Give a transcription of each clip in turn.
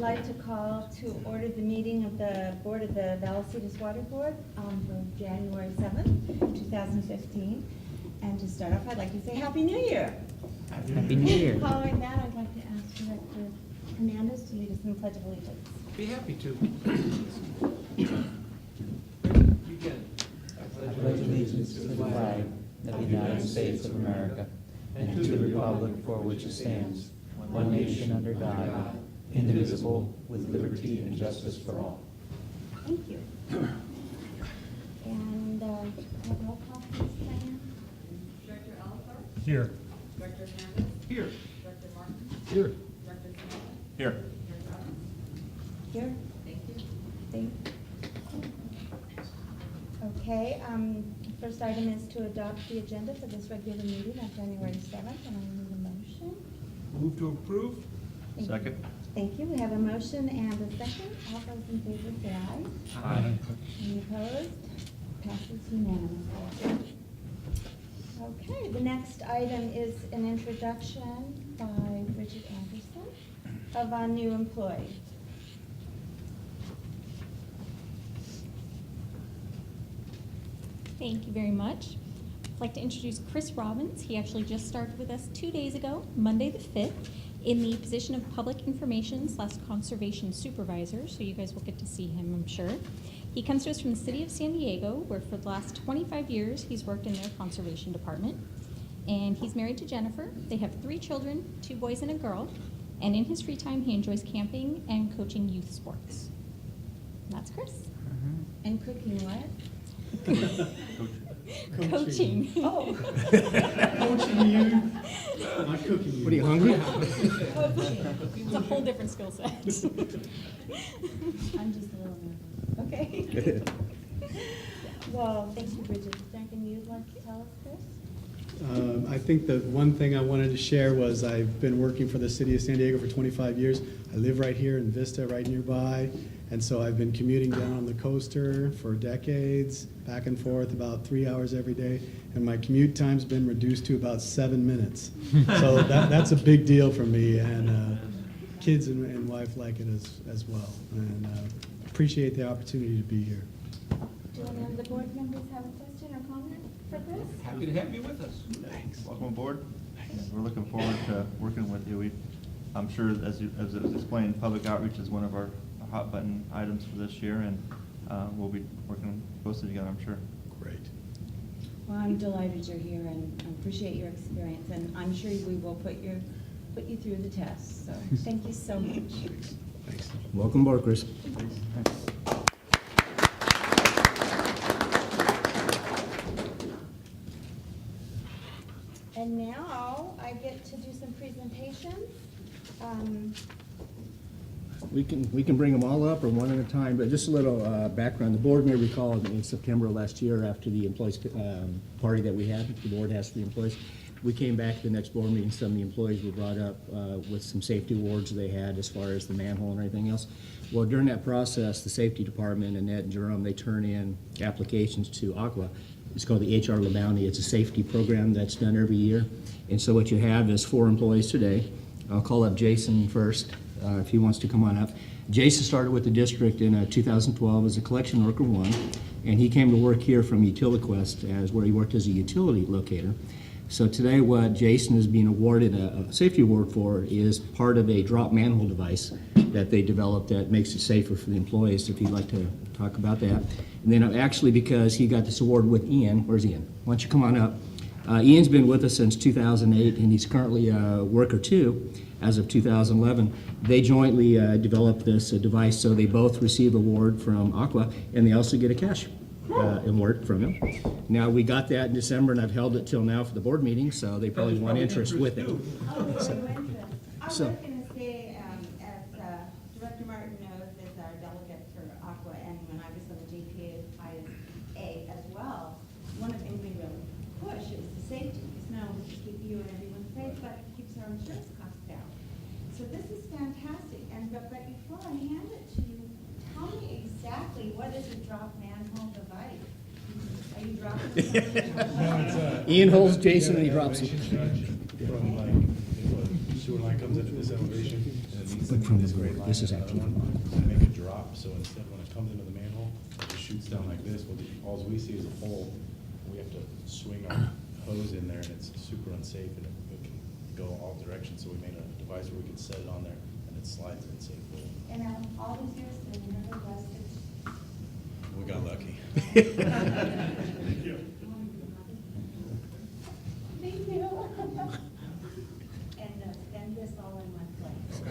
like to call to order the meeting of the Board of the Vallecitos Water Board on January 7th, 2015. And to start off, I'd like to say Happy New Year. Happy New Year. Following that, I'd like to ask Director Hernandez to lead us in the Pledge of Allegiance. Be happy to. I pledge allegiance to the flag of the United States of America and to the republic for which it stands, one nation under God, indivisible, with liberty and justice for all. Thank you. And have roll call, please, Diane. Director Ellsworth? Here. Director Hernandez? Here. Director Martin? Here. Director Smith? Here. Director Evans? Here. Thank you. Thank you. Okay, first item is to adopt the agenda for this regular meeting on January 7th, and I need a motion. Move to approve. Thank you. Second. Thank you. We have a motion and a second. All those in favor say aye. Aye. Any opposed? Passes unanimously. Okay, the next item is an introduction by Richard Anderson of our new employee. Thank you very much. I'd like to introduce Chris Robbins. He actually just started with us 2 days ago, Monday the 5th, in the position of Public Information / Conservation Supervisor, so you guys will get to see him, I'm sure. He comes to us from the city of San Diego, where for the last 25 years he's worked in their conservation department. And he's married to Jennifer. They have 3 children, 2 boys and a girl. And in his free time, he enjoys camping and coaching youth sports. And that's Chris. And cooking what? Coaching. Oh. Coaching you, not cooking you. What are you, hungry? It's a whole different skill set. I'm just a little nervous. Okay. Well, thank you, Bridget. Is there anything you'd like to tell us, Chris? I think the one thing I wanted to share was I've been working for the city of San Diego for 25 years. I live right here in Vista, right nearby, and so I've been commuting down on the coaster for decades, back and forth about 3 hours every day, and my commute time's been reduced to about 7 minutes. So that's a big deal for me, and kids and wife like it as well, and appreciate the opportunity to be here. Do any of the board members have a question or comment for Chris? Happy to have you with us. Thanks. Welcome aboard. We're looking forward to working with you. I'm sure, as it was explained, public outreach is one of our hot button items for this year, and we'll be working closely together, I'm sure. Great. Well, I'm delighted you're here and I appreciate your experience, and I'm sure we will put you through the test. So thank you so much. Thanks. Welcome aboard, Chris. And now I get to do some presentations. We can bring them all up or one at a time, but just a little background. The board may recall in September of last year, after the employees party that we had, the board has for the employees, we came back to the next board meeting. Some of the employees were brought up with some safety awards they had as far as the manhole and everything else. Well, during that process, the safety department and Ed and Jerome, they turn in applications to Aqua. It's called the HR LaBounty. It's a safety program that's done every year. And so what you have is 4 employees today. I'll call up Jason first, if he wants to come on up. Jason started with the district in 2012 as a collection worker 1, and he came to work here from UtiliQuest, as where he worked as a utility locator. So today what Jason is being awarded a safety award for is part of a drop manhole device that they developed that makes it safer for the employees, if you'd like to talk about that. And then actually, because he got this award with Ian, where's Ian? Why don't you come on up? Ian's been with us since 2008, and he's currently a worker 2 as of 2011. They jointly developed this device, so they both receive award from Aqua, and they also get a cash award from him. Now, we got that in December, and I've held it till now for the board meeting, so they probably want interest with it. I was So- going to say, as Director Martin knows, is our delegate for Aqua, and when I was on the JPA as well, one of the things we really push is the safety, because not only does it keep you and everyone safe, but it keeps our insurance costs down. So this is fantastic, but before I hand it to you, tell me exactly what is a drop manhole device? Are you dropping? Ian holds Jason and he drops him. From like, if a sewer line comes into this elevation, and it needs to be this great line. This is line actually another one, from and make a drop, so instead, when it comes into the manhole, it just shoots down like this, well, all we see is a hole. We have to swing our hose in there, and it's super unsafe, and it can go all directions, so we made a device where we could set it on there, and it slides in safely. And all these years, they never busted. We got lucky. Thank you. And spend this all in one place.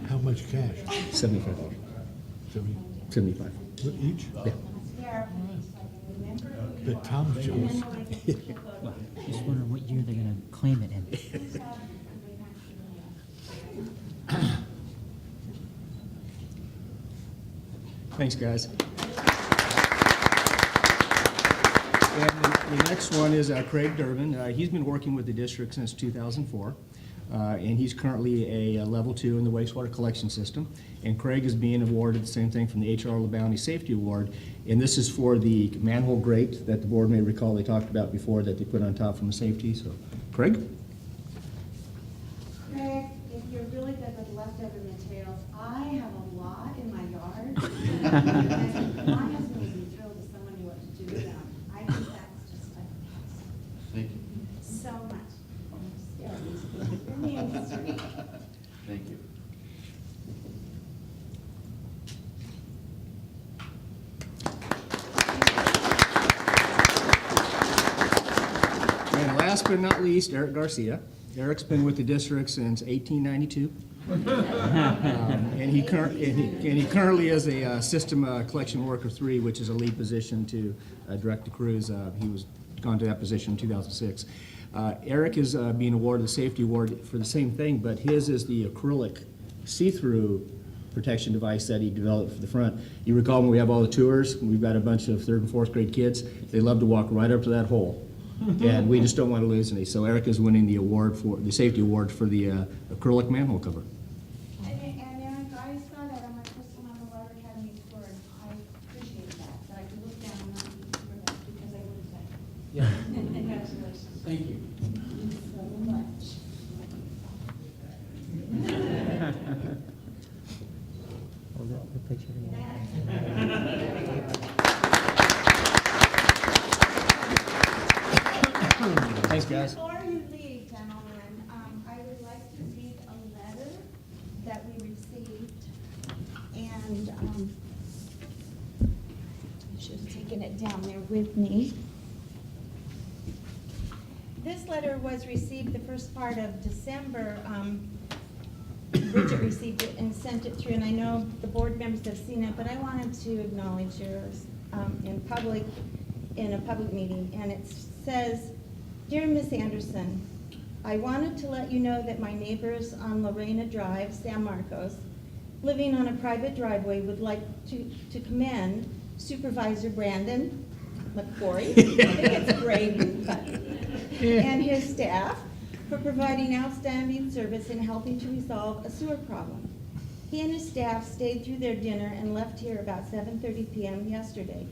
How much cash? $75. 75. Each? Yeah. There, so I can remember who you The are. Tom And shows. then when I get the photo. Just wondering what year they're gonna claim it in. Thanks, guys. And the next one is Craig Durbin. He's been working with the district since 2004, and he's currently a level 2 in the wastewater collection system. And Craig is being awarded the same thing from the H.R. LeBounty Safety Award, and this is for the manhole grate that the board may recall they talked about before that they put on top from the safety. So, Craig? Craig, if you're really good with leftover materials, I have a lot in my yard. And my husband would be thrilled if someone knew what to do with them. I think that's just like Thank you. so much. Your name is Rick. Thank you. And last but not least, Eric Garcia. Eric's been with the district since 1892. And he currently is a System Collection Worker 3, which is a lead position to direct the crews. He was gone to that position in 2006. Eric is being awarded the safety award for the same thing, but his is the acrylic see-through protection device that he developed for the front. You recall when we have all the tours, we've got a bunch of 3rd and 4th grade kids. They love to walk right up to that hole. And we just don't want to lose any. So Eric is winning the award for the safety award for the acrylic manhole cover. And Eric, I saw that on my first one on the Water Academy tour, and I appreciate that I could look down and not be sure that because I would have said. Yeah. Congratulations. Thank you. So much. Hold up the picture. Thanks, guys. Before you leave, gentlemen, I would like to read a letter that we received, and I should have taken it down there with me. This letter was received the first part of December. Bridget received it and sent it through, and I know the board members have seen it, but I wanted to acknowledge yours in a public meeting, and it says, "Dear Miss Anderson, I wanted to let you know that my neighbors on Lorena Drive, San Marcos, living on a private driveway, would like to commend Supervisor Brandon McCory," I think it's Braden, and his staff for providing outstanding service in helping to resolve a sewer problem. He and his staff stayed through their dinner and left here about 7:30 p.m. yesterday.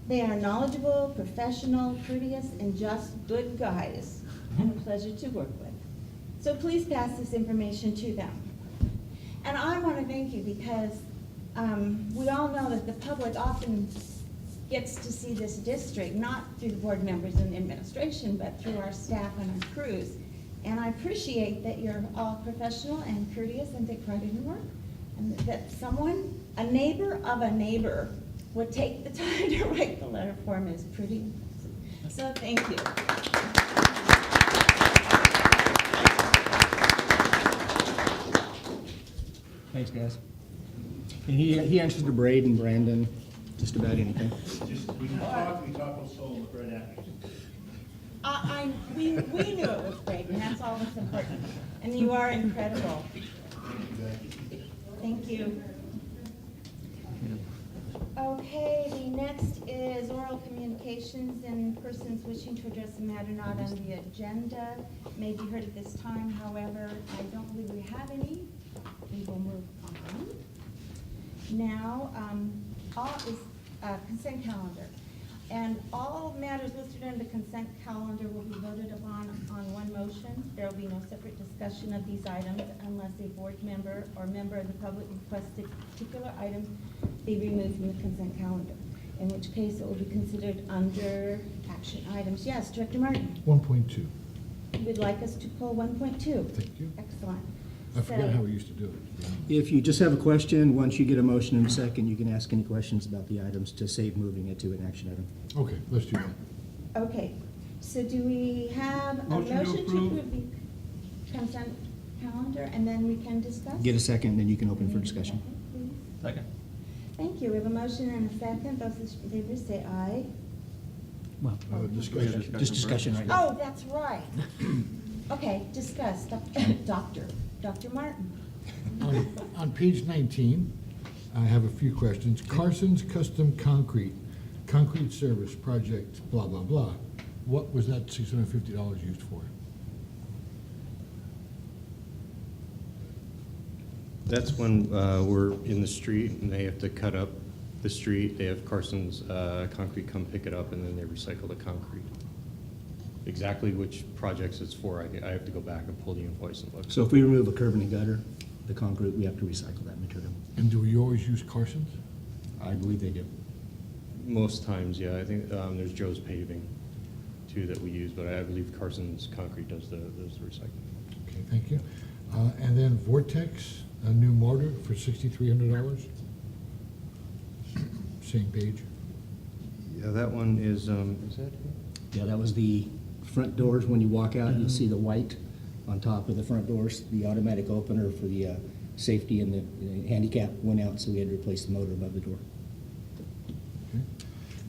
They are knowledgeable, professional, courteous, and just good guys, and a pleasure to work with. So please pass this information to them. And I want to thank you because we all know that the public often gets to see this district, not through the board members and the administration, but through our staff and our crews. And I appreciate that you're all professional and courteous and take pride in your work, and that someone, a neighbor of a neighbor, would take the time to write the letter for me is pretty impressive. So thank you. Thanks, guys. And he answers to Braid and Brandon, just about anything. We can talk on soul right after. We knew it was great, and that's all that's important. And you are incredible. Thank you. Okay, the next is oral communications and persons wishing to address a matter not on the agenda may be heard at this time. However, I don't believe we have any. We will move on. Now, all is consent calendar. And all matters listed in the consent calendar will be voted upon on one motion. There will be no separate discussion of these items unless a board member or member of the public requests a particular item be removed from the consent calendar, in which case it will be considered under action items. Yes, Director Martin? 1.2. You would like us to pull 1.2? Thank you. Excellent. I forgot So- how we used to do it. If you just have a question, once you get a motion in a second, you can ask any questions about the items to save moving it to an action item. Okay, let's do that. Okay, so do we have a Motion to motion to approve. approve the consent calendar, and then we can discuss? Get a second, then you can open for discussion. Okay, please. Second. Thank you. We have a motion and a second. Those in favor say aye. Well, Discussion. just discussion right now. Oh, that's right. Okay, discuss. Dr. Martin. On page 19, I have a few questions. Carson's Custom Concrete Service Project, blah, blah, blah. What was that $650 used for? That's when we're in the street and they have to cut up the street. They have Carson's Concrete come pick it up and then they recycle the concrete. Exactly which projects it's for, I have to go back and pull the invoice and look. So if we remove a curb and a gutter, the concrete, we have to recycle that material. And do we always use Carson's? I believe they do. Most times, yeah. I think there's Joe's Paving too that we use, but I believe Carson's Concrete does the recycling. Okay, thank you. And then Vortex, a new mortar for $6,300? Same page. Yeah, that one is that? Yeah, that was the front doors. When you walk out, you'll see the white on top of the front doors. The automatic opener for the safety and the handicap went out, so we had to replace the motor above the door. Okay.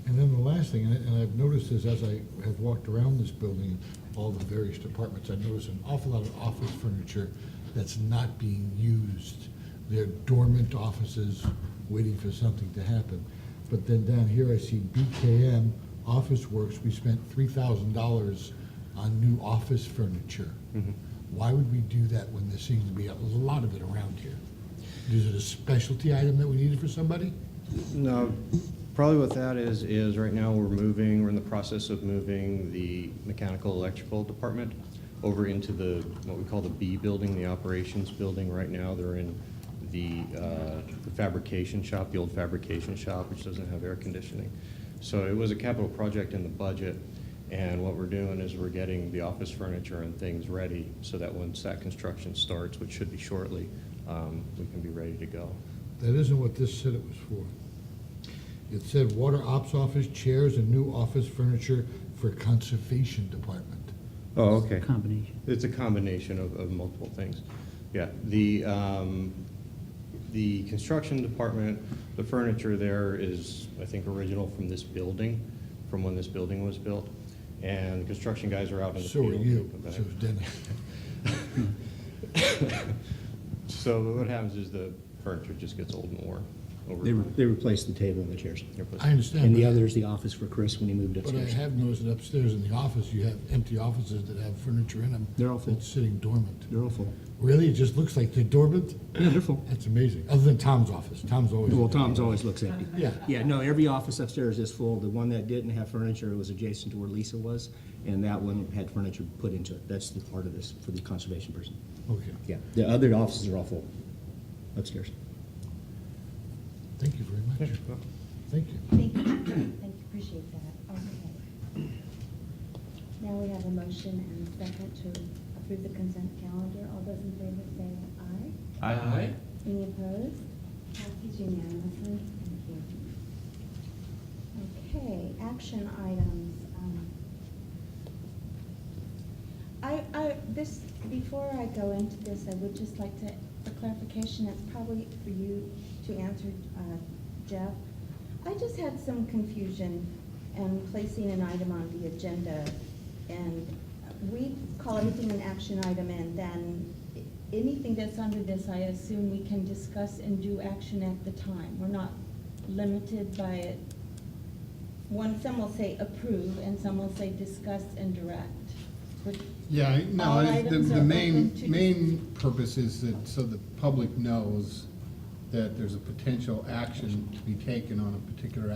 And then the last thing, and I've noticed this as I have walked around this building, all the various departments, I noticed an awful lot of office furniture that's not being used. They're dormant offices waiting for something to happen. But then down here I see BKM Office Works, we spent $3,000 on new office furniture. Mhm. Why would we do that when there seems to be a lot of it around here? Is it a specialty item that we needed for somebody? No, probably what that is right now we're in the process of moving the mechanical electrical department over into what we call the B building, the operations building. Right now they're in the fabrication shop, the old fabrication shop, which doesn't have air conditioning. So it was a capital project in the budget, and what we're doing is we're getting the office furniture and things ready so that once that construction starts, which should be shortly, we can be ready to go. That isn't what this said it was for. It said water ops office, chairs, and new office furniture for conservation department. Oh, okay. Combination. It's a combination of multiple things. Yeah, the construction department, the furniture there is, I think, original from this building, from when this building was built. And the construction guys are out in the So field. are you, so is Dennis. So what happens is the furniture just gets old and worn over. They replaced the table and the chairs. I understand. And the but- other is the office for Chris when he moved But I upstairs. have noticed that upstairs in the office, you have empty offices that have furniture in them. They're all full. That's sitting dormant. They're all full. Really? It just looks like they're dormant? Yeah, they're full. That's amazing. Other than Tom's office. Tom's always. Well, Tom's always looks empty. Yeah. Yeah, no, every office upstairs is full. The one that didn't have furniture was adjacent to where Lisa was, and that one had furniture put into it. That's the part of this for the conservation person. Okay. Yeah, the other offices are all full upstairs. Thank you very much. Thank you. Thank you. Thank you, appreciate that. Okay. Now we have a motion and a second to approve the consent calendar. All those in favor say aye. Aye. Any opposed? Passes unanimously. Thank you. Okay, action items. Before I go into this, I would just like to, for clarification, it's probably for you to answer, Jeff. I just had some confusion in placing an item on the agenda, and we call everything an action item, and then anything that's under this, I assume we can discuss and do action at the time. We're not limited by it. Some will say approve, and some will say discuss and direct. Yeah, All no, items the are main, open to main purpose is that, so the public knows that there's a potential action to be taken on a particular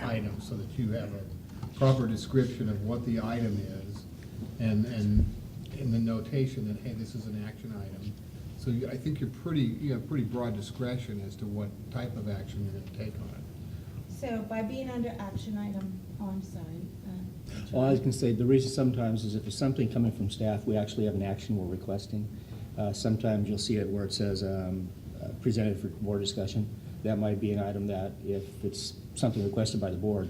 item, so that you have a proper description of what the item is, and in the notation that, hey, this is an action item. So I think you have pretty broad discretion as to what type of action you're gonna take on it. So by being under action item, oh, I'm sorry. Well, I was gonna say, the reason sometimes is if there's something coming from staff, we actually have an action we're requesting. Sometimes you'll see it where it says, presented for board discussion. That might be an item that, if it's something requested by the board,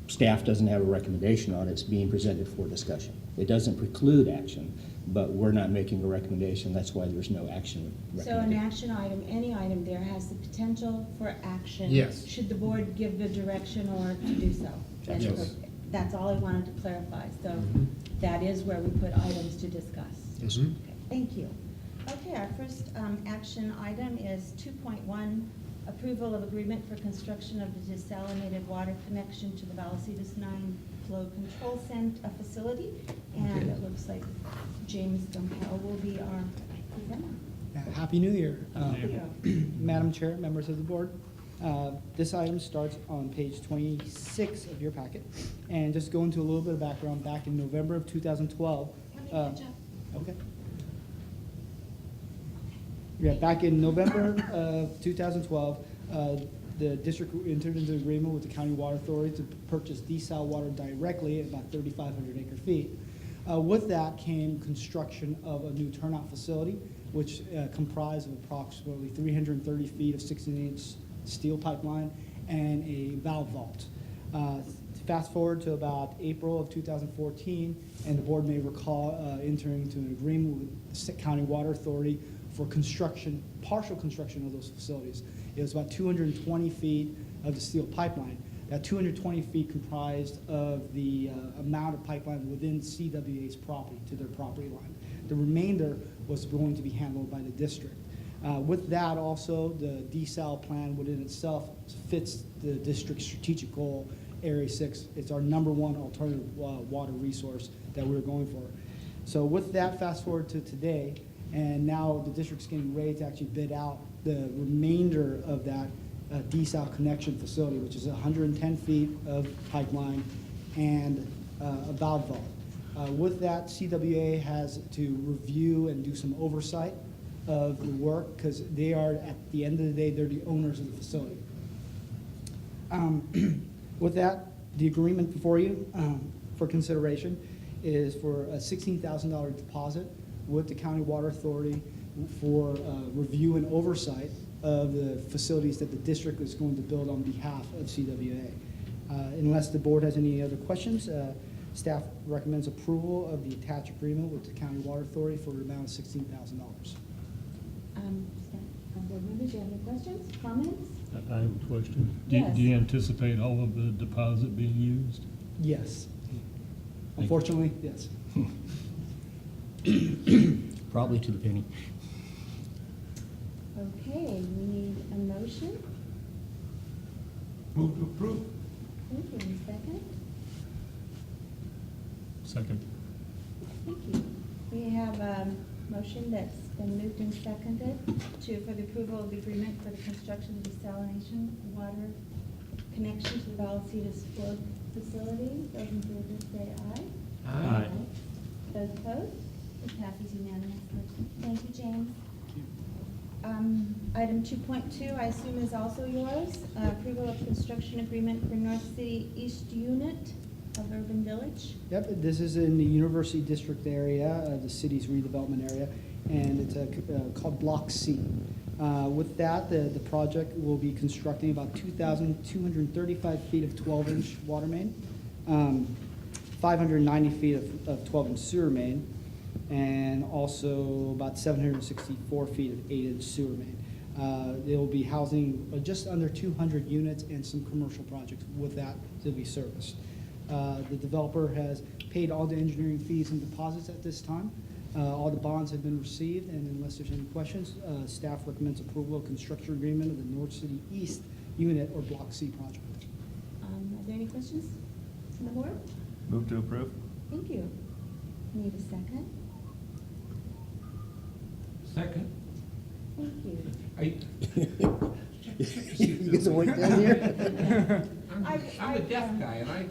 staff doesn't have a recommendation on it, it's being presented for discussion. It doesn't preclude action, but we're not making a recommendation, that's why there's no action So an recommended. action item, any item there has the potential for action. Yes. Should the board give the direction or to do so? That's Yes. perfect. That's all I wanted to clarify. So that is where we put items to discuss. Yes. Okay, thank you. Okay, our first action item is 2.1, approval of agreement for construction of the desalinated water connection to the Vallecitos 9 flow control facility. And it looks like James Gumpel will be our presenter. Happy New Year. Thank you. Madam Chair, members of the board. This item starts on page 26 of your packet. And just go into a little bit of background, back in November of 2012. Let me catch up. Okay. Yeah, back in November of 2012, the district entered into agreement with the County Water Authority to purchase desal water directly at about 3,500 acre feet. With that came construction of a new turnout facility, which comprised of approximately 330 feet of 16-inch steel pipeline and a valve vault. Fast forward to about April of 2014, and the board may recall entering into an agreement with the County Water Authority for construction, partial construction of those facilities. It was about 220 feet of the steel pipeline. That 220 feet comprised of the amount of pipeline within CWA's property to their property line. The remainder was going to be handled by the district. With that also, the desal plan within itself fits the district's strategic goal, Area 6. It's our #1 alternative water resource that we're going for. So with that, fast forward to today, and now the district's getting ready to actually bid out the remainder of that desal connection facility, which is 110 feet of pipeline and a valve vault. With that, CWA has to review and do some oversight of the work, because they are, at the end of the day, they're the owners of the facility. With that, the agreement before you for consideration is for a $16,000 deposit with the County Water Authority for review and oversight of the facilities that the district is going to build on behalf of CWA. Unless the board has any other questions, staff recommends approval of the attached agreement with the County Water Authority for an amount of $16,000. Board members, do you have any questions, comments? I have a question. Yes. Do you anticipate all of the deposit being used? Yes. Unfortunately, yes. Probably to the penny. Okay, we need a motion. Move to approve. Thank you. And second? Second. Thank you. We have a motion that's been moved and seconded for the approval of the agreement for the construction of desalination water connection to the Vallecitos flood facility. Those in favor say aye. Aye. Those opposed? It passes unanimously. Thank you, James. Item 2.2, I assume is also yours. Approval of construction agreement for North City East Unit of Urban Village. Yep, this is in the University District area, the city's redevelopment area, and it's called Block C. With that, the project will be constructing about 2,235 feet of 12-inch water main, 590 feet of 12-inch sewer main, and also about 764 feet of 8-inch sewer main. They will be housing just under 200 units and some commercial projects with that to be serviced. The developer has paid all the engineering fees and deposits at this time. All the bonds have been received, and unless there's any questions, staff recommends approval of construction agreement of the North City East Unit or Block C project. Are there any questions from the board? Move to approve. Thank you. Need a second? Second. Thank you. You guys are waiting down here? I'm the deaf guy, and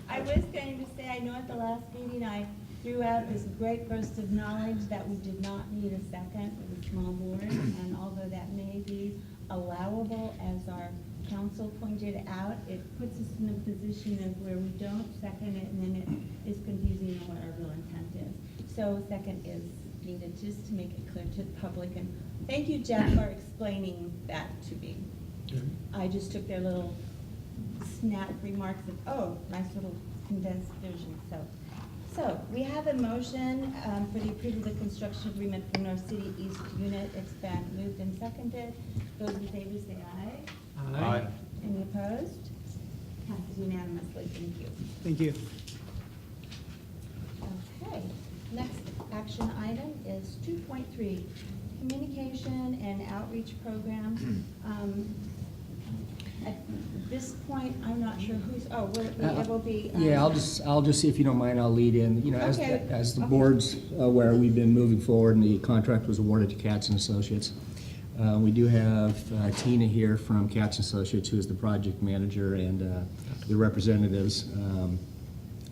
I was going to say, I know at the last meeting I threw out this great burst of knowledge that we did not need a second with a small board, and although that may be allowable, as our council pointed out, it puts us in a position of where we don't second it, and then it is confusing on what our real intent is. So second is needed, just to make it clear to the public, and thank you, Jeff, for explaining that to me. I just took their little snap remarks of, oh, nice little condensed version. So we have a motion for the approval of the construction agreement for North City East Unit. It's been moved and seconded. Those in favor say aye. Aye. Any opposed? Passes unanimously. Thank you. Thank you. Okay, next action item is 2.3, communication and outreach program. At this point, I'm not sure who's, it will be. Yeah, I'll just see if you don't mind, I'll lead in. You know, Okay. as the Okay. board's aware, we've been moving forward, and the contract was awarded to Katz and Associates. We do have Tina here from Katz and Associates, who is the project manager, and the representatives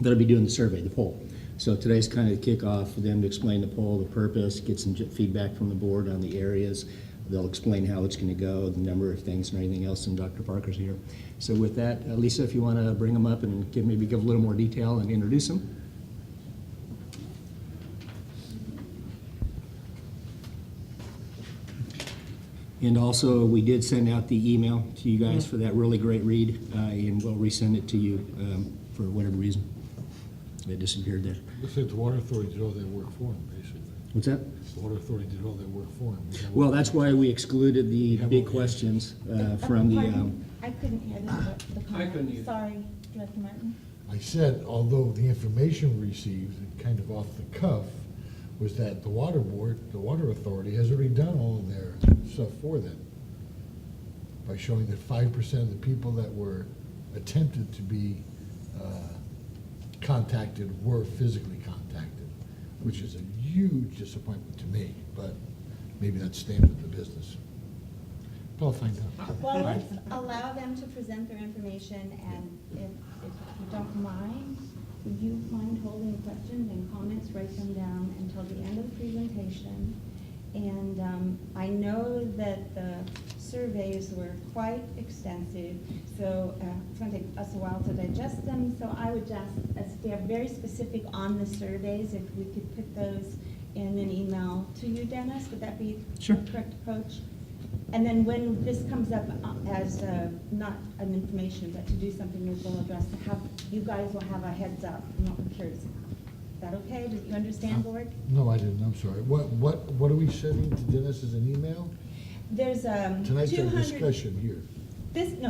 that'll be doing the survey, the poll. So today's kind of the kickoff for them to explain the poll, the purpose, get some feedback from the board on the areas. They'll explain how it's going to go, the number of things, and everything else, and Dr. Parker's here. So with that, Lisa, if you want to bring them up and maybe give a little more detail and introduce them. And also, we did send out the email to you guys for that really great read, and we'll resend it to you for whatever reason. It disappeared there. Looks like the water authority did all their work for them, basically. What's that? The water authority did all their work for them. Well, that's why we excluded the big questions from the, Pardon? I couldn't hear the comment. I couldn't either. Sorry, Director Martin. I said, although the information received, kind of off the cuff, was that the water board, the water authority, has already done all of their stuff for them by showing that 5% of the people that were attempted to be contacted were physically contacted, which is a huge disappointment to me, but maybe that's standard of the business. But I'll find out. Well, let's allow them to present their information, and if you don't mind, would you mind holding questions and comments, write them down until the end of the presentation? And I know that the surveys were quite extensive, so it's going to take us a while to digest them. So I would just, as they're very specific on the surveys, if we could put those in an email to you, Dennis, would that be Sure. the correct approach? And then when this comes up as not an information, but to do something with, we'll address, you guys will have a heads up on what we're curious about. Is that okay? Do you understand, board? No, I didn't, I'm sorry. What are we sending to Dennis as an email? There's Tonight's our 200 discussion here.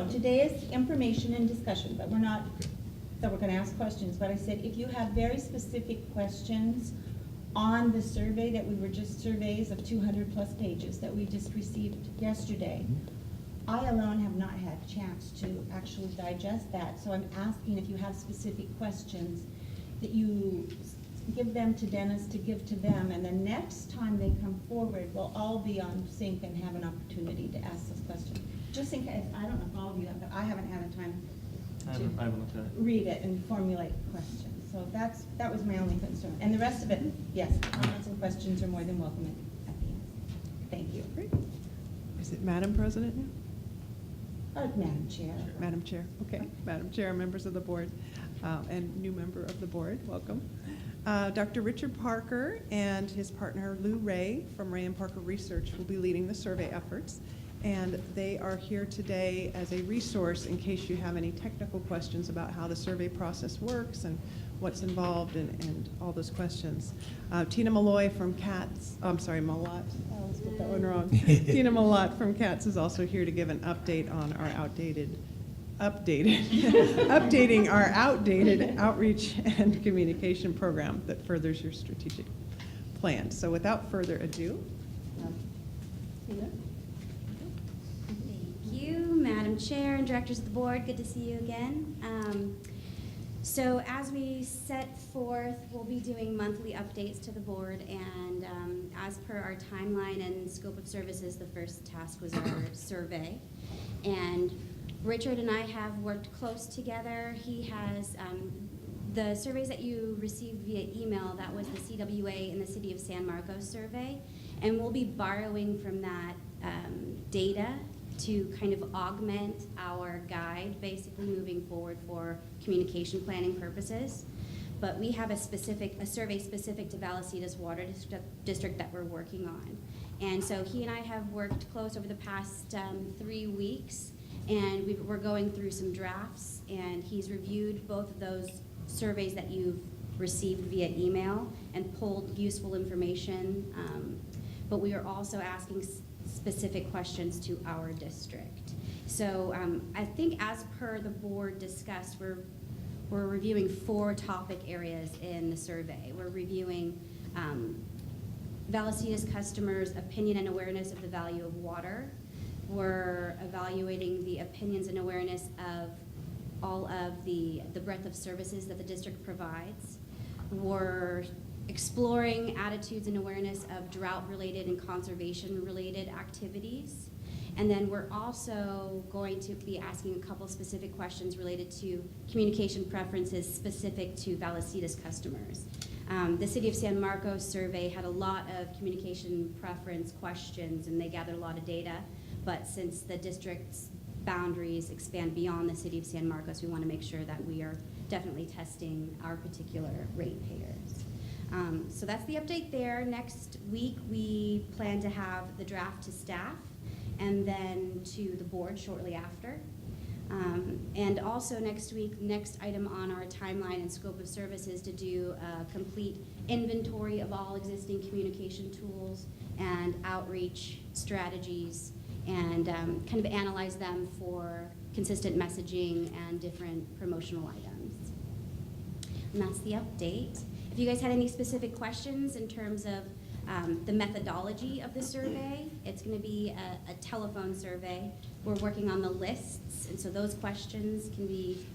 Today is information and discussion, but we're not, so we're gonna ask questions, but I said, if you have very specific questions on the survey that we were just surveys of 200 plus pages that we just received yesterday, I alone have not had a chance to actually digest that, so I'm asking if you have specific questions that you give them to Dennis to give to them, and the next time they come forward, we'll all be on sync and have an opportunity to ask those questions. Just in case, I don't know if all of you have, but I haven't had a time I haven't looked at it. read it and formulate questions. So that was my only concern. And the rest of it, yes, comments and questions are more than welcome at the end. Thank you. Is it Madam President now? Madam Chair. Madam Chair, okay. Madam Chair, members of the board, and new member of the board, welcome. Dr. Richard Parker and his partner Lou Ray from Ray and Parker Research will be leading the survey efforts. And they are here today as a resource in case you have any technical questions about how the survey process works and what's involved and all those questions. Tina Malloy from Katz, Malott, I always get that one wrong. Tina Malott from Katz is also here to give an update on our updating our outdated outreach and communication program that furthers your strategic plan. So without further ado, Tina? Thank you, Madam Chair and directors of the board. Good to see you again. So as we set forth, we'll be doing monthly updates to the board, and as per our timeline and scope of services, the first task was our survey. And Richard and I have worked close together. He has the surveys that you received via email, that was the CWA and the City of San Marcos survey, and we'll be borrowing from that data to kind of augment our guide, basically moving forward for communication planning purposes. But we have a survey specific to Vallecitos Water District that we're working on. And so he and I have worked close over the past 3 weeks, and we're going through some drafts, and he's reviewed both of those surveys that you've received via email and pulled useful information. But we are also asking specific questions to our district. So I think as per the board discussed, we're reviewing 4 topic areas in the survey. We're reviewing Vallecitos customers' opinion and awareness of the value of water. We're evaluating the opinions and awareness of all of the breadth of services that the district provides. We're exploring attitudes and awareness of drought-related and conservation-related activities. And then we're also going to be asking a couple specific questions related to communication preferences specific to Vallecitos customers. The City of San Marcos survey had a lot of communication preference questions, and they gathered a lot of data. But since the district's boundaries expand beyond the City of San Marcos, we want to make sure that we are definitely testing our particular ratepayers. So that's the update there. Next week, we plan to have the draft to staff and then to the board shortly after. And also next week, next item on our timeline and scope of services to do a complete inventory of all existing communication tools and outreach strategies, and kind of analyze them for consistent messaging and different promotional items. And that's the update. If you guys had any specific questions in terms of the methodology of the survey, it's going to be a telephone survey. We're working on the lists, and so those questions can be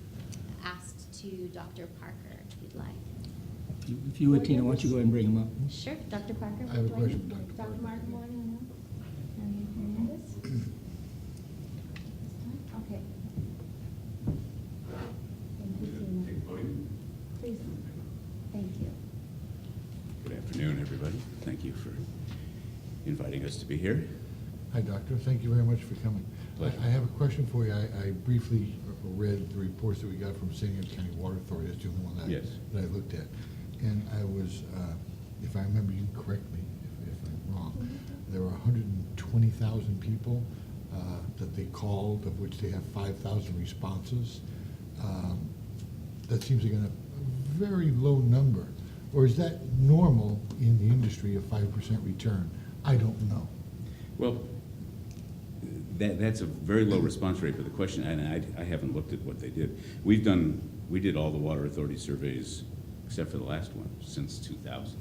asked to Dr. Parker if you'd like. If you would, Tina, why don't you go ahead and bring them up? Sure, Dr. Parker. I have a question for Dr. Dr. Parker. Martin Moynihan and Hernandez. Okay. Thank you, Tina. Please. Thank you. Good afternoon, everybody. Thank you for inviting us to be here. Hi, Doctor. Thank you very much for coming. Pleasure. I have a question for you. I briefly read the reports that we got from San Diego County Water Authority. That's the only one that I looked at. And I was, if I remember, you can correct me if I'm wrong, there were 120,000 people that they called, of which they have 5,000 responses. That seems like a very low number. Or is that normal in the industry, a 5% return? I don't know. Well, that's a very low response rate for the question, and I haven't looked at what they did. We did all the water authority surveys except for the last one since 2000.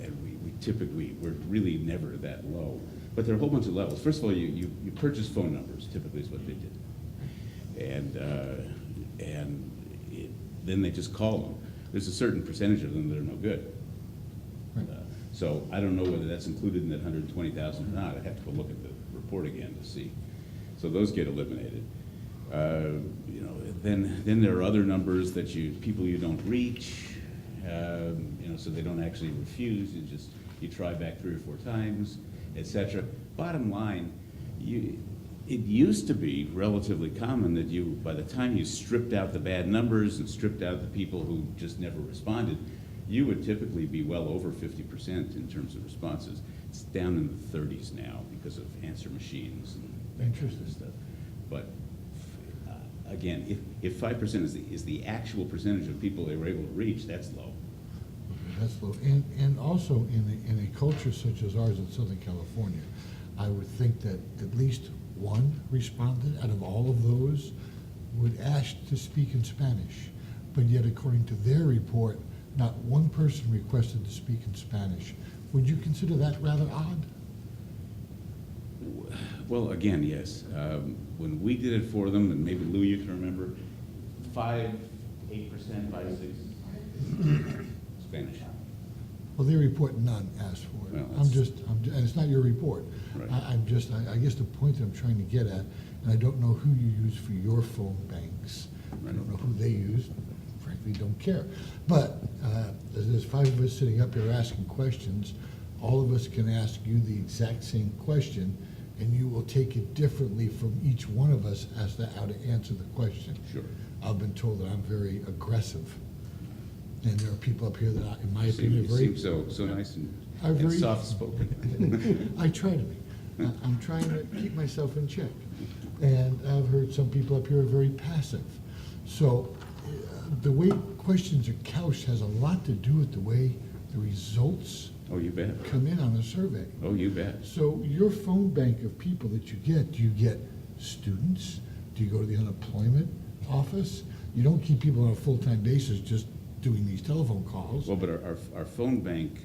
And we typically, we're really never that low. But there are a whole bunch of levels. First of all, you purchase phone numbers, typically is what they did. Then they just call them. There's a certain percentage of them that are no good. So I don't know whether that's included in that 120,000 or not. I'd have to go look at the report again to see. So those get eliminated. Then there are other numbers that people you don't reach. So they don't actually refuse. You try back 3 or 4 times, etc. Bottom line, it used to be relatively common that by the time you stripped out the bad numbers and stripped out the people who just never responded, you would typically be well over 50% in terms of responses. It's down in the 30s now because of answer machines and that kind of stuff. But again, if 5% is the actual percentage of people they were able to reach, that's low. That's low. And also in a culture such as ours in Southern California, I would think that at least one respondent out of all of those would ask to speak in Spanish. But yet, according to their report, not one person requested to speak in Spanish. Would you consider that rather odd? Well, again, yes. When we did it for them, and maybe Lou, you can remember, 8%, 5, 6. Spanish. Well, their report, none asked for it. Well, And it's not your report. Right. I guess the point that I'm trying to get at, and I don't know who you use for your phone banks. I don't know who they use, frankly, don't care. But there's 5 of us sitting up here asking questions. All of us can ask you the exact same question, and you will take it differently from each one of us as to how to answer the question. Sure. I've been told that I'm very aggressive. And there are people up here that, in my opinion, are You very... seem so nice are and very- soft-spoken. I try to be. I'm trying to keep myself in check. And I've heard some people up here are very passive. So the way questions are couched has a lot to do with the way the results Oh, you bet. come in on a survey. Oh, you bet. So your phone bank of people that you get, do you get students? Do you go to the unemployment office? You don't keep people on a full-time basis just doing these telephone calls. Well, but our phone bank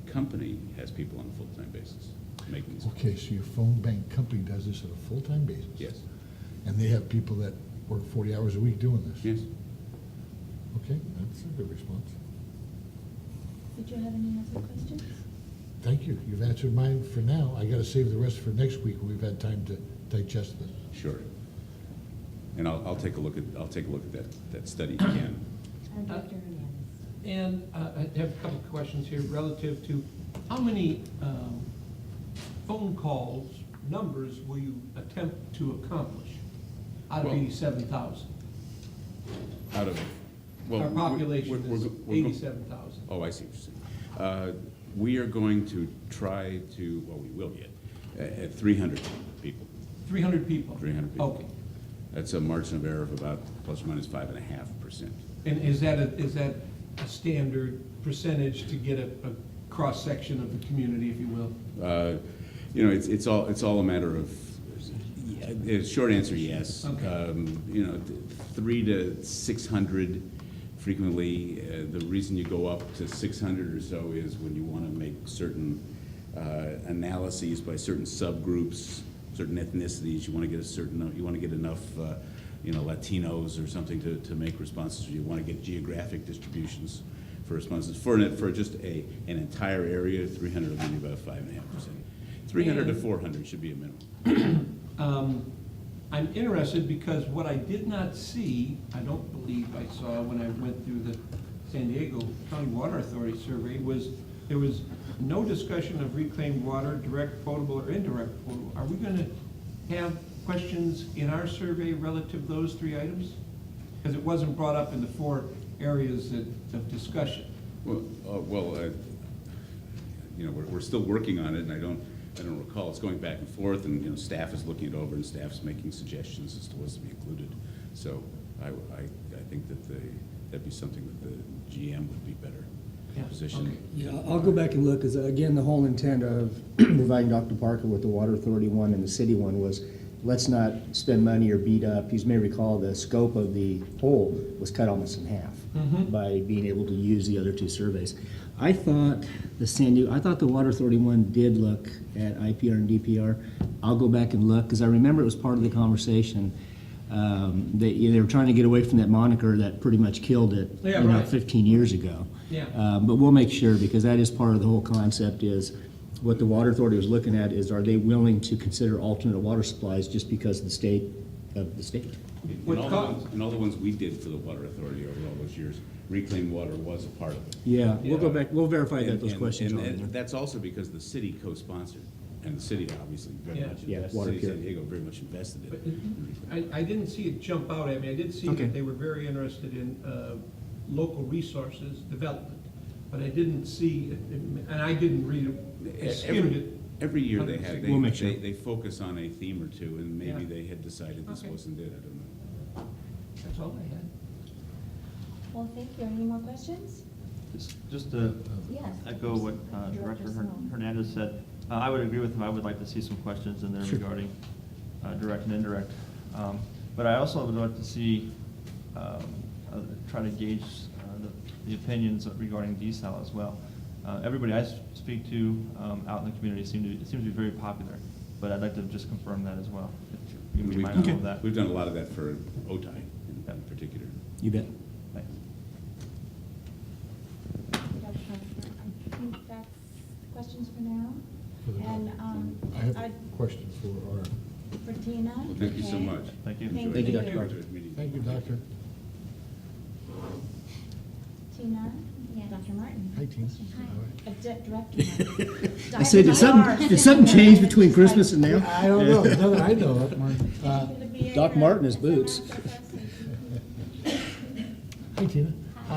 company has people on a full-time basis making these. Okay, so your phone bank company does this on a full-time basis? Yes. And they have people that work 40 hours a week doing this? Yes. Okay, that's a good response. Did you have any other questions? Thank you. You've answered mine for now. I gotta save the rest for next week when we've had time to digest this. Sure. And I'll take a look at that study again. And Dr. Hernandez. And I have a couple of questions here relative to how many phone calls, numbers will you attempt to accomplish out of Well- 87,000? Out of, well. Our population we're- is we're go- 87,000. Oh, I see what you're saying. We are going to try to, well, we will get, at 300 people. 300 people? 300 people. Okay. That's a margin of error of about plus or minus 5.5%. And is that a standard percentage to get a cross-section of the community, if you will? You know, it's all a matter of, short answer, yes. Okay. You know, 300 to 600 frequently. The reason you go up to 600 or so is when you want to make certain analyses by certain subgroups, certain ethnicities. You want to get enough, you know, Latinos or something to make responses. You want to get geographic distributions for responses. For just an entire area, 300 will give you about 5.5%. 300 to 400 should be a minimum. I'm interested because what I did not see, I don't believe I saw when I went through the San Diego County Water Authority survey, was there was no discussion of reclaimed water, direct potable or indirect potable. Are we going to have questions in our survey relative to those 3 items? Because it wasn't brought up in the 4 areas of discussion. Well, you know, we're still working on it, and I don't recall. It's going back and forth, and, you know, staff is looking it over, and staff's making suggestions as to what's to be included. So I think that that'd be something that the GM would be better positioned. Okay. Yeah, I'll go back and look, because again, the whole intent of providing Dr. Parker with the Water Authority one and the city one was, let's not spend money or beat up. You may recall the scope of the whole was cut almost in half by being able to use the other 2 surveys. I thought the Water Authority one did look at IPR and DPR. I'll go back and look, because I remember it was part of the conversation. They were trying to get away from that moniker that pretty much killed it, Yeah, right. 15 years ago. Yeah. But we'll make sure, because that is part of the whole concept, is what the Water Authority was looking at is, are they willing to consider alternate water supplies just because of the state? And all the ones we did for the Water Authority over all those years, reclaimed water was a part of it. Yeah, we'll go back, we'll verify that those And- questions are on and there. that's also because the city co-sponsored, and the city obviously very Yeah. much Yeah, invested, water City of San care. Diego very much invested in But it. I didn't see it jump out at me. I did see Okay. that they were very interested in local resources development, but I didn't see, and I didn't read it, I skimmed it. Every year they have, We'll make sure. they focus on a theme or two, and maybe Yeah. they had decided this Okay. wasn't it, I don't know. That's all I had. Well, thank you. Any more questions? Just to Yes. echo what Director Hernandez said, I would agree with him. I would like to see some questions in there regarding direct and indirect. But I also would like to see, try to gauge the opinions regarding desal as well. Everybody I speak to out in the community seems to be very popular, but I'd like to just confirm that as well. If you can be mindful of that. We've done a lot of that for OTI in particular. You bet. Thanks. questions for now? For the And, I have a question for our, for Tina. Well, thank you so Okay. much. Thank you. Thank Thank you, you. Dr. Carter. Enjoyed meeting you. thank you, Doctor. Tina? Yes. Dr. Martin? Hi, team. Director Martin. I said, did something change between Christmas and now? I don't know, now that I know it, Martin. Doc Martin has boots. Hi, Tina. I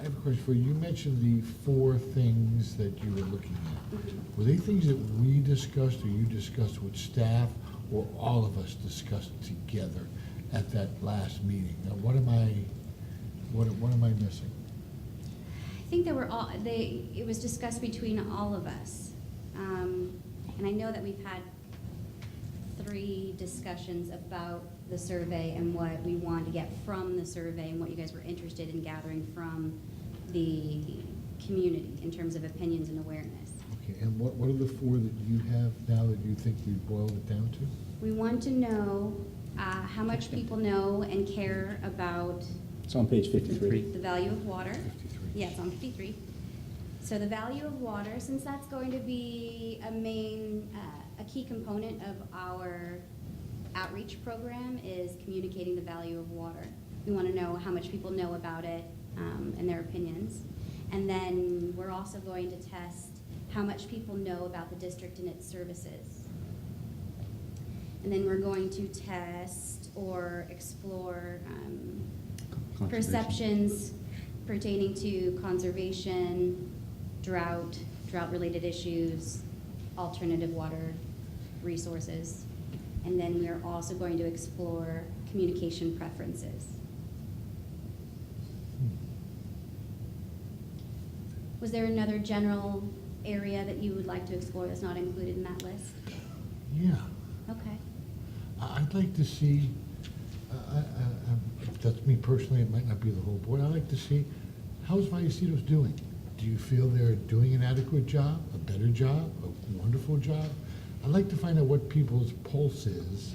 have a question for you. You mentioned the 4 things that you were looking at. Were they things that we discussed or you discussed with staff or all of us discussed together at that last meeting? Now, what am I missing? I think it was discussed between all of us. And I know that we've had 3 discussions about the survey and what we wanted to get from the survey and what you guys were interested in gathering from the community in terms of opinions and awareness. Okay, and what are the 4 that you have now that you think we've boiled it down to? We want to know how much people know and care about It's on page 53. the value of water. 53. Yeah, it's on 53. So the value of water, since that's going to be a key component of our outreach program, is communicating the value of water. We want to know how much people know about it and their opinions. And then we're also going to test how much people know about the district and its services. And then we're going to test or explore perceptions pertaining to conservation, drought-related issues, alternative water resources. And then we're also going to explore communication preferences. Was there another general area that you would like to explore that's not included in that list? Yeah. Okay. I'd like to see, that's me personally, it might not be the whole board, I'd like to see, how's Vallecitos doing? Do you feel they're doing an adequate job, a better job, a wonderful job? I'd like to find out what people's pulse is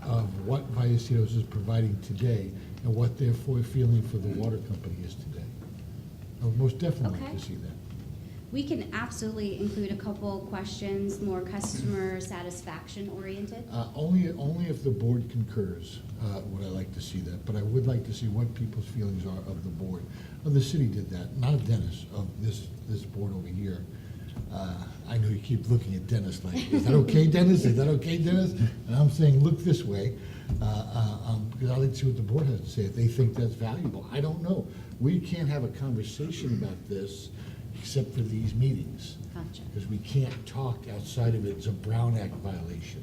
of what Vallecitos is providing today and what their feeling for the water company is today. I would most definitely like Okay. to see that. We can absolutely include a couple questions, more customer satisfaction oriented. Only if the board concurs would I like to see that, but I would like to see what people's feelings are of the board. The city did that, not of Dennis, of this board over here. I know you keep looking at Dennis like, is that okay, Dennis? Is that okay, Dennis? And I'm saying, look this way, because I'd like to see what the board has to say, if they think that's valuable. I don't know. We can't have a conversation about this except for these meetings. Gotcha. Because we can't talk outside of it. It's a Brown Act violation.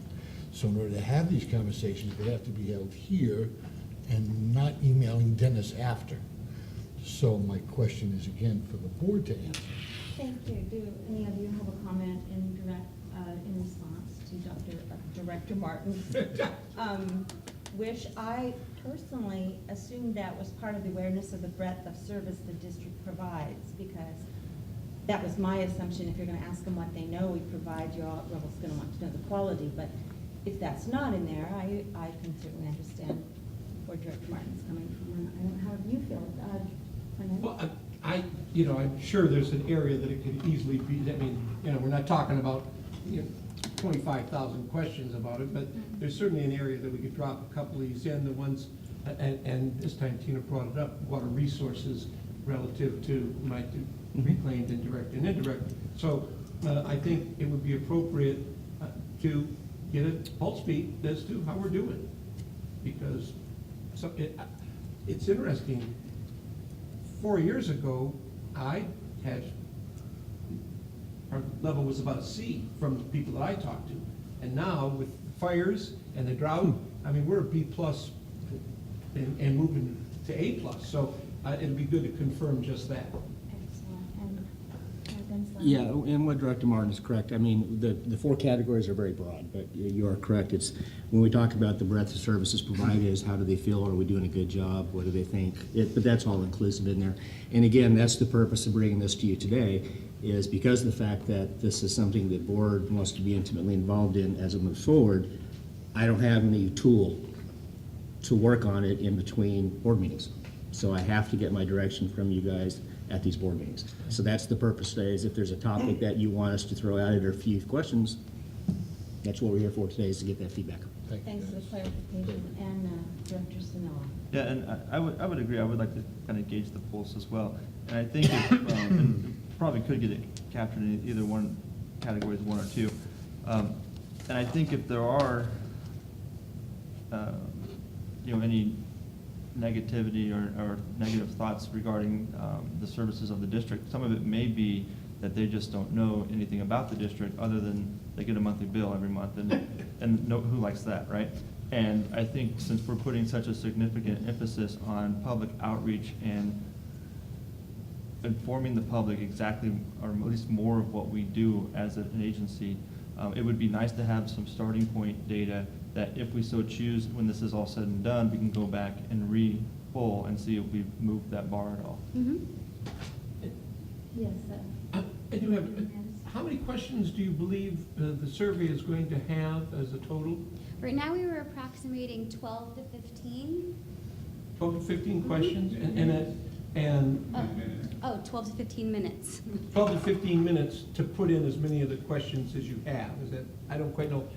So in order to have these conversations, they have to be held here and not emailing Dennis after. So my question is again for the board to answer. Thank you. Do any of you have a comment in response to Director Martin's wish? I personally assumed that was part of the awareness of the breadth of service the district provides, because that was my assumption. If you're going to ask them what they know we provide, you're all going to want to know the quality. But if that's not in there, I can certainly understand where Director Martin's coming from. And I don't know how you feel. Cornell? Well, I'm sure there's an area that it could easily be, I mean, we're not talking about, 25,000 questions about it, but there's certainly an area that we could drop a couple of these in, the ones, and this time Tina brought it up, water resources relative to reclaimed, indirect, and indirect. So I think it would be appropriate to get a pulse beat as to how we're doing. Because it's interesting. 4 years ago, our level was about a C from the people that I talked to. And now with fires and the drought, I mean, we're a B+ and moving to A+. So it'd be good to confirm just that. Excellent. And Yeah, and what Director Martin is correct. I mean, the 4 categories are very broad, but you are correct. It's, when we talk about the breadth of services provided, is how do they feel? Are we doing a good job? What do they think? But that's all inclusive in there. And again, that's the purpose of bringing this to you today, is because of the fact that this is something the board wants to be intimately involved in as it moves forward. I don't have any tool to work on it in between board meetings. So I have to get my direction from you guys at these board meetings. So that's the purpose today, is if there's a topic that you want us to throw out or a few questions, that's what we're here for today, is to get that feedback. Thanks for the clarification, and Director Sonella. Yeah, and I would agree, I would like to kind of gauge the pulse as well. And I think if, and probably could get it captured in either one, categories 1 or 2. And I think if there are, any negativity or negative thoughts regarding the services of the district, some of it may be that they just don't know anything about the district other than they get a monthly bill every month, and who likes that, right? And I think since we're putting such a significant emphasis on public outreach and informing the public exactly, or at least more of what we do as an agency, it would be nice to have some starting point data that if we so choose, when this is all said and done, we can go back and re-pull and see if we've moved that bar at all. Yes. I do have, how many questions do you believe the survey is going to have as a total? Right now, we were approximating 12 to 15. 12 to 15 questions, and 12 to 15 minutes. 12 to 15 minutes to put in as many of the questions as you have. Is that, I don't quite know,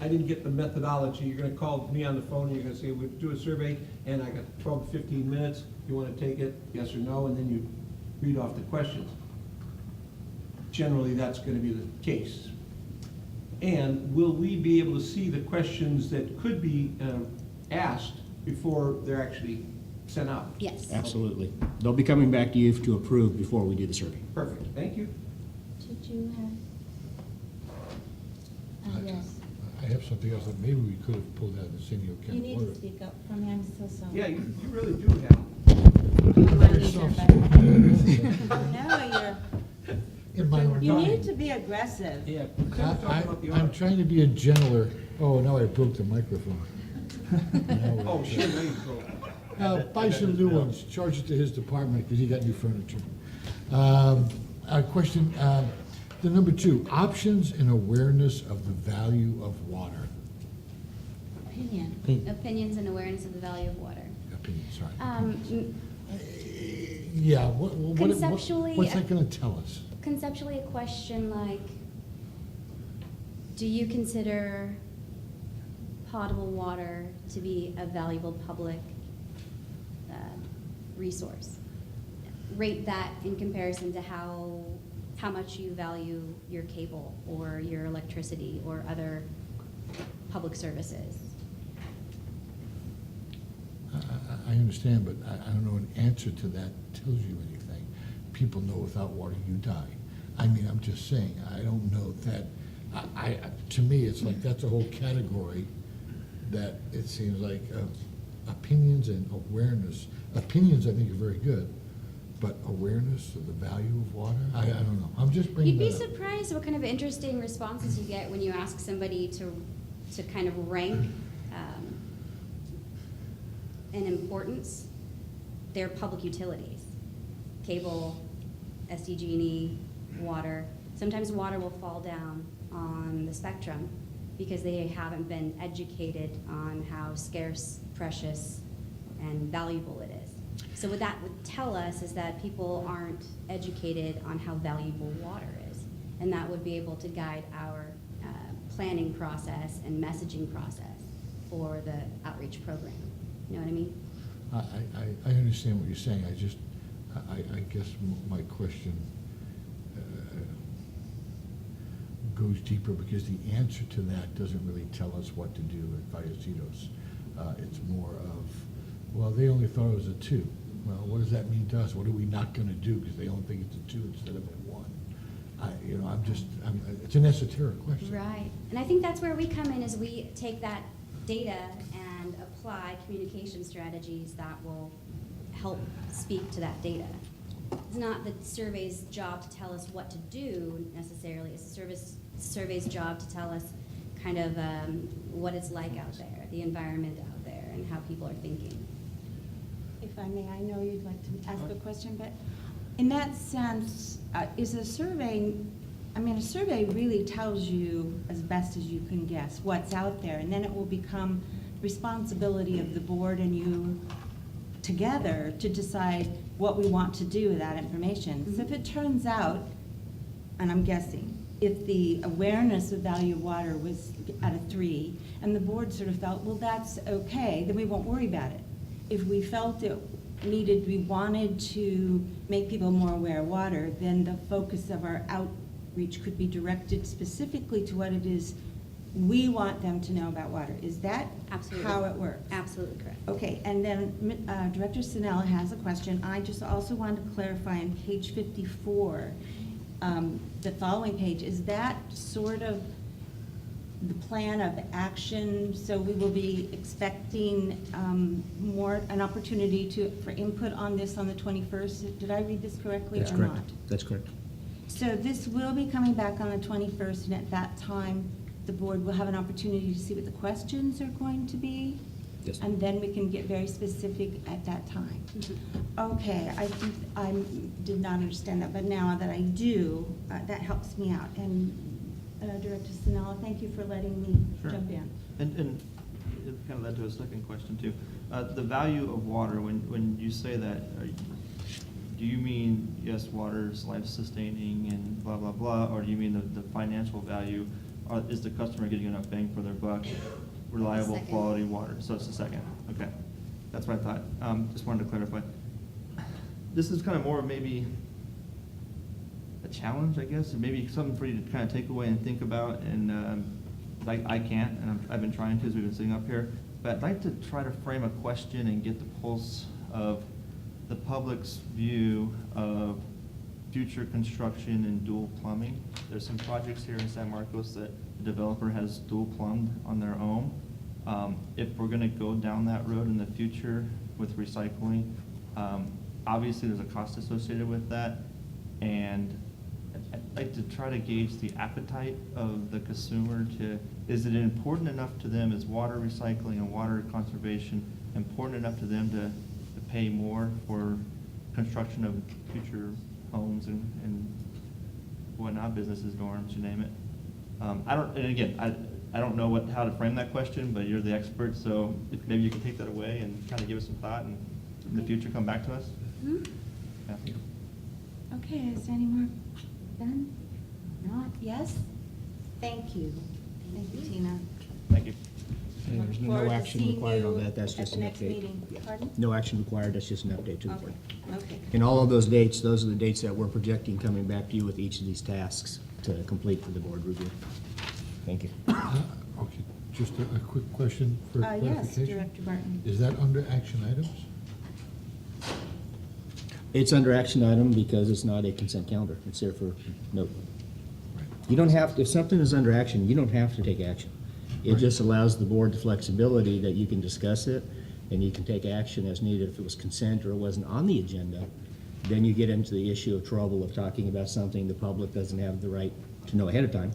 I didn't get the methodology. You're gonna call me on the phone and you're gonna say, we'll do a survey, and I got 12 to 15 minutes. You wanna take it, yes or no, and then you read off the questions. Generally, that's gonna be the case. And will we be able to see the questions that could be asked before they're actually sent out? Yes. Absolutely. They'll be coming back to you to approve before we do the survey. Perfect, thank you. Did you have? Yes. I have something else that maybe we could have pulled out of the San Diego You County need Water. to speak up for me, I'm so sorry. Yeah, you really do have. No, you're, In my own you time. need to be aggressive. Yeah. I'm trying to be a gentler, oh, now I broke the microphone. Oh, sure, there you go. Buy some new ones, charge it to his department, because he got new furniture. A question, the number 2, options and awareness of the value of water. Opinions and awareness of the value of water. Opinion, sorry. Yeah, what's that gonna tell us? Conceptually, a question like, do you consider potable water to be a valuable public resource? Rate that in comparison to how much you value your cable or your electricity or other public services. I understand, but I don't know an answer to that tells you anything. People know without water you die. I mean, I'm just saying, I don't know that, to me, it's like that's a whole category that it seems like opinions and awareness. Opinions, I think, are very good, but awareness of the value of water, I don't know. I'm just bringing You'd that be up. surprised what kind of interesting responses you get when you ask somebody to kind of rank in importance their public utilities. Cable, SDG&E, water. Sometimes water will fall down on the spectrum because they haven't been educated on how scarce, precious, and valuable it is. So what that would tell us is that people aren't educated on how valuable water is. And that would be able to guide our planning process and messaging process for the outreach program. You know what I mean? I understand what you're saying. I guess my question goes deeper because the answer to that doesn't really tell us what to do at Vallecitos. It's more of, well, they only thought it was a 2. Well, what does that mean to us? What are we not going to do because they only think it's a 2 instead of a 1? It's an esoteric question. Right. And I think that's where we come in, is we take that data and apply communication strategies that will help speak to that data. It's not the survey's job to tell us what to do necessarily. It's the survey's job to tell us kind of what it's like out there, the environment out there, and how people are thinking. If I may, I know you'd like to ask a question, but in that sense, is a survey, a survey really tells you as best as you can guess what's out there, and then it will become responsibility of the board and you together to decide what we want to do with that information. So if it turns out, and I'm guessing, if the awareness of value of water was at a 3, and the board sort of felt, well, that's okay, then we won't worry about it. If we felt it we wanted to make people more aware of water, then the focus of our outreach could be directed specifically to what it is we want them to know about water. Is that Absolutely. how it works? Absolutely correct. Okay, and then Director Sinella has a question. I just also wanted to clarify on page 54, the following page, is that sort of the plan of action? So we will be expecting an opportunity for input on this on the 21st. Did I read this correctly That's or correct. not? That's correct. So this will be coming back on the 21st, and at that time, the board will have an opportunity to see what the questions are going to be. Yes. And then we can get very specific at that time. Okay, I think I did not understand that, but now that I do, that helps me out. And Director Sinella, thank you for letting me Sure. jump in. And it kind of led to a second question too. The value of water, when you say that, do you mean, yes, water is life-sustaining and blah, blah, blah, or do you mean the financial value? Is the customer getting enough bang for their buck, reliable, Second. quality water? So it's the second, okay. That's what I thought. Just wanted to clarify. This is kind of more maybe a challenge, I guess, and maybe something for you to kind of take away and think about. And I can't, and I've been trying to as we've been sitting up here. But I'd like to try to frame a question and get the pulse of the public's view of future construction and dual plumbing. There's some projects here in San Marcos that the developer has dual plumbed on their own. If we're gonna go down that road in the future with recycling, obviously there's a cost associated with that. And I'd like to try to gauge the appetite of the consumer is it important enough to them, is water recycling and water conservation important enough to them to pay more for construction of future homes and whatnot, businesses, dorms, you name it. I don't know how to frame that question, but you're the expert, so if maybe you can take that away and kind of give us some thought and in the future come back to us. Mhm. Yeah. Okay, is there any more? Ben? Not? Yes? Thank you. Thank you, Tina. Thank you. And there's Look no forward to action seeing required on you that, that's at just the an next update. meeting. Pardon? No action required, that's just an update to the Okay, board. okay. And all of those dates, those are the dates that we're projecting coming back to you with each of these tasks to complete for the board review. Thank you. Okay, just a quick question for Yes, clarification. Director Martin. Is that under action items? It's under action item because it's not a consent calendar. It's there for note. You don't have, if something is under action, you don't have to take action. It just allows the board the flexibility that you can discuss it and you can take action as needed. If it was consent or it wasn't on the agenda, then you get into the issue of trouble of talking about something the public doesn't have the right to know ahead of time.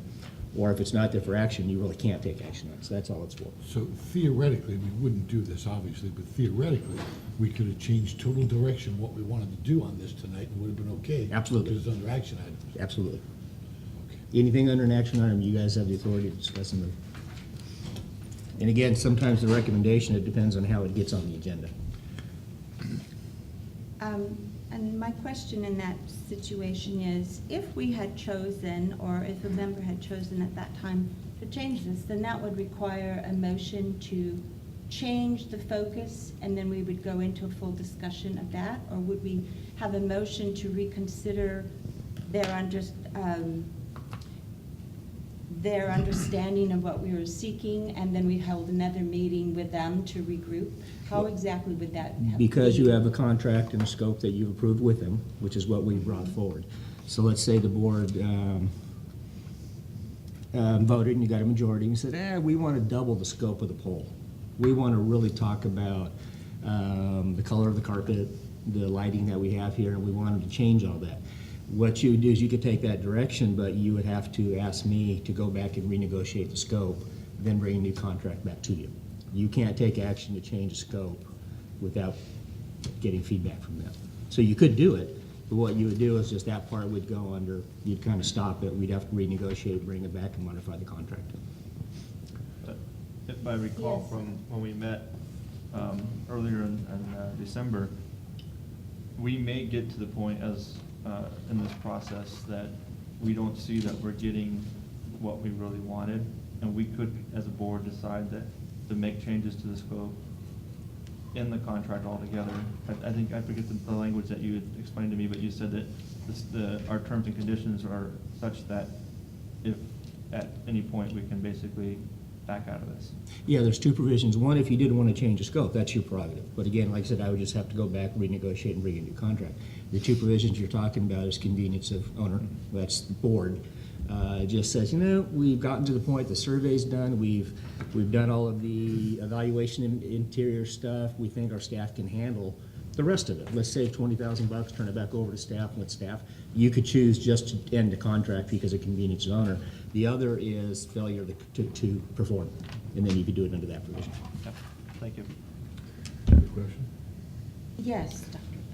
Or if it's not there for action, you really can't take action on it. So that's all it's for. So theoretically, we wouldn't do this, obviously, but theoretically, we could have changed total direction, what we wanted to do on this tonight, and would have been okay. Absolutely. Because it's under action items. Absolutely. Anything under an action item, you guys have the authority to discuss and move. And again, sometimes the recommendation, it depends on how it gets on the agenda. And my question in that situation is, if we had chosen, or if a member had chosen at that time to change this, then that would require a motion to change the focus, and then we would go into a full discussion of that? Or would we have a motion to reconsider their understanding of what we were seeking, and then we held another meeting with them to regroup? How exactly would that have? Because you have a contract and a scope that you've approved with them, which is what we brought forward. So let's say the board voted and you got a majority and said, we want to double the scope of the pole. We want to really talk about the color of the carpet, the lighting that we have here, and we wanted to change all that. What you would do is you could take that direction, but you would have to ask me to go back and renegotiate the scope, then bring a new contract back to you. You can't take action to change a scope without getting feedback from them. So you could do it, but what you would do is just that part would go under, you'd kind of stop it, we'd have to renegotiate, bring it back, and modify the contract. But if I recall Yes. from when we met earlier in December, we may get to the point as, in this process, that we don't see that we're getting what we really wanted, and we could, as a board, decide that to make changes to the scope in the contract altogether. I think, I forget the language that you had explained to me, but you said that our terms and conditions are such that if at any point we can basically back out of this. Yeah, there's two provisions. One, if you did want to change the scope, that's your prerogative. But again, like I said, I would just have to go back, renegotiate, and bring a new contract. The two provisions you're talking about is convenience of owner, that's the board. It just says, you know, we've gotten to the point, the survey's done, we've done all of the evaluation and interior stuff, we think our staff can handle the rest of it. Let's save $20,000, turn it back over to staff, and let staff, you could choose just to end the contract because of convenience of owner. The other is failure to perform, and then you could do it under that provision. Yep. Thank you. Any question? Yes,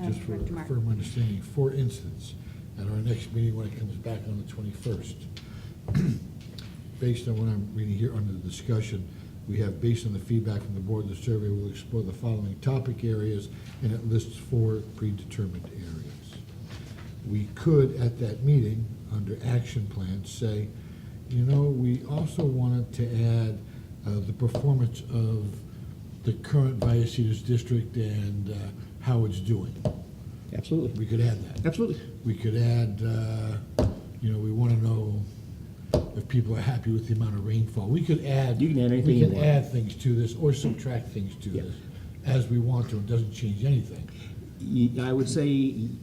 Just for Director a Martin. firm understanding, for instance, at our next meeting when it comes back on the 21st, based on what I'm reading here under the discussion, we have, based on the feedback from the board, the survey will explore the following topic areas, and it lists 4 predetermined areas. We could, at that meeting, under action plans, say, you know, we also wanted to add the performance of the current Vallecitos district and how it's doing. Absolutely. We could add that. Absolutely. We could add, you know, we want to know if people are happy with the amount of rainfall. We could add. You can add anything We you can want. add things to this or subtract things to Yeah. this as we want to. It doesn't change anything. I would say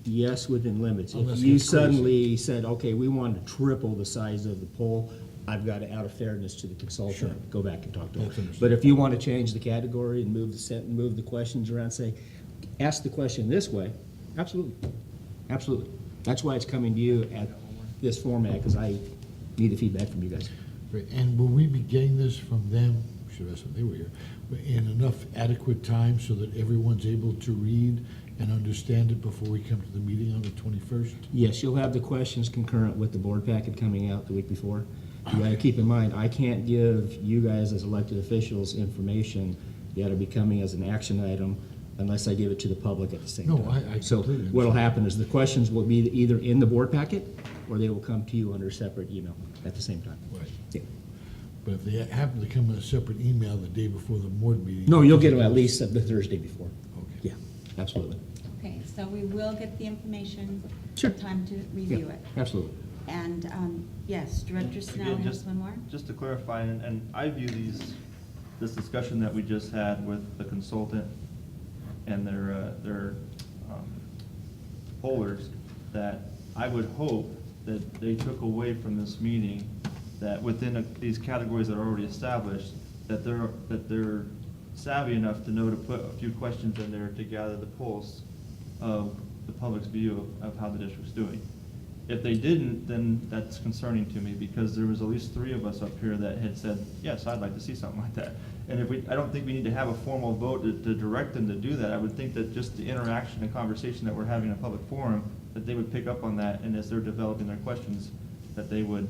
yes, within limits. Unless If it you gets crazy. suddenly said, okay, we want to triple the size of the pole, I've got to, out of fairness to the consultant, Sure. go back and talk to That's them. understandable. But if you want to change the category and move the questions around, say, ask the question this way, absolutely, absolutely. That's why it's coming to you at this format, because I need the feedback from you guys. Right, and will we be getting this from them, should have asked if they were here, but in enough adequate time so that everyone's able to read and understand it before we come to the meeting on the 21st? Yes, you'll have the questions concurrent with the board packet coming out the week before. You gotta keep in mind, I can't give you guys as elected officials information that'll be coming as an action item unless I give it to the public at the same No, time. I So completely what'll understand. happen is the questions will be either in the board packet or they will come to you under separate email at the same time. Right. Yeah. But if they happen to come in a separate email the day before the board meeting. No, you'll get them at least the Thursday before. Okay. Yeah, absolutely. Okay, so we will get the information. Sure. Time to review it. Absolutely. And, yes, Director Snell Again, has one more? Just to clarify, and I view this discussion that we just had with the consultant and their pollers, that I would hope that they took away from this meeting that within these categories that are already established, that they're savvy enough to know to put a few questions in there to gather the pulse of the public's view of how the district's doing. If they didn't, then that's concerning to me, because there was at least 3 of us up here that had said, yes, I'd like to see something like that. And I don't think we need to have a formal vote to direct them to do that. I would think that just the interaction and conversation that we're having in a public forum, that they would pick up on that, and as they're developing their questions, that they would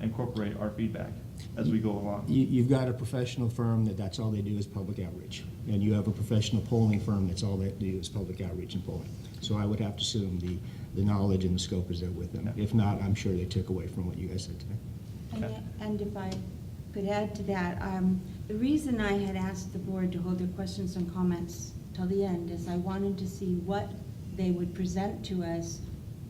incorporate our feedback as we go along. You've got a professional firm that's all they do is public outreach. And you have a professional polling firm that's all they do is public outreach and polling. So I would have to assume the knowledge and the scope is there with them. If not, I'm sure they took away from what you guys said today. And if I could add to that, the reason I had asked the board to hold their questions and comments till the end is I wanted to see what they would present to us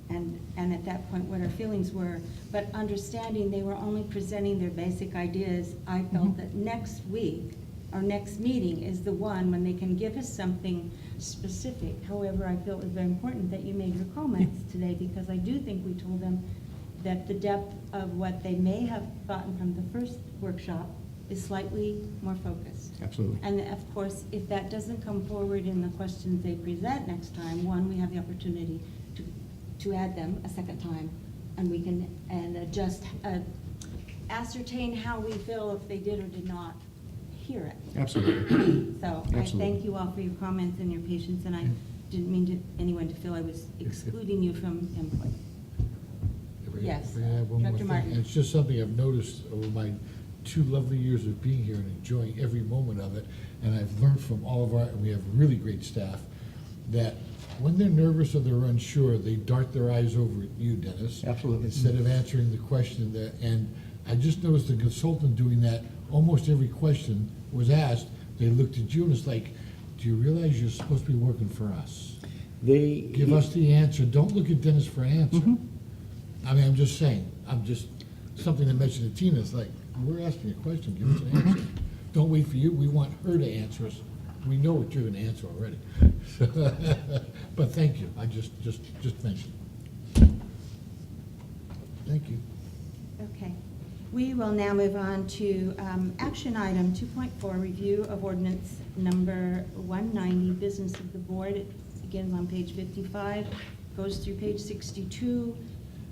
and at that point what our feelings were. But understanding they were only presenting their basic ideas, I felt that next week, our next meeting is the one when they can give us something specific. However, I feel it was very important that you made your comments today, because I do think we told them that the depth of what they may have gotten from the first workshop is slightly more focused. Absolutely. And of course, if that doesn't come forward in the questions they present next time, one, we have the opportunity to add them a second time, and we can adjust, ascertain how we feel if they did or did not hear it. Absolutely. So Absolutely. I thank you all for your comments and your patience, and I didn't mean anyone to feel I was excluding you from input. If I- Yes, if I have one more Dr. thing, Martin. and it's just something I've noticed over my 2 lovely years of being here and enjoying every moment of it. And I've learned from all of our, and we have really great staff, that when they're nervous or they're unsure, they dart their eyes over at you, Dennis. Absolutely. Instead of answering the question that, and I just noticed the consultant doing that. Almost every question was asked, they looked at you and it's like, do you realize you're supposed to be working for us? Give us the answer. Don't look at Dennis for an answer. I mean, I'm just saying, something I mentioned to Tina, it's like, we're asking a question, give us an answer. Don't wait for you, we want her to answer us. We know what you're gonna answer already. But thank you, I just mentioned. Thank you. Okay. We will now move on to action item 2.4, review of ordinance number 190, business of the board. It begins on page 55, goes through page 62,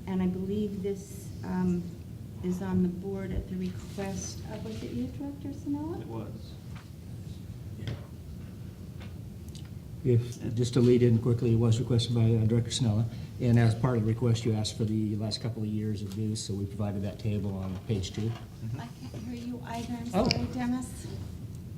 and I believe this is on the board at the request of, was it you, Director Sinella? It was. Just to lead in quickly, it was requested by Director Snella, and as part of the request, you asked for the last couple of years of dues, so we provided that table on page 2. I can't hear you either, I'm Oh. sorry, Dennis.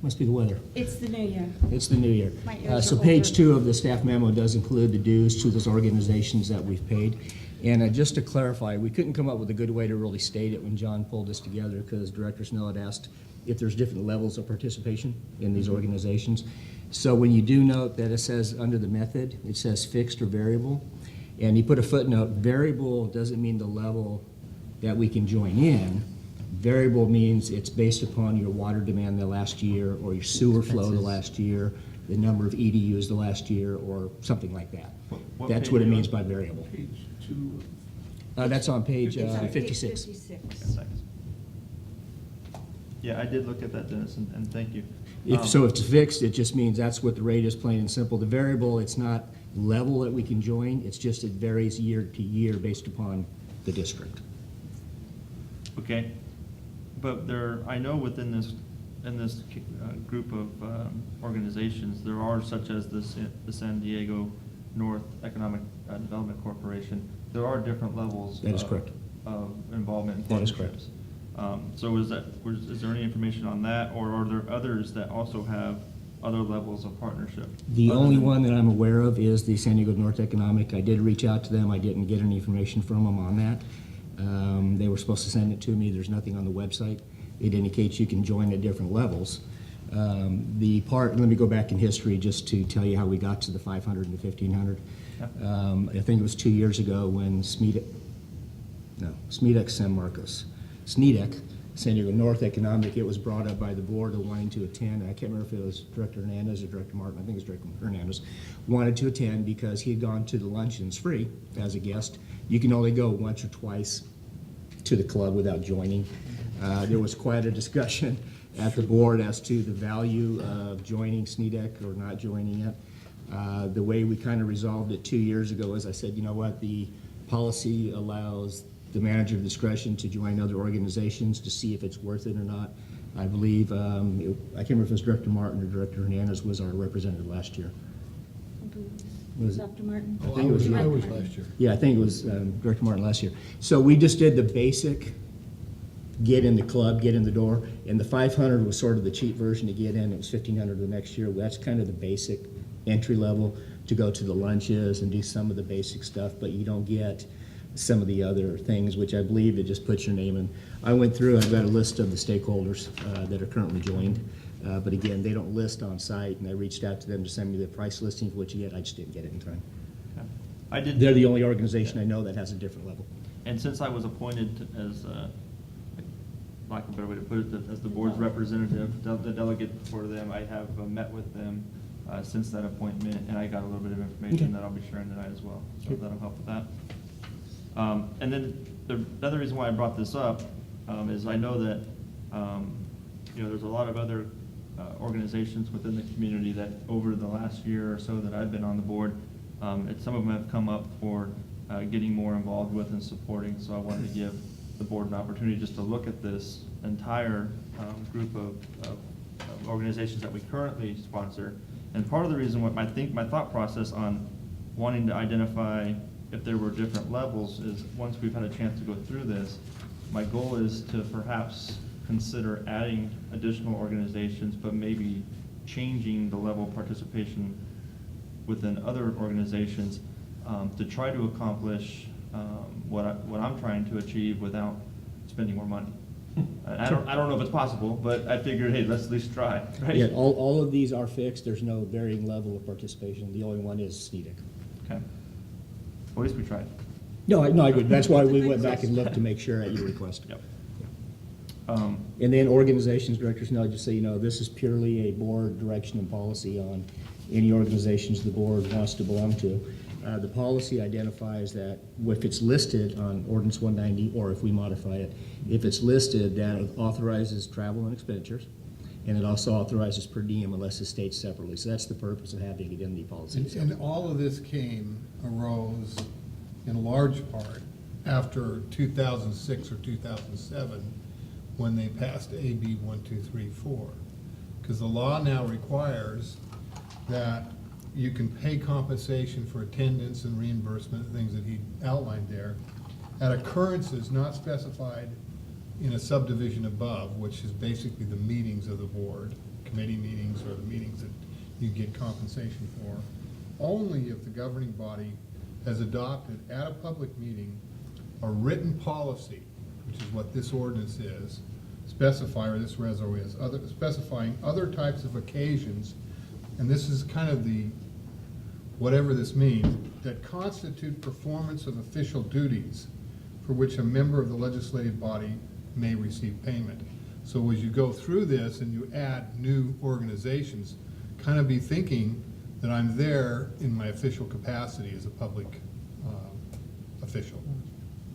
Must be the weather. It's the new year. It's the new year. My ears So are page over. 2 of the staff memo does include the dues to those organizations that we've paid. And just to clarify, we couldn't come up with a good way to really state it when John pulled this together, because Director Snell had asked if there's different levels of participation in these organizations. So when you do note that it says under the method, it says fixed or variable, and you put a footnote, variable doesn't mean the level that we can join in. Variable means it's based upon your water demand the last year, or your sewer flow the last year, the number of EDUs the last year, or something like that. What That's page what it are you means on? by variable. Page 2. That's on page It's on page 56. 56. Yeah, I did look at that, Dennis, and thank you. So if it's fixed, it just means that's what the rate is, plain and simple. The variable, it's not level that we can join, it's just it varies year to year based upon the district. Okay, but I know within this, in this group of organizations, there are such as the San Diego North Economic Development Corporation. There are different levels. That is correct. Of involvement in That is partnerships. correct. So is there any information on that, or are there others that also have other levels of partnership? The only one that I'm aware of is the San Diego North Economic. I did reach out to them, I didn't get any information from them on that. They were supposed to send it to me, there's nothing on the website. It indicates you can join at different levels. Let me go back in history just to tell you how we got to the 500 and the 1,500. I think it was 2 years ago when SMEDEC, San Marcos, SNEDEC, San Diego North Economic, it was brought up by the board of wanting to attend. I can't remember if it was Director Hernandez or Director Martin, I think it was Director Hernandez, wanted to attend because he had gone to the luncheons free as a guest. You can only go once or twice to the club without joining. There was quite a discussion at the board as to the value of joining SNEDEC or not joining it. The way we kind of resolved it 2 years ago is I said, you know what, the policy allows the manager of discretion to join other organizations to see if it's worth it or not. I believe, I can't remember if it was Director Martin or Director Hernandez was our representative last year. Was it? Dr. Martin? I think it was you. I was last year. Yeah, I think it was Director Martin last year. So we just did the basic, get in the club, get in the door, and the 500 was sort of the cheap version to get in. It was 1,500 the next year. That's kind of the basic entry level to go to the lunches and do some of the basic stuff, but you don't get some of the other things, which I believe it just puts your name in. I went through, I've got a list of the stakeholders that are currently joined, but again, they don't list on site, and I reached out to them to send me the price listing for what you get. I just didn't get it in time. Okay. They're the only organization I know that has a different level. And since I was appointed as, lack of a better way to put it, as the board's representative, the delegate for them, I have met with them since that appointment, and I got a little bit of information that I'll be sharing tonight as well, so that'll help with that. And then the other reason why I brought this up is I know that there's a lot of other organizations within the community that over the last year or so that I've been on the board, some of them have come up for getting more involved with and supporting. So I wanted to give the board an opportunity just to look at this entire group of organizations that we currently sponsor. And part of the reason my thought process on wanting to identify if there were different levels is once we've had a chance to go through this, my goal is to perhaps consider adding additional organizations, but maybe changing the level of participation within other organizations to try to accomplish what I'm trying to achieve without spending more money. I don't know if it's possible, but I figured, hey, let's at least try, right? Yeah, all of these are fixed. There's no varying level of participation. The only one is SNEDIC. Okay. Well, at least we tried. No, I agree. That's why we went back and looked to make sure at your request. Yep. And then organizations, directors, no, just so you know, this is purely a board direction and policy on any organizations the board wants to belong to. The policy identifies that if it's listed on ordinance 190, or if we modify it, if it's listed, that it authorizes travel and expenditures, and it also authorizes per diem unless it's stated separately. So that's the purpose of having it in the policy. And all of this arose in large part after 2006 or 2007, when they passed AB 1234. Because the law now requires that you can pay compensation for attendance and reimbursement, things that he outlined there, at occurrences not specified in a subdivision above, which is basically the meetings of the board, committee meetings or the meetings that you get compensation for, only if the governing body has adopted at a public meeting a written policy, which is what this ordinance is, or this reso is, specifying other types of occasions, and this is kind of the, whatever this means, that constitute performance of official duties for which a member of the legislative body may receive payment. So as you go through this and you add new organizations, kind of be thinking that I'm there in my official capacity as a public official.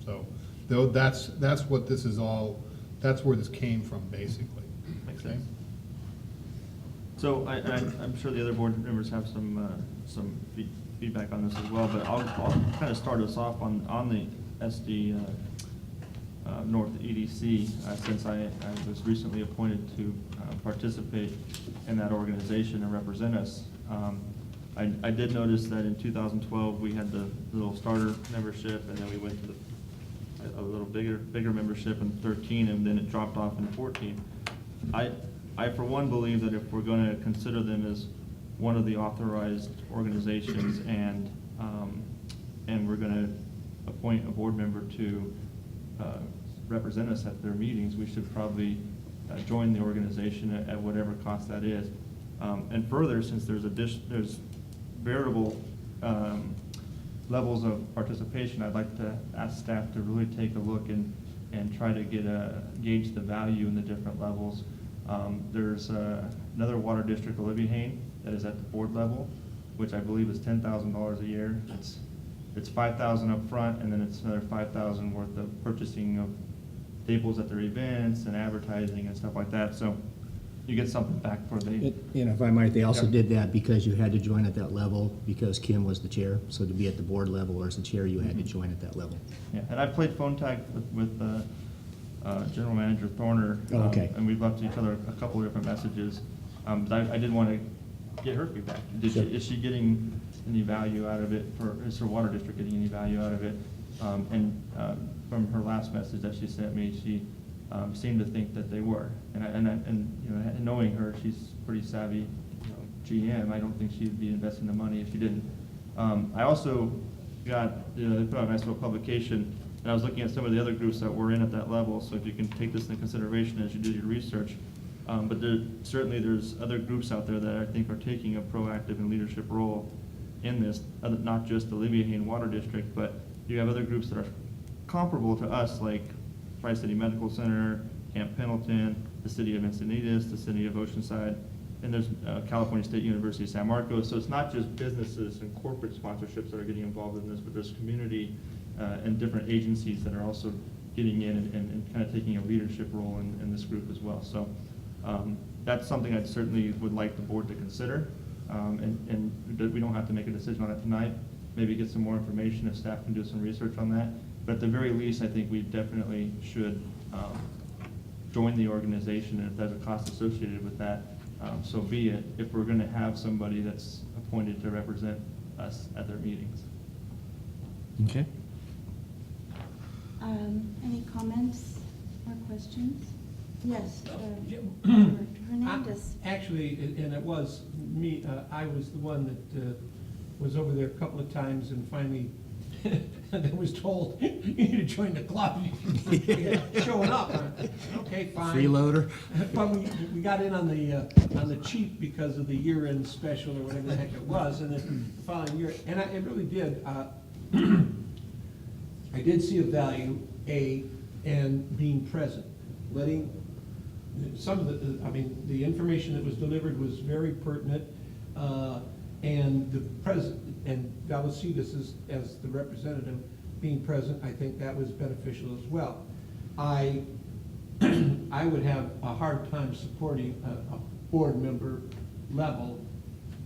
So though that's what this is all, that's where this came from, basically. Makes sense. So I'm sure the other board members have some feedback on this as well, but I'll kind of start us off on the SD North EDC, since I was recently appointed to participate in that organization and represent us. I did notice that in 2012 we had the little starter membership, and then we went to a little bigger membership in 13, and then it dropped off in 14. I for one believe that if we're going to consider them as one of the authorized organizations, and we're going to appoint a board member to represent us at their meetings, we should probably join the organization at whatever cost that is. And further, since there's variable levels of participation, I'd like to ask staff to really take a look and try to gauge the value in the different levels. There's another water district, Olivia, that is at the board level, which I believe is $10,000 a year. It's $5,000 up front, and then it's another $5,000 worth of purchasing of tables at their events and advertising and stuff like that. So you get something back for the. If I might, they also did that because you had to join at that level because Kim was the chair. So to be at the board level or as the chair, you had to join at that level. Yeah, and I've played phone tag with General Manager Thorner. Okay. And we've left each other a couple of different messages. But I did want to get her feedback. Is she getting any value out of it? Is her water district getting any value out of it? From her last message that she sent me, she seemed to think that they were. And knowing her, she's pretty savvy GM. I don't think she'd be investing the money if she didn't. I also got, they put out a nice little publication, and I was looking at some of the other groups that were in at that level, so if you can take this into consideration as you do your research. But certainly there's other groups out there that I think are taking a proactive and leadership role in this, not just the Olivia Water District, but you have other groups that are comparable to us, like Tri-City Medical Center, Camp Pendleton, the City of Encinitas, the City of Oceanside, and there's California State University San Marcos. So it's not just businesses and corporate sponsorships that are getting involved in this, but there's community and different agencies that are also getting in and kind of taking a leadership role in this group as well. So that's something I certainly would like the board to consider, and we don't have to make a decision on it tonight. Maybe get some more information if staff can do some research on that. But at the very least, I think we definitely should join the organization, and if there's a cost associated with that, so be it, if we're going to have somebody that's appointed to represent us at their meetings. Okay. Any comments or questions? Yes, Hernandez. Actually, and it was me, I was the one that was over there a couple of times and finally, I was told, you need to join the club. Showing up. Okay, fine. Freeloader? But we got in on the cheap because of the year-end special or whatever the heck it was, and then the following year, and it really did. I did see a value, in being present, letting some of the information that was delivered was very pertinent, and the president, and Vallecitos as the representative being present, I think that was beneficial as well. I would have a hard time supporting a board member level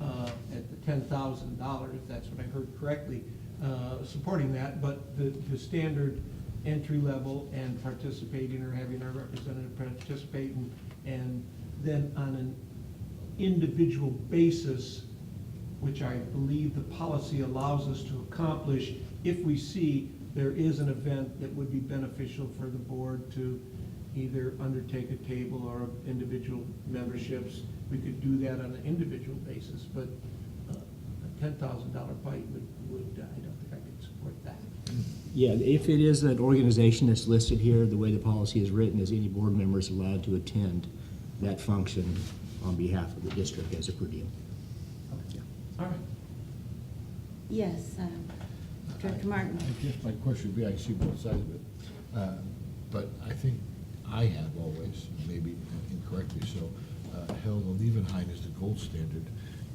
at the $10,000, if that's what I heard correctly, supporting that, but the standard entry level and participating or having our representative participate and then on an individual basis, which I believe the policy allows us to accomplish if we see there is an event that would be beneficial for the board to either undertake a table or individual memberships. We could do that on an individual basis, but a $10,000 bite would I don't think I could support that. Yeah, if it is an organization that's listed here, the way the policy is written is any board member is allowed to attend that function on behalf of the district as a per diem. All right. Yes, Director Martin. I guess my question would be, I see both sides of it, but I think I have always, maybe incorrectly so, held a Levenheim as the gold standard.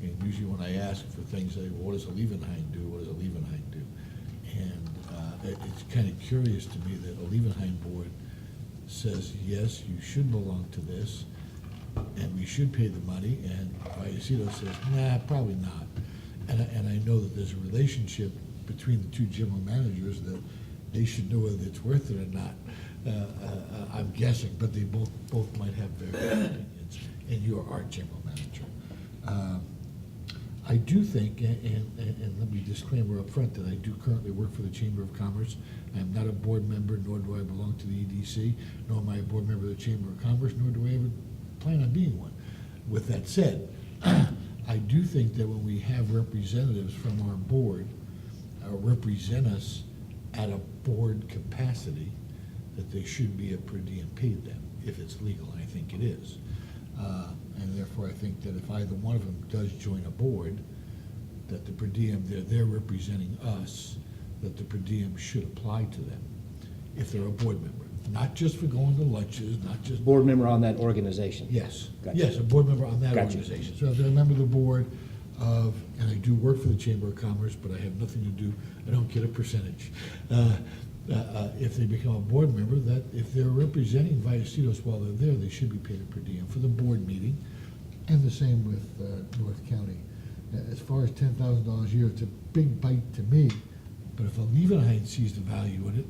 And usually when I ask for things, I say, well, what does a Levenheim do? What does a Levenheim do? And it's kind of curious to me that a Levenheim board says, yes, you should belong to this, and we should pay the money, and Vallecitos says, nah, probably not. And I know that there's a relationship between the two general managers that they should know whether it's worth it or not. I'm guessing, but they both might have their opinions, and you are our general manager. I do think, and let me disclaimer up front that I do currently work for the Chamber of Commerce. I am not a board member, nor do I belong to the EDC, nor am I a board member of the Chamber of Commerce, nor do I ever plan on being one. With that said, I do think that when we have representatives from our board represent us at a board capacity, that they should be a per diem paid them, if it's legal, and I think it is. And therefore, I think that if either one of them does join a board, that the per diem, they're representing us, that the per diem should apply to them, if they're a board member. Not just for going to lunches, not just. Board member on that organization? Yes. Gotcha. Yes, a board member on that Gotcha. organization. So if they're a member of the board of, and I do work for the Chamber of Commerce, but I have nothing to do, I don't get a percentage. If they become a board member, that if they're representing Vallecitos while they're there, they should be paid a per diem for the board meeting, and the same with North County. As far as $10,000 a year, it's a big bite to me, but if a Levenheim sees the value in it,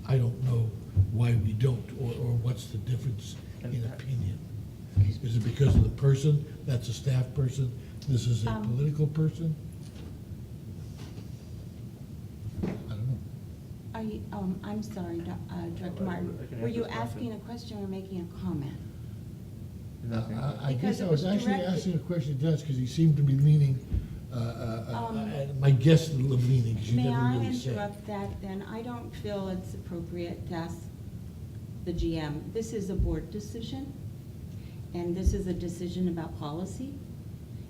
I don't know why we don't, or what's the difference in opinion. Is it because of the person, that's a staff person, this is a political person? I don't know. I'm sorry, Director Martin. Were you asking a question or making a comment? I Because guess I it was was actually directed- asking a question to Dennis, because he seemed to be leaning, my guess is leaning, because you May never I really said. interrupt that then? I don't feel it's appropriate to ask the GM. This is a board decision, and this is a decision about policy.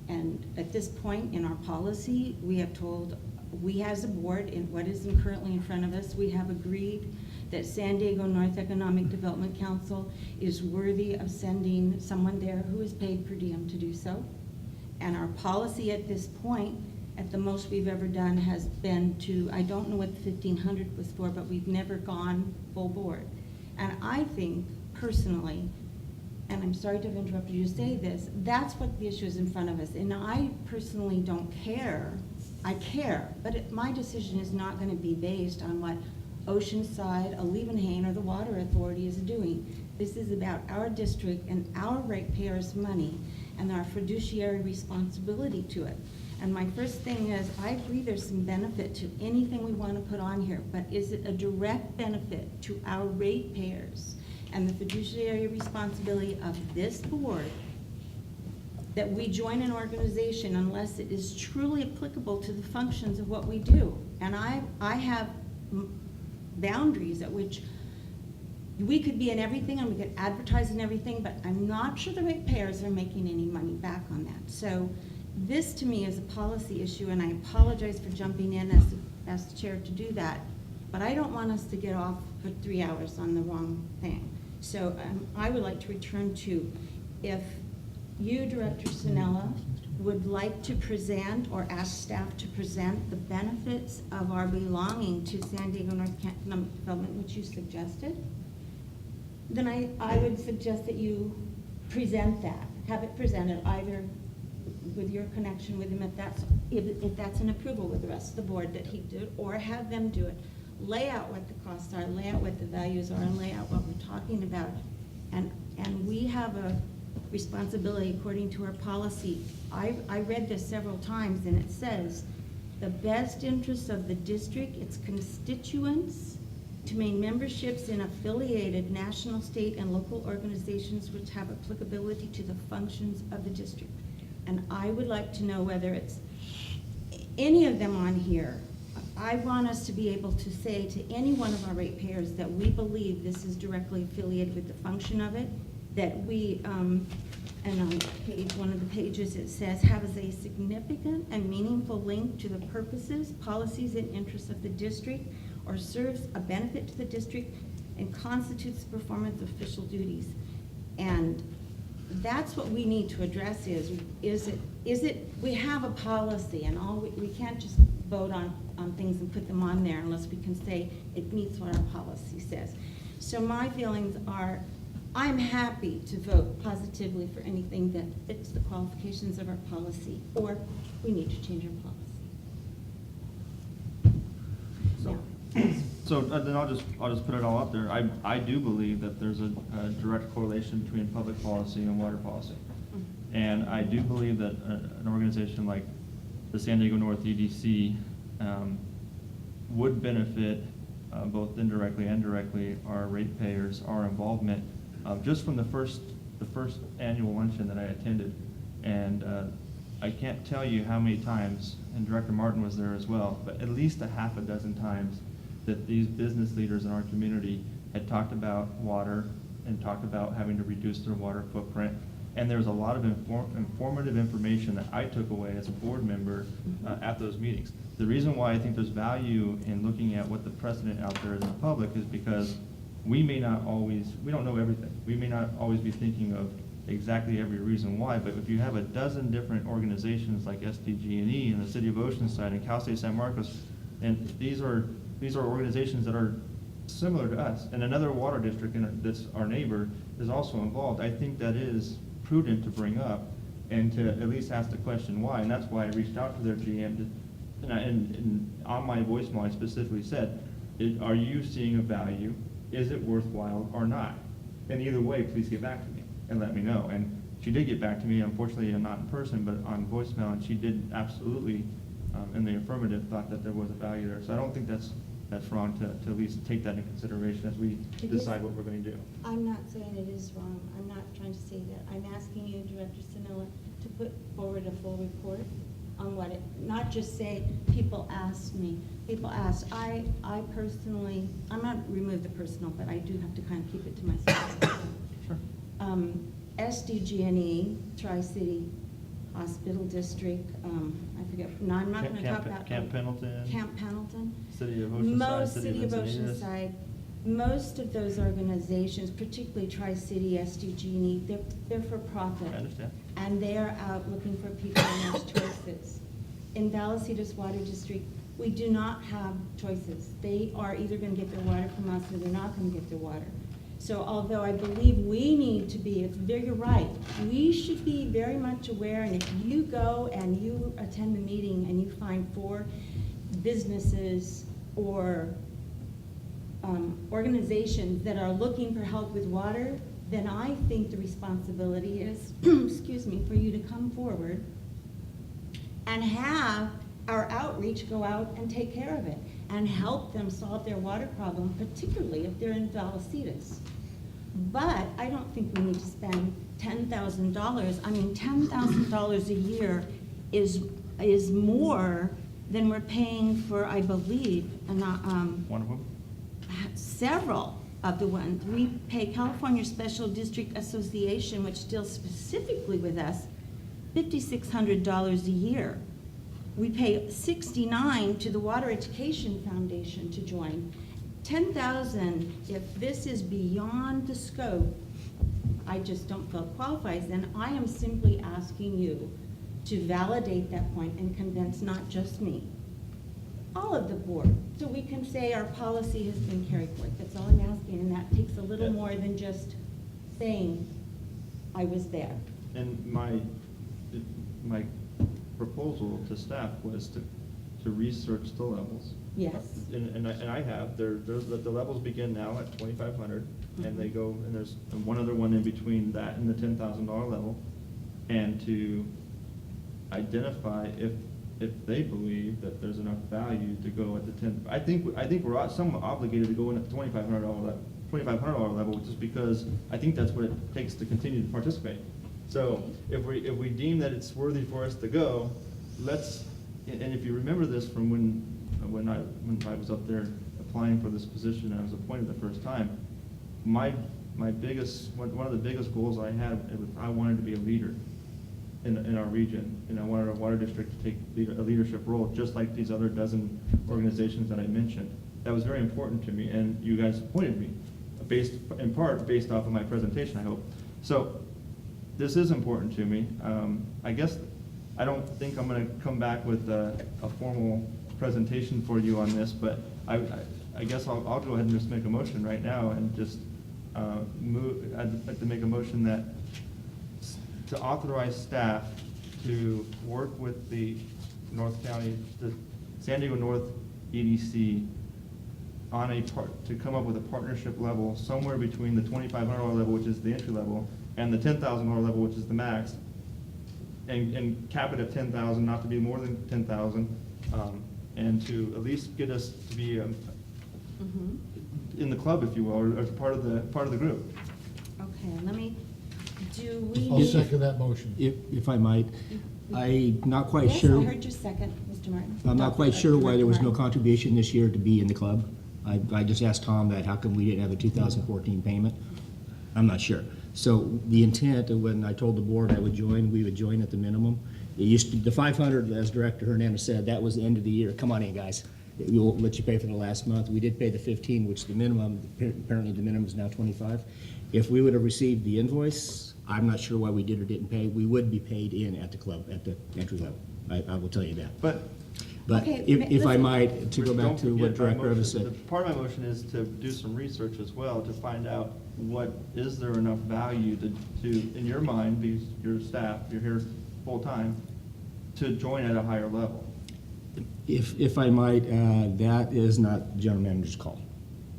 And at this point in our policy, we have told, we as a board, in what is currently in front of us, we have agreed that San Diego North Economic Development Council is worthy of sending someone there who is paid per diem to do so. And our policy at this point, at the most we've ever done, has been to, I don't know what the 1,500 was for, but we've never gone full board. And I think personally, and I'm sorry to have interrupted you to say this, that's what the issue is in front of us. And I personally don't care. I care, but my decision is not going to be based on what Oceanside, a Levenhain, or the Water Authority is doing. This is about our district and our ratepayers' money and our fiduciary responsibility to it. And my first thing is, I agree there's some benefit to anything we want to put on here, but is it a direct benefit to our ratepayers? and the fiduciary responsibility of this board that we join an organization unless it is truly applicable to the functions of what we do. And I have boundaries at which we could be in everything and we could advertise in everything, but I'm not sure the ratepayers are making any money back on that. So this to me is a policy issue, and I apologize for jumping in as the chair to do that, but I don't want us to get off for 3 hours on the wrong thing. So I would like to return to, if you, Director Sinella, would like to present or ask staff to present the benefits of our belonging to San Diego North Economic Development, which you suggested, then I would suggest that you present that, have it presented either with your connection with him, if that's an approval with the rest of the board that he did, or have them do it. Lay out what the costs are, lay out what the values are, and lay out what we're talking about. And we have a responsibility according to our policy. I read this several times, and it says, the best interests of the district, its constituents, to maintain memberships in affiliated national, state, and local organizations which have applicability to the functions of the district. And I would like to know whether it's any of them on here. I want us to be able to say to any one of our ratepayers that we believe this is directly affiliated with the function of it, that we, and on one of the pages it says, have as a significant and meaningful link to the purposes, policies, and interests of the district, or serves a benefit to the district and constitutes the performance of official duties. And that's what we need to address is it, we have a policy, and we can't just vote on things and put them on there unless we can say it meets what our policy says. So my feelings are, I'm happy to vote positively for anything that fits the qualifications of our policy, or we need to change our policy. So then I'll just put it all up there. I do believe that there's a direct correlation between public policy and water policy. And I do believe that an organization like the San Diego North EDC would benefit both indirectly and directly our ratepayers, our involvement, just from the first annual luncheon that I attended. And I can't tell you how many times, and Director Martin was there as well, but at least a half a dozen times that these business leaders in our community had talked about water and talked about having to reduce their water footprint. And there was a lot of informative information that I took away as a board member at those meetings. The reason why I think there's value in looking at what the precedent out there in the public is because we don't know everything. We may not always be thinking of exactly every reason why, but if you have a dozen different organizations like SDG&E and the City of Oceanside and Cal State San Marcos, and these are organizations that are similar to us, and another water district that's our neighbor is also involved. I think that is prudent to bring up and to at least ask the question why, and that's why I reached out to their GM, and on my voicemail I specifically said, are you seeing a value? Is it worthwhile or not? And either way, please get back to me and let me know. And she did get back to me, unfortunately not in person, but on voicemail, and she did absolutely, in the affirmative, thought that there was a value there. So I don't think that's wrong to at least take that into consideration as we decide what we're going to do. I'm not saying it is wrong. I'm not trying to say that. I'm asking you, Director Sinella, to put forward a full report on what it, not just say, people asked me. People asked. I personally, I'm not remove the personal, but I do have to kind of keep it to myself. Sure. SDG&E, Tri-City Hospital District, I forget, no, I'm not going to talk about Camp Pendleton. Camp Pendleton. City of Oceanside. City of Oceanside. Most of those organizations, particularly Tri-City, SDG&E, they're for profit. I understand. And they are out looking for people and there's choices. In Vallecitos Water District, we do not have choices. They are either going to get their water from us or they're not going to get their water. So although I believe we need to be, you're right, we should be very much aware, and if you go and you attend the meeting and you find 4 businesses or organizations that are looking for help with water, then I think the responsibility is, excuse me, for you to come forward and have our outreach go out and take care of it and help them solve their water problem, particularly if they're in Vallecitos. But I don't think we need to spend $10,000. I mean, $10,000 a year is more than we're paying for, I believe, One of them? several of the ones. We pay California Special District Association, which deals specifically with us, $5,600 a year. We pay $69 to the Water Education Foundation to join. $10,000, if this is beyond the scope, I just don't feel qualifies, then I am simply asking you to validate that point and convince not just me, all of the board, so we can say our policy has been carried forth. That's all I'm asking, and that takes a little more than just saying, I was there. And my proposal to staff was to research the levels. Yes. And I have, the levels begin now at 2,500, and they go, and there's one other one in between that and the $10,000 level, and to identify if they believe that there's enough value to go at the 10. I think we're somewhat obligated to go in at the $2,500 level, just because I think that's what it takes to continue to participate. So if we deem that it's worthy for us to go, let's. And if you remember this from when I was up there applying for this position and I was appointed the first time, one of the biggest goals I had, I wanted to be a leader in our region, and I wanted our water district to take a leadership role, just like these other dozen organizations that I mentioned. That was very important to me, and you guys appointed me, in part based off of my presentation, I hope. So this is important to me. I guess I don't think I'm going to come back with a formal presentation for you on this, but I guess I'll go ahead and just make a motion right now and just I'd like to make a motion that to authorize staff to work with the the San Diego North EDC to come up with a partnership level somewhere between the $2,500 level, which is the entry level, and the $10,000 level, which is the max, and cap it at 10,000, not to be more than 10,000, and to at least get us to be in the club, if you will, or as part of the group. Okay, do we? I'll second that motion. If I might, I'm not quite Yes, sure. I heard your second, Mr. Martin. I'm not quite sure why there was no Martin. contribution this year to be in the club. I just asked Tom that, how come we didn't have a 2014 payment? I'm not sure. So the intent of when I told the board I would join, we would join at the minimum. It used to, the 500, as Director Hernandez said, that was the end of the year. Come on in, guys. We'll let you pay for the last month. We did pay the 15, which the minimum, apparently the minimum is now 25. If we would have received the invoice, I'm not sure why we did or didn't pay. We would be paid in at the club, at the entry level. I will tell you that. But Okay, if I listen. might, to go back to what Director Evans said. Part of my motion is to do some research as well, to find out is there enough value to, in your mind, because you're staff, you're here full-time, to join at a higher level. If I might, that is not the general manager's call.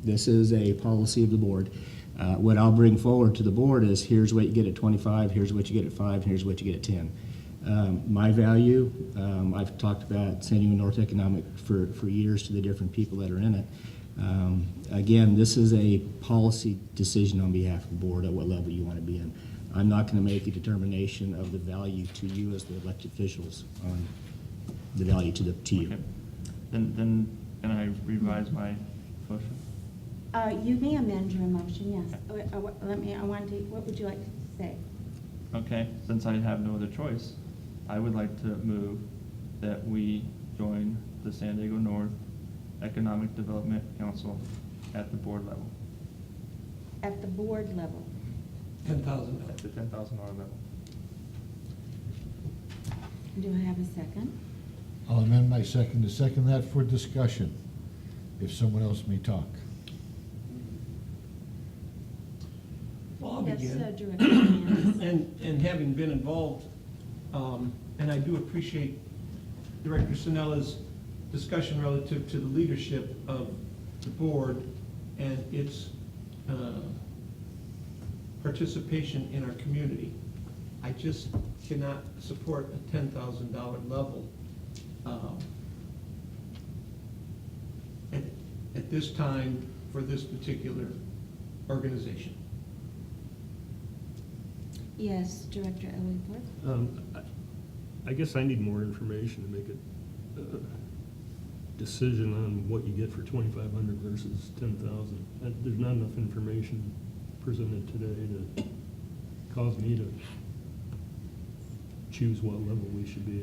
This is a policy of the board. What I'll bring forward to the board is, here's what you get at 25, here's what you get at 5, and here's what you get at 10. My value, I've talked about San Diego North Economic for years to the different people that are in it. Again, this is a policy decision on behalf of the board at what level you want to be in. I'm not going to make a determination of the value to you as the elected officials on the value to you. Okay. Then can I revise my motion? You may amend your motion, yes. What would you like to say? Okay, since I have no other choice, I would like to move that we join the San Diego North Economic Development Council at the board level. At the board level? $10,000. At the $10,000 level. Do I have a second? I'll amend my second to second that for discussion, if someone else may talk. Well, I'll Yes, begin. Director Hernandez. And having been involved, and I do appreciate Director Sinella's discussion relative to the leadership of the board and its participation in our community. I just cannot support a $10,000 level at this time for this particular organization. Yes, Director Ellingworth? I guess I need more information to make a decision on what you get for 2,500 versus 10,000. There's not enough information presented today to cause me to choose what level we should be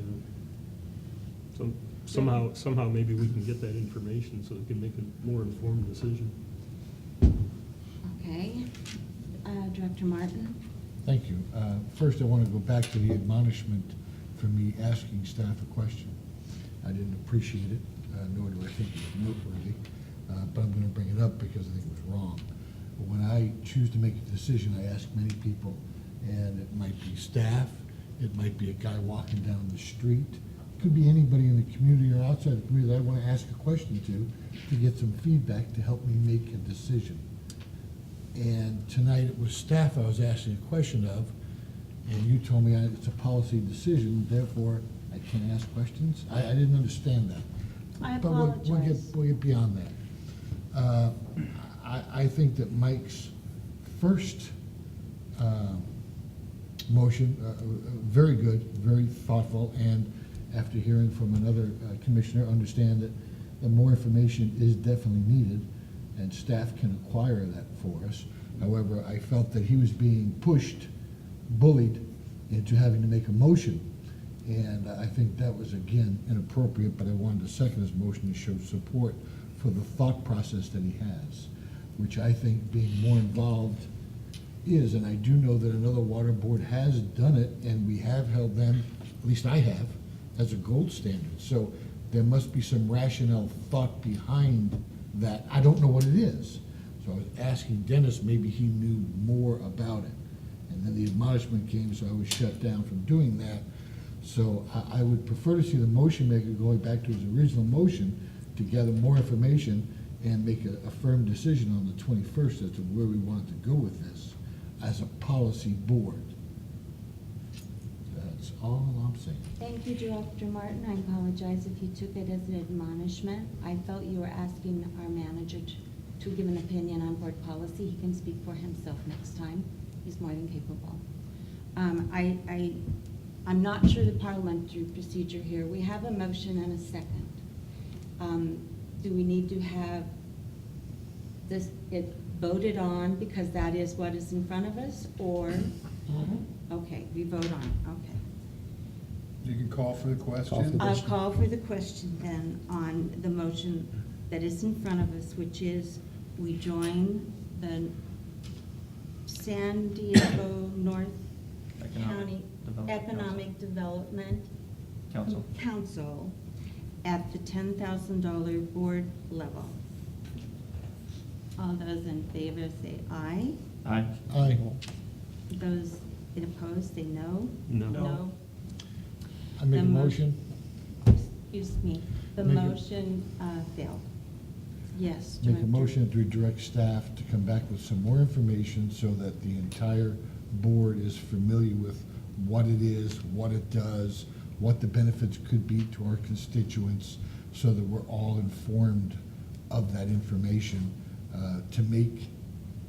at. Somehow maybe we can get that information so we can make a more informed decision. Okay. Director Martin? Thank you. First, I want to go back to the admonishment for me asking staff a question. I didn't appreciate it, nor do I think it was noteworthy, but I'm going to bring it up because I think it was wrong. But when I choose to make a decision, I ask many people, and it might be staff, it might be a guy walking down the street, it could be anybody in the community or outside the community that I want to ask a question to get some feedback to help me make a decision. And tonight it was staff I was asking a question of, and you told me it's a policy decision, therefore I can't ask questions? I didn't understand that. I But apologize. we'll get beyond that. I think that Mike's first motion, very good, very thoughtful, and after hearing from another commissioner, understand that more information is definitely needed, and staff can acquire that for us. However, I felt that he was being pushed, bullied into having to make a motion, and I think that was, again, inappropriate, but I wanted to second his motion to show support for the thought process that he has, which I think being more involved is, and I do know that another water board has done it, and we have held them, at least I have, as a gold standard. So there must be some rationale thought behind that. I don't know what it is. So I was asking Dennis, maybe he knew more about it. And then the admonishment came, so I was shut down from doing that. So I would prefer to see the motion maker going back to his original motion to gather more information and make a firm decision on the 21st as to where we wanted to go with this as a policy board. That's all I'm saying. Thank you, Director Martin. I apologize if you took it as an admonishment. I felt you were asking our manager to give an opinion on board policy. He can speak for himself next time. He's more than capable. I'm not sure the parliamentary procedure here. We have a motion and a second. Do we need to have it voted on because that is what is in front of us, or? Okay, we vote on it, okay. You can call for the question. I'll call for the question then on the motion that is in front of us, which is we join the San Diego North County Economic Development Council at the $10,000 board level. All those in favor say aye. Aye. Aye. Those opposed say no. No. I make a The motion. Excuse me, the Make a- motion failed. Yes, Make a Director. motion to direct staff to come back with some more information so that the entire board is familiar with what it is, what it does, what the benefits could be to our constituents, so that we're all informed of that information to make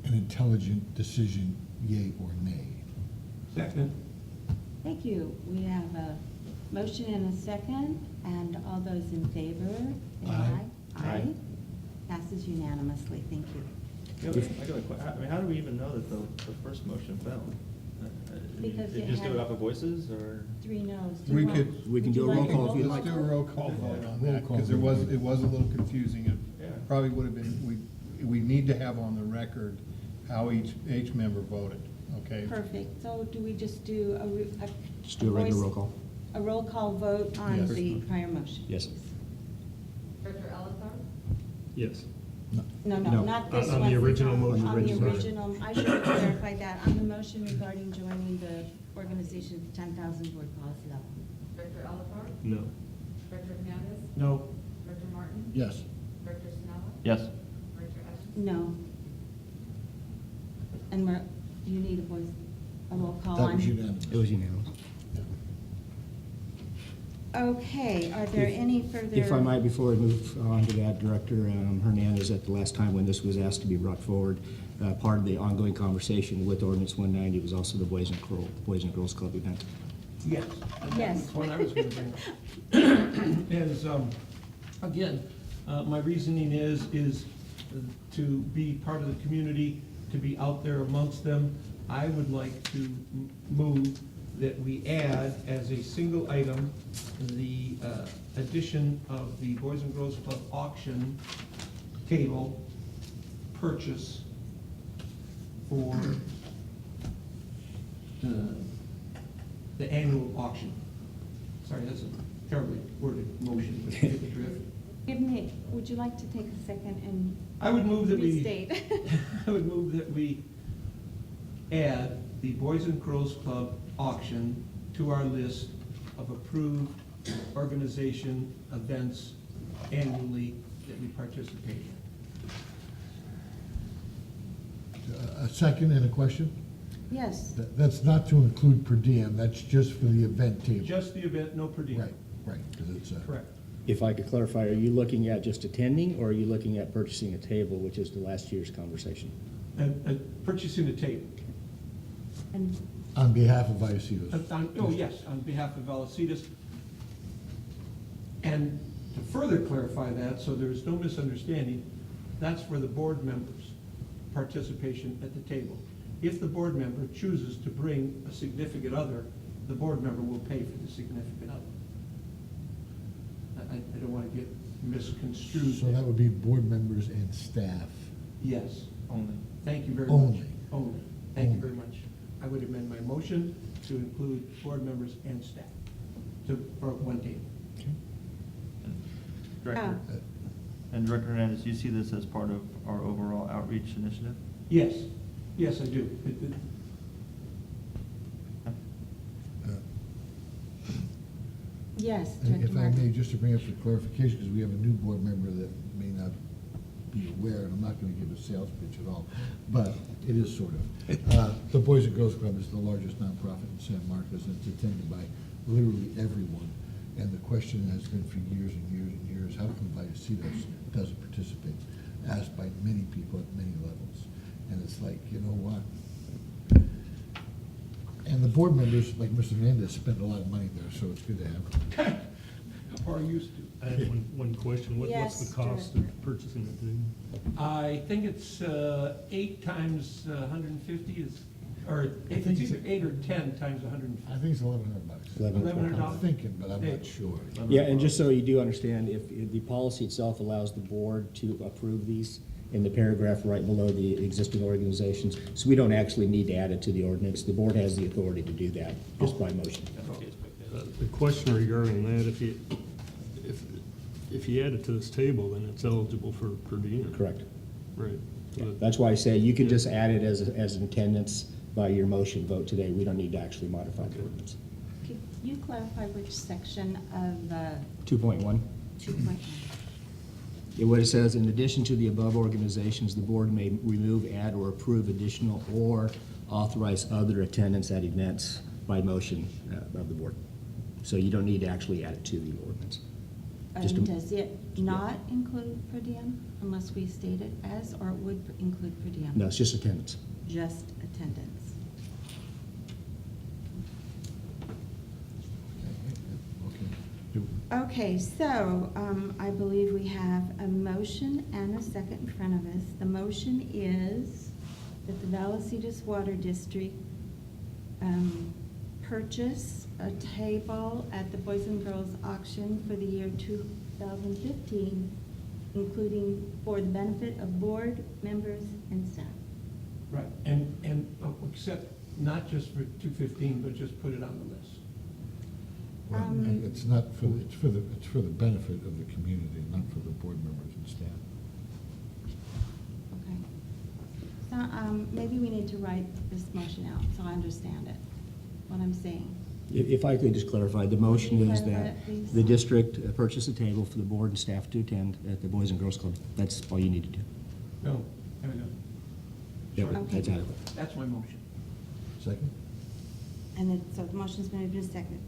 an intelligent decision, yea or nay. Second. Thank you. We have a motion and a second, and all those in favor, say aye. Aye. Passes unanimously. Thank you. I got a question. I mean, how do we even know that the first motion failed? Because Did it you just do had- it off of voices, or? 3 noes. We could. We can do a roll call if you'd Let's like. do a roll call vote on Roll that, call because it was a little confusing. It Yeah. probably would have been, we need to have on the record how each member voted, okay? Perfect. So do we just do Just do a regular voice- roll call. A roll call vote on Yes. the prior motion? Yes. Director Ellingworth? Yes. No, No. not this On one. the original motion. On the Original. original, I should have clarified that, on the motion regarding joining the organization at the 10,000 board policy level. Director Ellingworth? No. Director Hernandez? No. Director Martin? Yes. Director Sinella? Yes. Director Evans? No. And do you need a roll call That on? was unanimous. It was unanimous. Okay, are there any further? If I might, before I move on to that, Director Hernandez, at the last time when this was asked to be brought forward, part of the ongoing conversation with ordinance 190 was also the Boys and Girls Club event. Yes. Yes. That's one I was going to bring up. Is, again, my reasoning is to be part of the community, to be out there amongst them. I would like to move that we add as a single item the addition of the Boys and Girls Club auction table purchase for the annual auction. Sorry, that's a terribly worded motion, but you get the drift. Would you like to take a second and I would move that we, restate? I would move that we add the Boys and Girls Club auction to our list of approved organization events annually that we participate in. A second and a question? Yes. That's not to include per diem, that's just for the event table. Just the event, no per diem. Right, because it's Correct. If I could clarify, are you looking at just attending, or are you looking at purchasing a table, which is the last year's conversation? Purchasing a table. And on behalf of Vallecitos. Oh, yes, on behalf of Vallecitos. And to further clarify that, so there's no misunderstanding, that's for the board members' participation at the table. If the board member chooses to bring a significant other, the board member will pay for the significant other. I don't want to get misconstrued. So that would be board members and staff. Yes. Only. Thank you very Only. much. Only. Thank you very much. I would amend my motion to include board members and staff for one table. Director, and Director Hernandez, do you see this as part of our overall outreach initiative? Yes. Yes, I do. yes, And Director if I may, Martin. just to bring up for clarification, because we have a new board member that may not be aware, and I'm not going to give a sales pitch at all, but it is sort of. The Boys and Girls Club is the largest nonprofit in San Marcos, and it's attended by literally everyone. And the question has been for years and years and years, how come Vallecitos doesn't participate? Asked by many people at many levels. And it's like, you know what? And the board members, like Mr. Hernandez, spend a lot of money there, so it's good to have them. Or used to. I have one question. What's Yes, the cost of purchasing the table? I think it's 8 times 150 is, or it's think either it's- 8 or 10 times 150. I think it's $1,100. $1,100. I'm thinking, but I'm not sure. Yeah, and just so you do understand, if the policy itself allows the board to approve these in the paragraph right below the existing organizations, so we don't actually need to add it to the ordinance. The board has the authority to do that just by motion. The question regarding that, if you add it to this table, then it's eligible for per diem. Correct. Right. So that- That's why I say you can just add it as an attendance by your motion vote today. We don't need to actually modify the ordinance. Could you clarify which section of 2.1. 2.1? What it says, in addition to the above organizations, the board may remove, add, or approve additional or authorize other attendance at events by motion of the board. So you don't need to actually add it to the ordinance. Just And a- does it not include per diem unless we state it as, or it would include per diem? No, it's just attendance. Just attendance. Okay, so I believe we have a motion and a second in front of us. The motion is that the Vallecitos Water District purchase a table at the Boys and Girls Auction for the year 2015, including for the benefit of board members and staff. Right, and except not just for 215, but just put it on the list. Well, and it's not for, it's for the benefit of the community, not for the board members and staff. Okay. So maybe we need to write this motion out so I understand it, what I'm saying. If I could just clarify, the motion Can you is clarify that that, please? the district purchase a table for the board and staff to attend at the Boys and Girls Club. That's all you need to do. No, there we go. Yep, Okay. that's adequate. That's my motion. Second? And then, so the motion's been moved and seconded.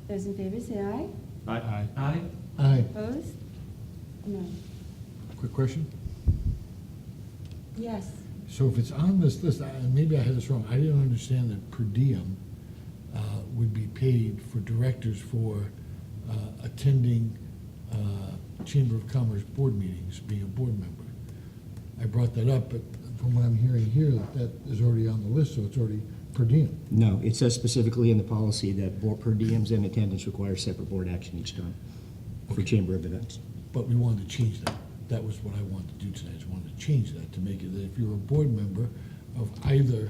Those in favor say aye. Aye. Aye? Aye. Opposed? No. Quick question? Yes. So if it's on this list, and maybe I had this wrong, I didn't understand that per diem would be paid for directors for attending Chamber of Commerce board meetings, being a board member. I brought that up, but from what I'm hearing here, that is already on the list, so it's already per diem. No, it says specifically in the policy that per diems and attendance require separate board action each time for chamber of events. But we wanted to change that. That was what I wanted to do tonight, I just wanted to change that, to make it that if you're a board member of either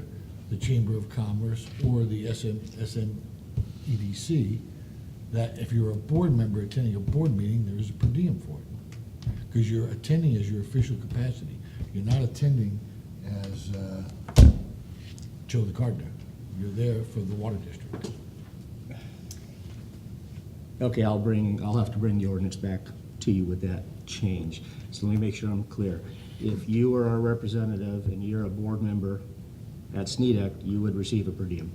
the Chamber of Commerce or the SMEDC, that if you're a board member attending a board meeting, there is a per diem for it. Because you're attending as your official capacity. You're not attending as Joe the gardener. You're there for the water district. Okay, I'll have to bring the ordinance back to you with that change. So let me make sure I'm clear. If you are our representative and you're a board member at SNEDEC, you would receive a per diem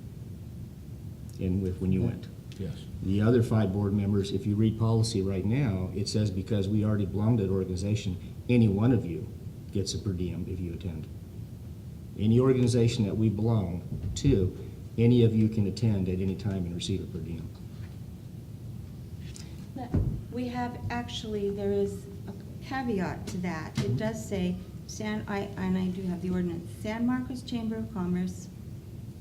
when you went. Yes. The other 5 board members, if you read policy right now, it says because we already belong to that organization, any one of you gets a per diem if you attend. Any organization that we belong to, any of you can attend at any time and receive a per diem. We have, actually, there is a caveat to that. It does say, and I do have the ordinance, San Marcos Chamber of Commerce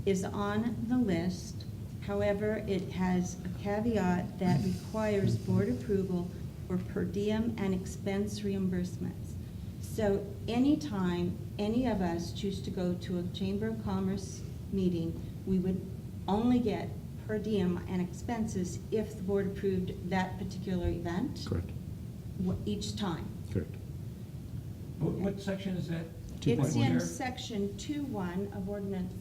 is on the list. However, it has a caveat that requires board approval for per diem and expense reimbursements. So anytime any of us choose to go to a Chamber of Commerce meeting, we would only get per diem and expenses if the board approved that particular event. Correct. Each time. Correct. What section is that? It's in section 2.1 of ordinance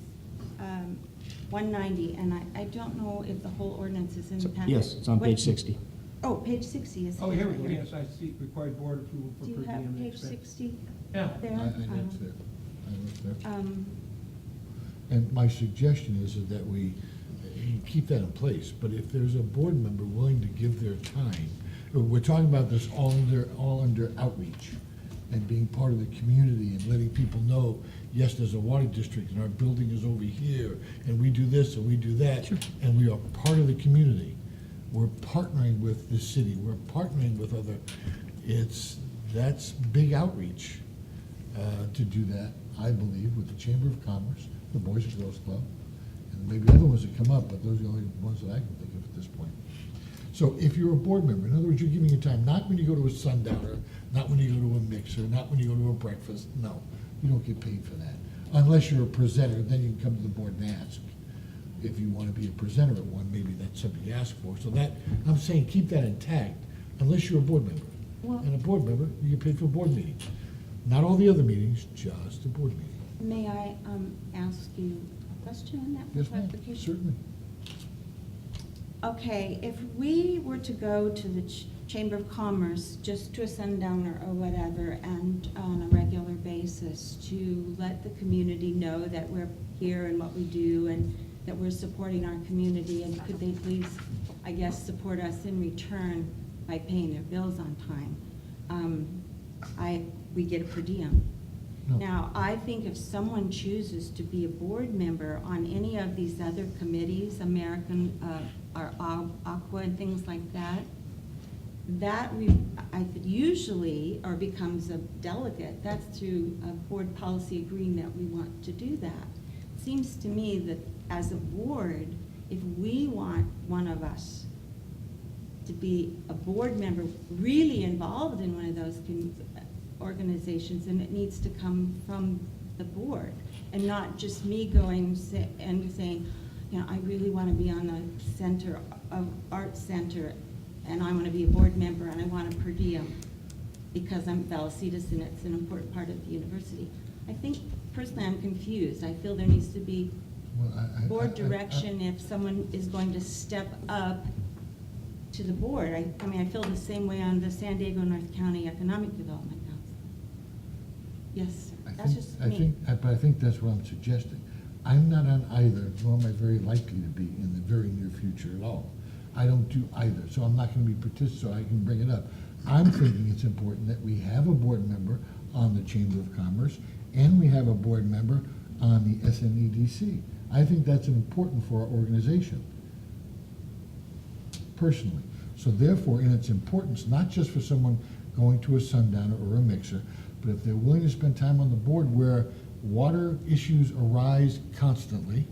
190, and I don't know if the whole ordinance is in the packet. Yes, it's on page 60. Oh, page 60 is. Oh, here we go, yes, I see, required board approval for Do per you have diem and page expense. 60 Yeah. there? I looked there. I looked there. Um, And my suggestion is that we keep that in place, but if there's a board member willing to give their time, we're talking about this all under outreach and being part of the community and letting people know, yes, there's a water district and our building is over here, and we do this and we do that, and we are part of the community. We're partnering with the city, we're partnering with other, that's big outreach to do that, I believe, with the Chamber of Commerce, the Boys and Girls Club, and maybe other ones that come up, but those are the only ones that I can think of at this point. So if you're a board member, in other words, you're giving your time, not when you go to a sundowner, not when you go to a mixer, not when you go to a breakfast, no, you don't get paid for that. Unless you're a presenter, then you can come to the board and ask. If you want to be a presenter at one, maybe that's something you ask for. So that, I'm saying keep that intact, unless you're a board member. Well- And a board member, you get paid for board meetings. Not all the other meetings, just a board meeting. May I ask you a question on that for Yes, ma'am, clarification? certainly. Okay, if we were to go to the Chamber of Commerce just to a sundowner or whatever, and on a regular basis to let the community know that we're here and what we do and that we're supporting our community, and could they please, I guess, support us in return by paying their bills on time, we get a per diem. No. Now, I think if someone chooses to be a board member on any of these other committees, American, or Aqua and things like that, usually, or becomes a delegate, that's through a board policy agreeing that we want to do that. It seems to me that as a board, if we want one of us to be a board member really involved in one of those organizations, then it needs to come from the board, and not just me going and saying, you know, I really want to be on the center of Arts Center, and I want to be a board member, and I want a per diem because I'm Vallecitos and it's an important part of the university. I think, personally, I'm confused. I feel there needs to be board direction if someone is going to step up to the board. I mean, I feel the same way on the San Diego North County Economic Development Council. Yes, that's just me. But I think that's what I'm suggesting. I'm not on either, nor am I very likely to be in the very near future at all. I don't do either, so I'm not going to be so I can bring it up. I'm thinking it's important that we have a board member on the Chamber of Commerce and we have a board member on the SNEDC. I think that's important for our organization, personally. So therefore, in its importance, not just for someone going to a sundowner or a mixer, but if they're willing to spend time on the board where water issues arise constantly,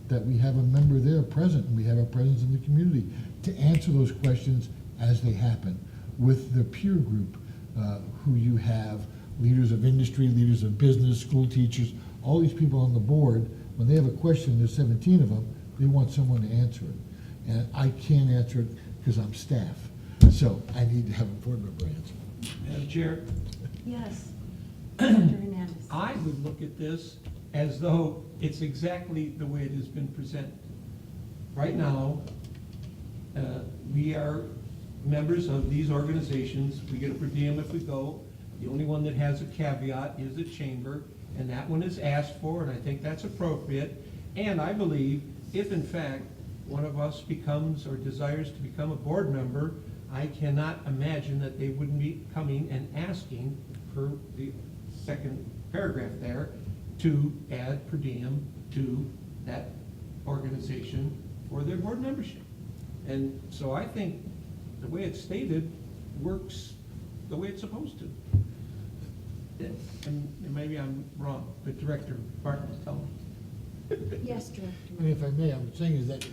that we have a member there present, and we have a presence in the community to answer those questions as they happen with the peer group who you have, leaders of industry, leaders of business, school teachers, all these people on the board. When they have a question, there's 17 of them, they want someone to answer it. And I can't answer it because I'm staff. So I need to have a board member answer. Madam Chair, Yes. Dr. Hernandez. I would look at this as though it's exactly the way it has been presented. Right now, we are members of these organizations. We get a per diem if we go. The only one that has a caveat is the chamber, and that one is asked for, and I think that's appropriate. And I believe if in fact one of us becomes or desires to become a board member, I cannot imagine that they wouldn't be coming and asking for the second paragraph there to add per diem to that organization for their board membership. And so I think the way it's stated works the way it's supposed to. And maybe I'm wrong, but Director Barton will tell me. Yes, Director. And if I may, I'm saying is that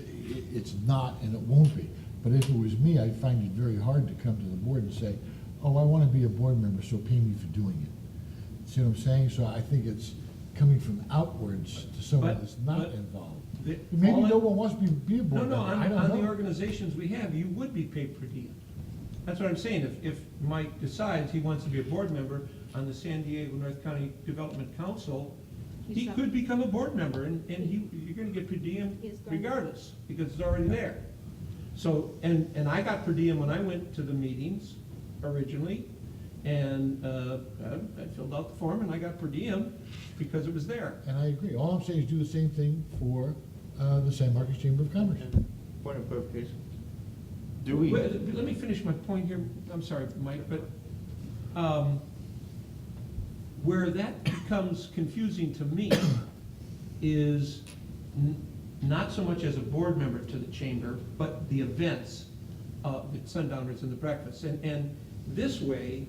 it's not and it won't be. But if it was me, I'd find it very hard to come to the board and say, oh, I want to be a board member, so pay me for doing it. See what I'm saying? So I think it's coming from outwards to someone that's not involved. Maybe no one wants to be a board member. I don't know. On the organizations we have, you would be paid per diem. That's what I'm saying. If Mike decides he wants to be a board member on the San Diego North County Development Council, he could become a board member, and you're gonna get per diem regardless, because it's already there. So, and I got per diem when I went to the meetings originally, and I filled out the form and I got per diem because it was there. And I agree. All I'm saying is do the same thing for the San Marcos Chamber of Commerce. Point of clarification. Let me finish my point here. I'm sorry, Mike, but where that becomes confusing to me is not so much as a board member to the chamber, but the events, the sundowners and the breakfast. And this way,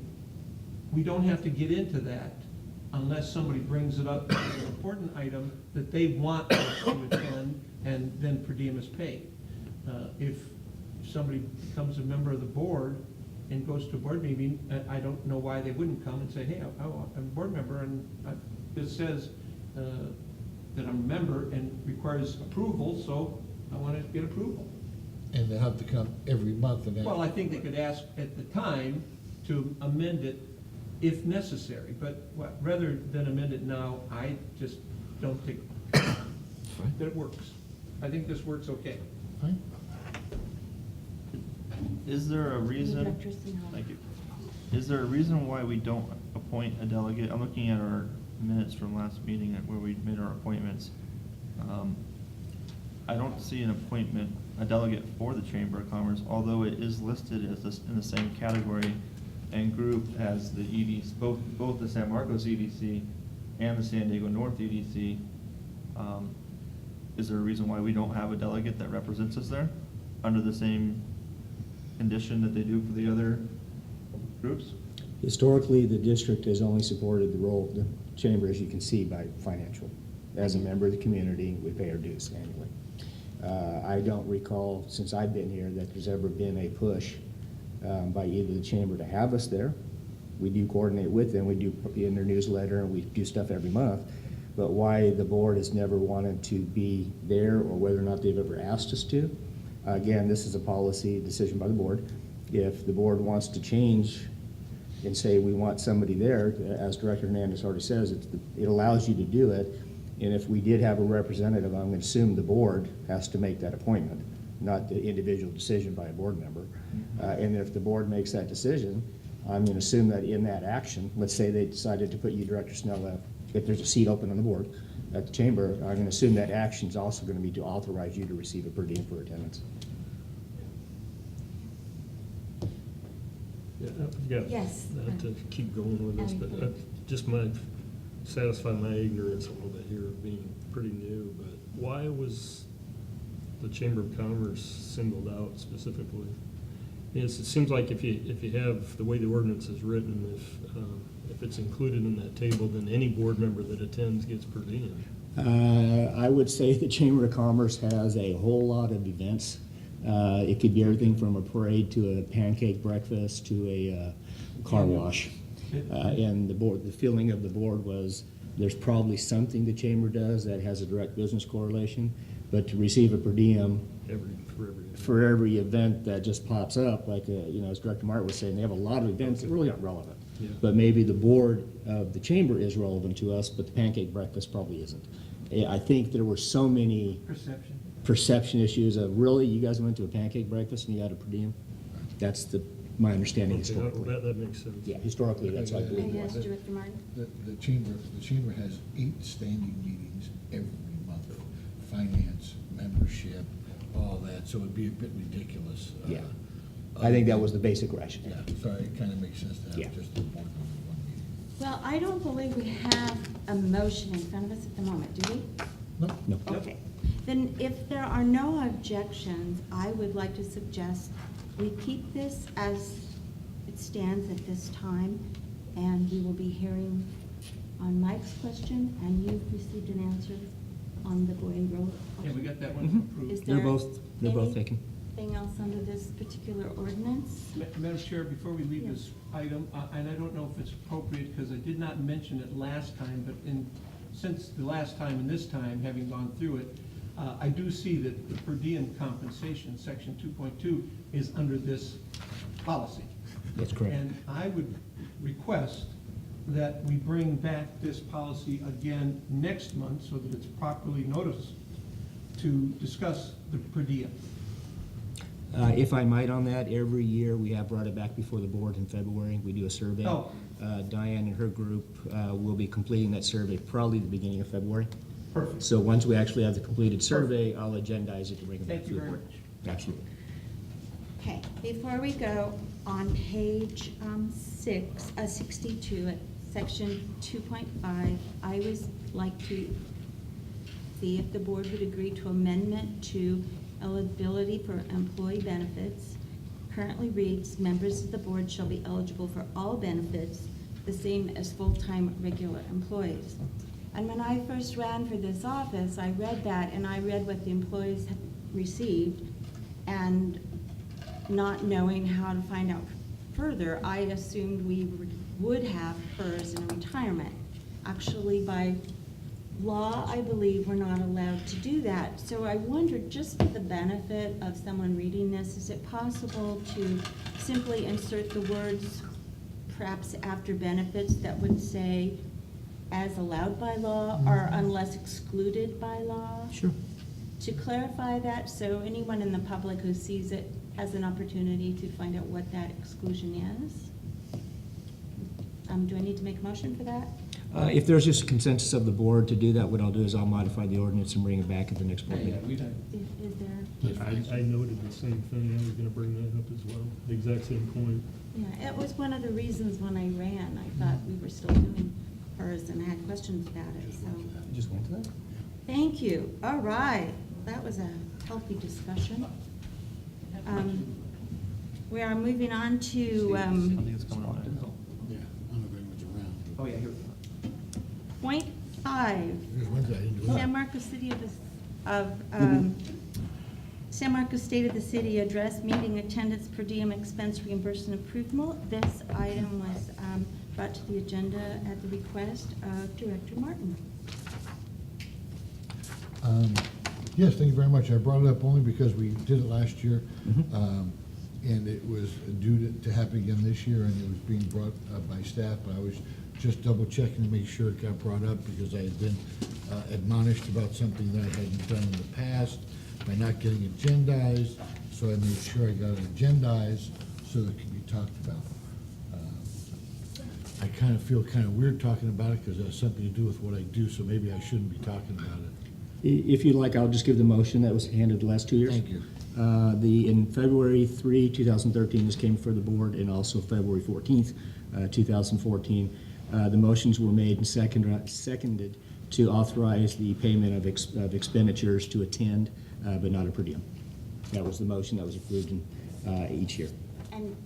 we don't have to get into that unless somebody brings it up as an important item that they want us to attend, and then per diem is paid. If somebody becomes a member of the board and goes to a board meeting, I don't know why they wouldn't come and say, hey, I'm a board member, and this says that I'm a member and requires approval, so I want to get approval. And they have to come every month and then. Well, I think they could ask at the time to amend it if necessary, but rather than amend it now, I just don't think that it works. I think this works okay. Fine. Is there a reason? Thank you. Is there a reason why we don't appoint a delegate? I'm looking at our minutes from last meeting where we made our appointments. I don't see an appointment, a delegate for the Chamber of Commerce, although it is listed as this, in the same category and group as the EDC, both the San Marcos EDC and the San Diego North EDC. Is there a reason why we don't have a delegate that represents us there under the same condition that they do for the other groups? Historically, the district has only supported the role of the chamber, as you can see, by financial. As a member of the community, we pay our dues annually. I don't recall, since I've been here, that there's ever been a push by either the chamber to have us there. We do coordinate with them, we do in their newsletter, and we do stuff every month. But why the board has never wanted to be there, or whether or not they've ever asked us to, again, this is a policy decision by the board. If the board wants to change and say we want somebody there, as Director Hernandez already says, it allows you to do it. And if we did have a representative, I'm going to assume the board has to make that appointment, not the individual decision by a board member. And if the board makes that decision, I'm going to assume that in that action, let's say they decided to put you, Director Snell, if there's a seat open on the board at the chamber, I'm going to assume that action is also going to be to authorize you to receive a per diem for attendance. Yeah, Yes. not to keep going with this, but just my satisfy my ignorance a little bit here, being pretty new, but why was the Chamber of Commerce singled out specifically? Yes, it seems like if you have, the way the ordinance is written, if it's included in that table, then any board member that attends gets per diem. I would say the Chamber of Commerce has a whole lot of events. It could be everything from a parade to a pancake breakfast to a car wash. And the feeling of the board was there's probably something the chamber does that has a direct business correlation, but to receive a per diem for every event that just pops up, like as Director Martin was saying, they have a lot of events that really aren't relevant. Yeah. But maybe the board of the chamber is relevant to us, but the pancake breakfast probably isn't. I think there were so many perception issues of, really, you guys went to a pancake breakfast and you got a per diem? That's my understanding historically. That makes sense. Yeah, historically, that's what I believe. Yes, Director Martin? The chamber has 8 standing meetings every month, finance, membership, all that, so it'd be a bit ridiculous. Yeah. I think that was the basic rationale. Yeah, sorry, it kind of makes sense to have Yeah. just the board member one meeting. Well, I don't believe we have a motion in front of us at the moment, do we? No. Okay. Then if there are no objections, I would like to suggest we keep this as it stands at this time, and we will be hearing on Mike's question, and you've received an answer on the Boy and Girl. Yeah, we got that one approved. Is They're there both taken. anything else under this particular ordinance? Madam Chair, before we leave this item, and I don't know if it's appropriate because I did not mention it last time, but since the last time and this time, having gone through it, I do see that the per diem compensation, section 2.2, is under this policy. That's correct. And I would request that we bring back this policy again next month so that it's properly noticed to discuss the per diem. If I might on that, every year we have brought it back before the board in February. We do a survey. Oh. Diane and her group will be completing that survey probably the beginning of February. Perfect. So once we actually have the completed survey, I'll agendize it to bring it back Thank to you the very board. much. Absolutely. Okay, before we go, on page 62, at section 2.5, I would like to see if the board would agree to amendment to eligibility for employee benefits. Currently reads, members of the board shall be eligible for all benefits, the same as full-time regular employees. And when I first ran for this office, I read that, and I read what the employees had received, and not knowing how to find out further, I assumed we would have PERS in retirement. Actually, by law, I believe we're not allowed to do that. So I wondered, just for the benefit of someone reading this, is it possible to simply insert the words, perhaps after benefits, that would say, as allowed by law, or unless excluded by law? Sure. To clarify that, so anyone in the public who sees it has an opportunity to find out what that exclusion is. Do I need to make a motion for that? If there's just a consensus of the board to do that, what I'll do is I'll modify the ordinance and bring it back at the next board meeting. Is there? I noted the same thing. I was gonna bring that up as well, the exact same point. Yeah, it was one of the reasons when I ran, I thought we were still doing PERS and I had questions about it, so. You just went to that? Thank you. All right. That was a healthy discussion. We are moving on to Yeah, I'm agreeing with you around. Oh, yeah, here. point 5. There's one thing I didn't do. San Marcos San Marcos State of the City address meeting attendance per diem expense reimbursement approval. This item was brought to the agenda at the request of Director Martin. Yes, thank you very much. I brought it up only because we did it last year, and it was due to happen again this year, and it was being brought up by staff, but I was just double checking to make sure it got brought up because I had been admonished about something that I hadn't done in the past by not getting agendized, so I made sure I got it agendized so that it could be talked about. I kind of feel kind of weird talking about it because it has something to do with what I do, so maybe I shouldn't be talking about it. If you'd like, I'll just give the motion that was handed the last 2 years. Thank you. In February 3, 2013, this came for the board, and also February 14th, 2014. The motions were made and seconded to authorize the payment of expenditures to attend, but not a per diem. That was the motion that was approved in each year. And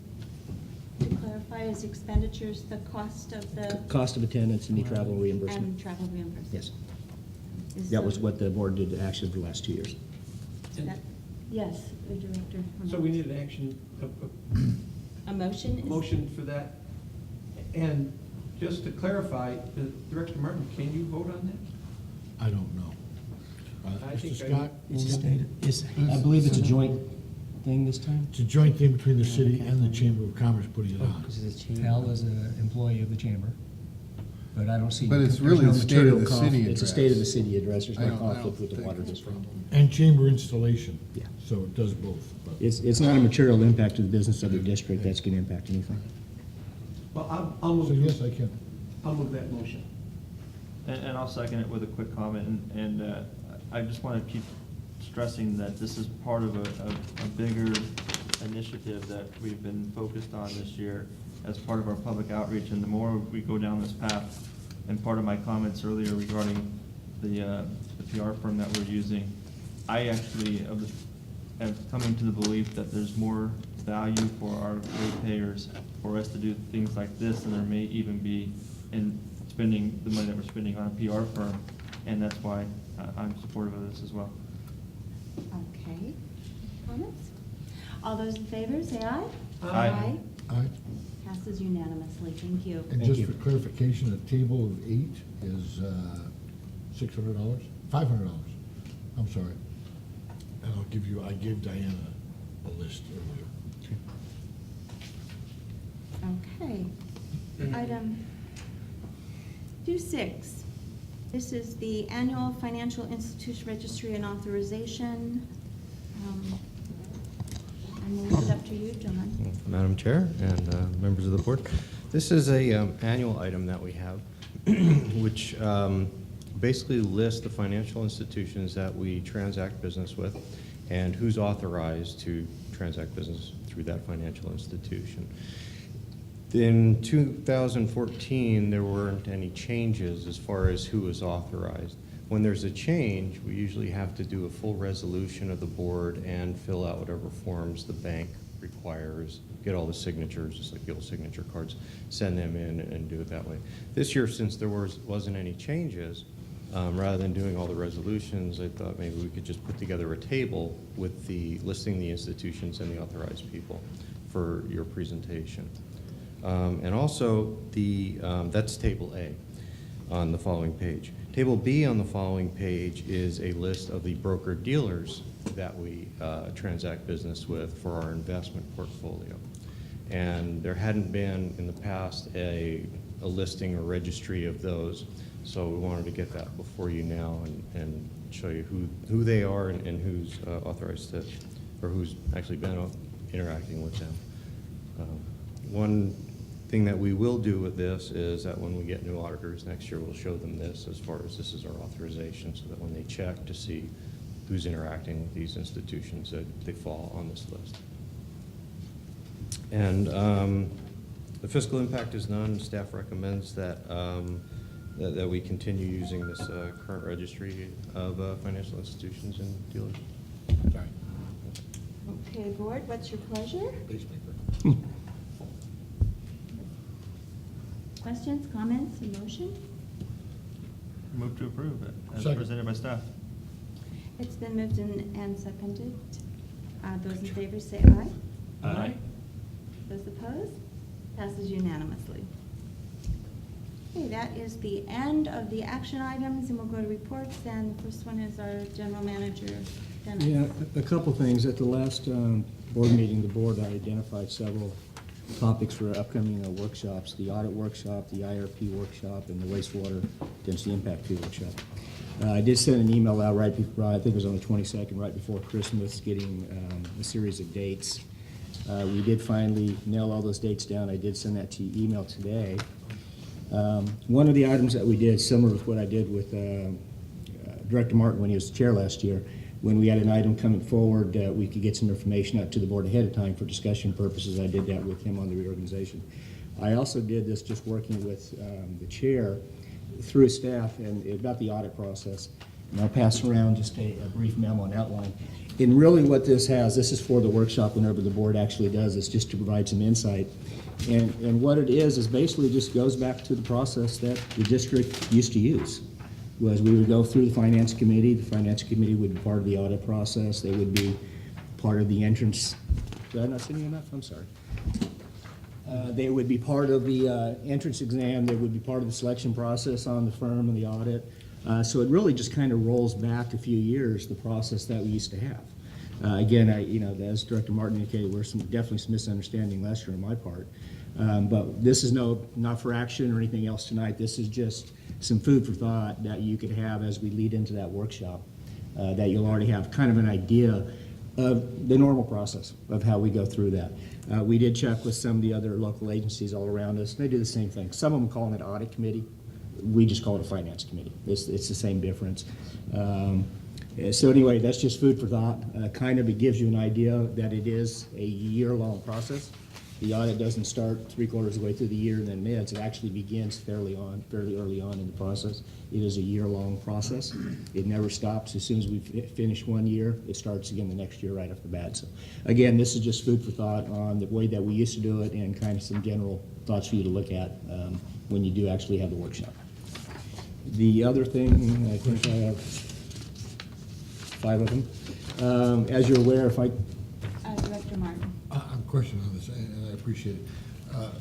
to clarify, is expenditures the cost of the? Cost of attendance and the travel reimbursement. And travel reimbursement? Yes. Is That was the- what the board did actually for the last 2 years. that- Yes, the Director. So we need an action, A motion? a is- motion for that. And just to clarify, Director Martin, can you vote on that? I don't know. I think Mr. Scott? I believe it's a joint thing this time? It's a joint thing between the city and the Chamber of Commerce putting it on. Pal is an employee of the chamber, but I don't see. But it's there's really no a state material of the conflict. city It's a address. state of the city address, there's I no don't conflict with the think water it's a district. problem. And chamber installation. Yeah. So it does both. but- It's not a material impact to the business of the district that's gonna impact anything. Well, I'll move. So yes, I can. I'll move that motion. And I'll second it with a quick comment, and I just want to keep stressing that this is part of a bigger initiative that we've been focused on this year as part of our public outreach, and the more we go down this path, and part of my comments earlier regarding the PR firm that we're using, I actually am coming to the belief that there's more value for our ratepayers for us to do things like this than there may even be in spending the money that we're spending on a PR firm, and that's why I'm supportive of this as well. Okay. Comments? All those in favor, say aye. Aye. Aye. Passes unanimously. Thank you. And just for clarification, a table of 8 is $600, $500. I'm sorry. And I gave Diana a list earlier. Okay. Item 2.6. This is the annual financial institution registry and authorization. I move it up to you, John. Madam Chair and members of the board, this is a annual item that we have, which basically lists the financial institutions that we transact business with and who's authorized to transact business through that financial institution. In 2014, there weren't any changes as far as who was authorized. When there's a change, we usually have to do a full resolution of the board and fill out whatever forms the bank requires, get all the signatures, just like the old signature cards, send them in and do it that way. This year, since there wasn't any changes, rather than doing all the resolutions, I thought maybe we could just put together a table with listing the institutions and the authorized people for your presentation. And also, that's Table A on the following page. Table B on the following page is a list of the broker-dealers that we transact business with for our investment portfolio. And there hadn't been in the past a listing or registry of those, so we wanted to get that before you now and show you who they are and who's authorized to, or who's actually been interacting with them. One thing that we will do with this is that when we get new auditors next year, we'll show them this as far as this is our authorization, so that when they check to see who's interacting with these institutions, that they fall on this list. And the fiscal impact is none. Staff recommends that that we continue using this current registry of financial institutions and dealers. Sorry. Okay, board, what's your pleasure? Pacemaker. Questions, comments, a motion? Move to approve it as Second. presented by staff. It's been moved and seconded. Those in favor say aye. Aye. Those opposed? Passes unanimously. Okay, that is the end of the action items, and we'll go to reports, and the first one is our general manager, Dennis. Yeah, a couple things. At the last board meeting, the board identified several topics for upcoming workshops, the audit workshop, the IRP workshop, and the wastewater density impact fee workshop. I did send an email out right before, I think it was on the 22nd, right before Christmas, getting a series of dates. We did finally nail all those dates down. I did send that to you email today. One of the items that we did, similar with what I did with Director Martin when he was the chair last year, when we had an item coming forward, we could get some information out to the board ahead of time for discussion purposes. I did that with him on the reorganization. I also did this just working with the chair through staff and about the audit process. And I'll pass around just a brief memo and outline. And really what this is for the workshop whenever the board actually does this, just to provide some insight. And what it is basically just goes back to the process that the district used to use. Was we would go through the finance committee would be part of the audit process, they would be part of the entrance. Did I not say enough? I'm sorry. They would be part of the entrance exam, they would be part of the selection process on the firm and the audit. So it really just kind of rolls back a few years, the process that we used to have. Again, as Director Martin indicated, definitely some misunderstanding last year on my part. But this is not for action or anything else tonight. This is just some food for thought that you could have as we lead into that workshop, that you'll already have kind of an idea of the normal process of how we go through that. We did check with some of the other local agencies all around us. They do the same thing. Some of them call it audit committee. We just call it a finance committee. It's the same difference. So anyway, that's just food for thought. Kind of it gives you an idea that it is a year-long process. The audit doesn't start 3/4 of the way through the year and then mids. It actually begins fairly early on in the process. It is a year-long process. It never stops. As soon as we finish 1 year, it starts again the next year right off the bat. So again, this is just food for thought on the way that we used to do it and kind of some general thoughts for you to look at when you do actually have the workshop. The other thing, I think I have 5 of them. As you're aware, Director Martin. I'm questioning on this, and I appreciate it.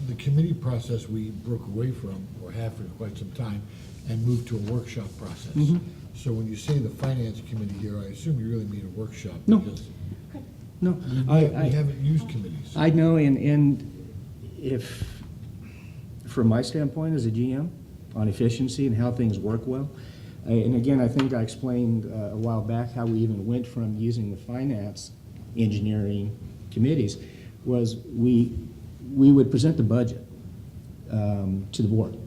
The committee process we broke away from, or have for quite some time, and moved to a workshop process. Mhm. So when you say the finance committee here, I assume you really mean a workshop? No. Because No, we haven't used committees. I know, and if, from my standpoint as a GM, on efficiency and how things work well, and again, I think I explained a while back how we even went from using the finance engineering committees, was we would present the budget to the board.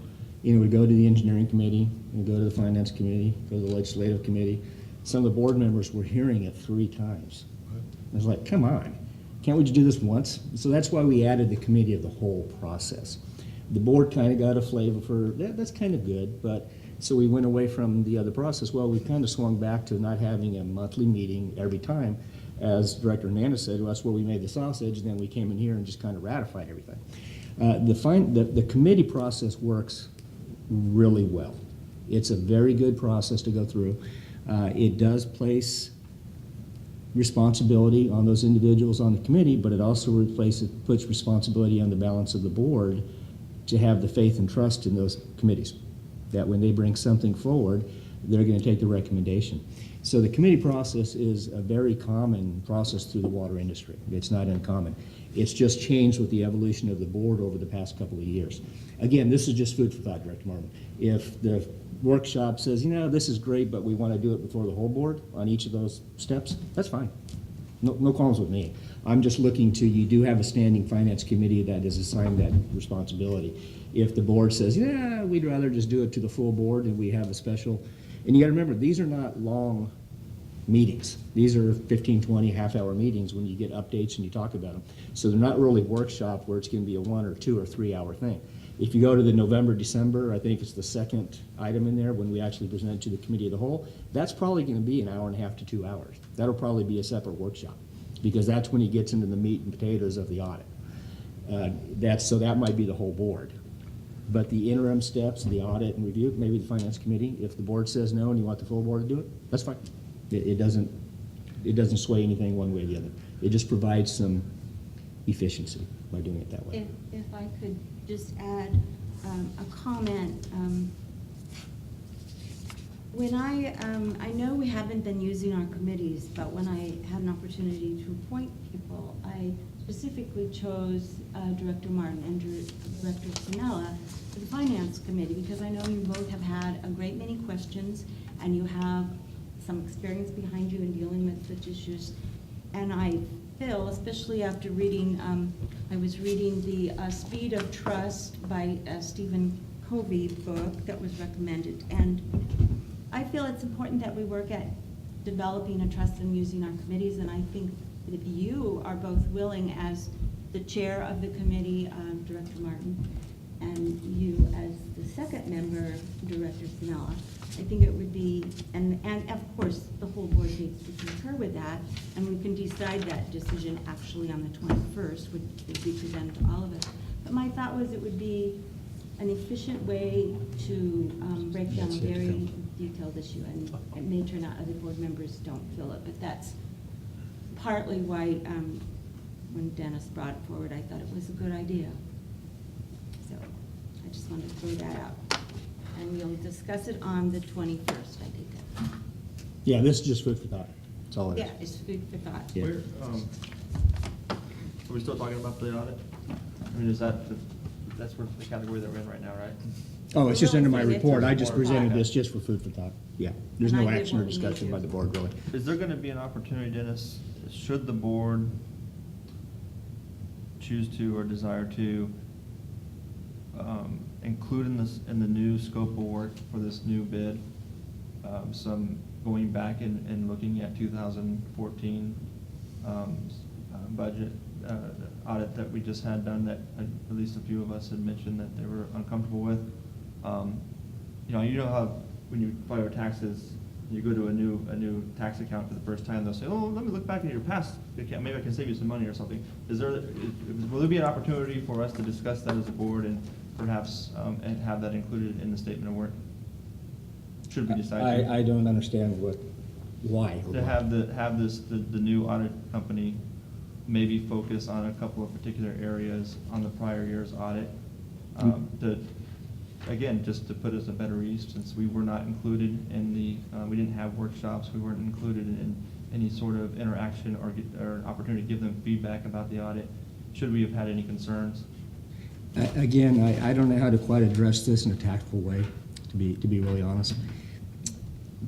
It would go to the engineering committee, and go to the finance committee, go to the legislative committee. Some of the board members were hearing it 3 times. I was like, come on, can't we just do this once? So that's why we added the committee of the whole process. The board kind of got a flavor for, that's kind of good, but, so we went away from the other process. Well, we kind of swung back to not having a monthly meeting every time. As Director Hernandez said, well, that's where we made the sausage, and then we came in here and just kind of ratified everything. The committee process works really well. It's a very good process to go through. It does place responsibility on those individuals on the committee, but it also puts responsibility on the balance of the board to have the faith and trust in those committees, that when they bring something forward, they're going to take the recommendation. So the committee process is a very common process through the water industry. It's not uncommon. It's just changed with the evolution of the board over the past couple of years. Again, this is just food for thought, Director Martin. If the workshop says, this is great, but we want to do it before the whole board on each of those steps, that's fine. No qualms with me. I'm just looking to, you do have a standing finance committee that is assigned that responsibility. If the board says, we'd rather just do it to the full board and we have a special, and you got to remember, these are not long meetings. These are 15, 20, half-hour meetings when you get updates and you talk about them. So they're not really workshop where it's going to be a 1 or 2 or 3 hour thing. If you go to the November, December, I think it's the second item in there when we actually present to the committee of the whole, that's probably going to be 1.5 hours to 2 hours. That'll probably be a separate workshop because that's when he gets into the meat and potatoes of the audit. So that might be the whole board. But the interim steps, the audit and review, maybe the finance committee, if the board says no and you want the full board to do it, that's fine. It doesn't sway anything one way or the other. It just provides some efficiency by doing it that way. If I could just add a comment. When I know we haven't been using our committees, but when I had an opportunity to appoint people, I specifically chose Director Martin and Director Sinella for the Finance Committee because I know you both have had a great many questions and you have some experience behind you in dealing with such issues. And I feel, especially after reading, I was reading the Speed of Trust by Stephen Covey book that was recommended. And I feel it's important that we work at developing a trust and using our committees. And I think if you are both willing as the chair of the committee, Director Martin, and you as the second member, Director Sinella, I think it would be, and of course, the whole board needs to concur with that, and we can decide that decision actually on the 21st, would be presented to all of us. But my thought was it would be an efficient way to break down a very detailed issue, and it may turn out other board members don't feel it, but that's partly why when Dennis brought it forward, I thought it was a good idea. So I just wanted to throw that out. And we'll discuss it on the 21st, I take it. Yeah, this is just food for thought. That's all it is. Yeah, it's food for thought. Yeah. Are we still talking about the audit? I mean, that's where the category that we're in right now, right? Oh, it's just under my report. I just presented Okay. this just for food for thought. Yeah, there's And no I did action or what we need discussion to. by the board, really. Is there gonna be an opportunity, Dennis, should the board choose to or desire to include in the new scope of work for this new bid, some going back and looking at 2014 budget audit that we just had done that at least a few of us had mentioned that they were uncomfortable with? You know how when you file your taxes, you go to a new tax account for the first time, they'll say, oh, let me look back at your past account, maybe I can save you some money or something. Will there be an opportunity for us to discuss that as a board and perhaps and have that included in the statement of work? Should we decide to? I don't understand why. To have the new audit company maybe focus on a couple of particular areas on the prior year's audit, again, just to put us at better ease, since we were not included in we didn't have workshops, we weren't included in any sort of interaction or opportunity to give them feedback about the audit. Should we have had any concerns? Again, I don't know how to quite address this in a tactful way, to be really honest.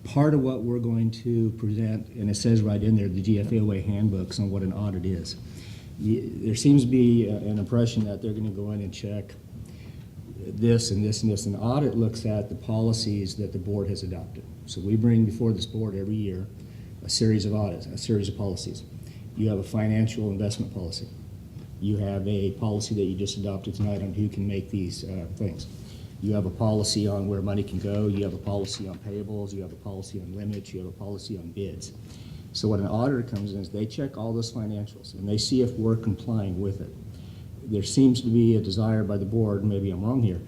Part of what we're going to present, and it says right in there, the GFAOA handbooks on what an audit is. There seems to be an impression that they're going to go in and check this and this and this. An audit looks at the policies that the board has adopted. So we bring before this board every year a series of audits, a series of policies. You have a financial investment policy. You have a policy that you just adopted tonight on who can make these things. You have a policy on where money can go. You have a policy on payables. You have a policy on limits. You have a policy on bids. So when an auditor comes in, is they check all those financials and they see if we're complying with it. There seems to be a desire by the board, maybe I'm wrong here,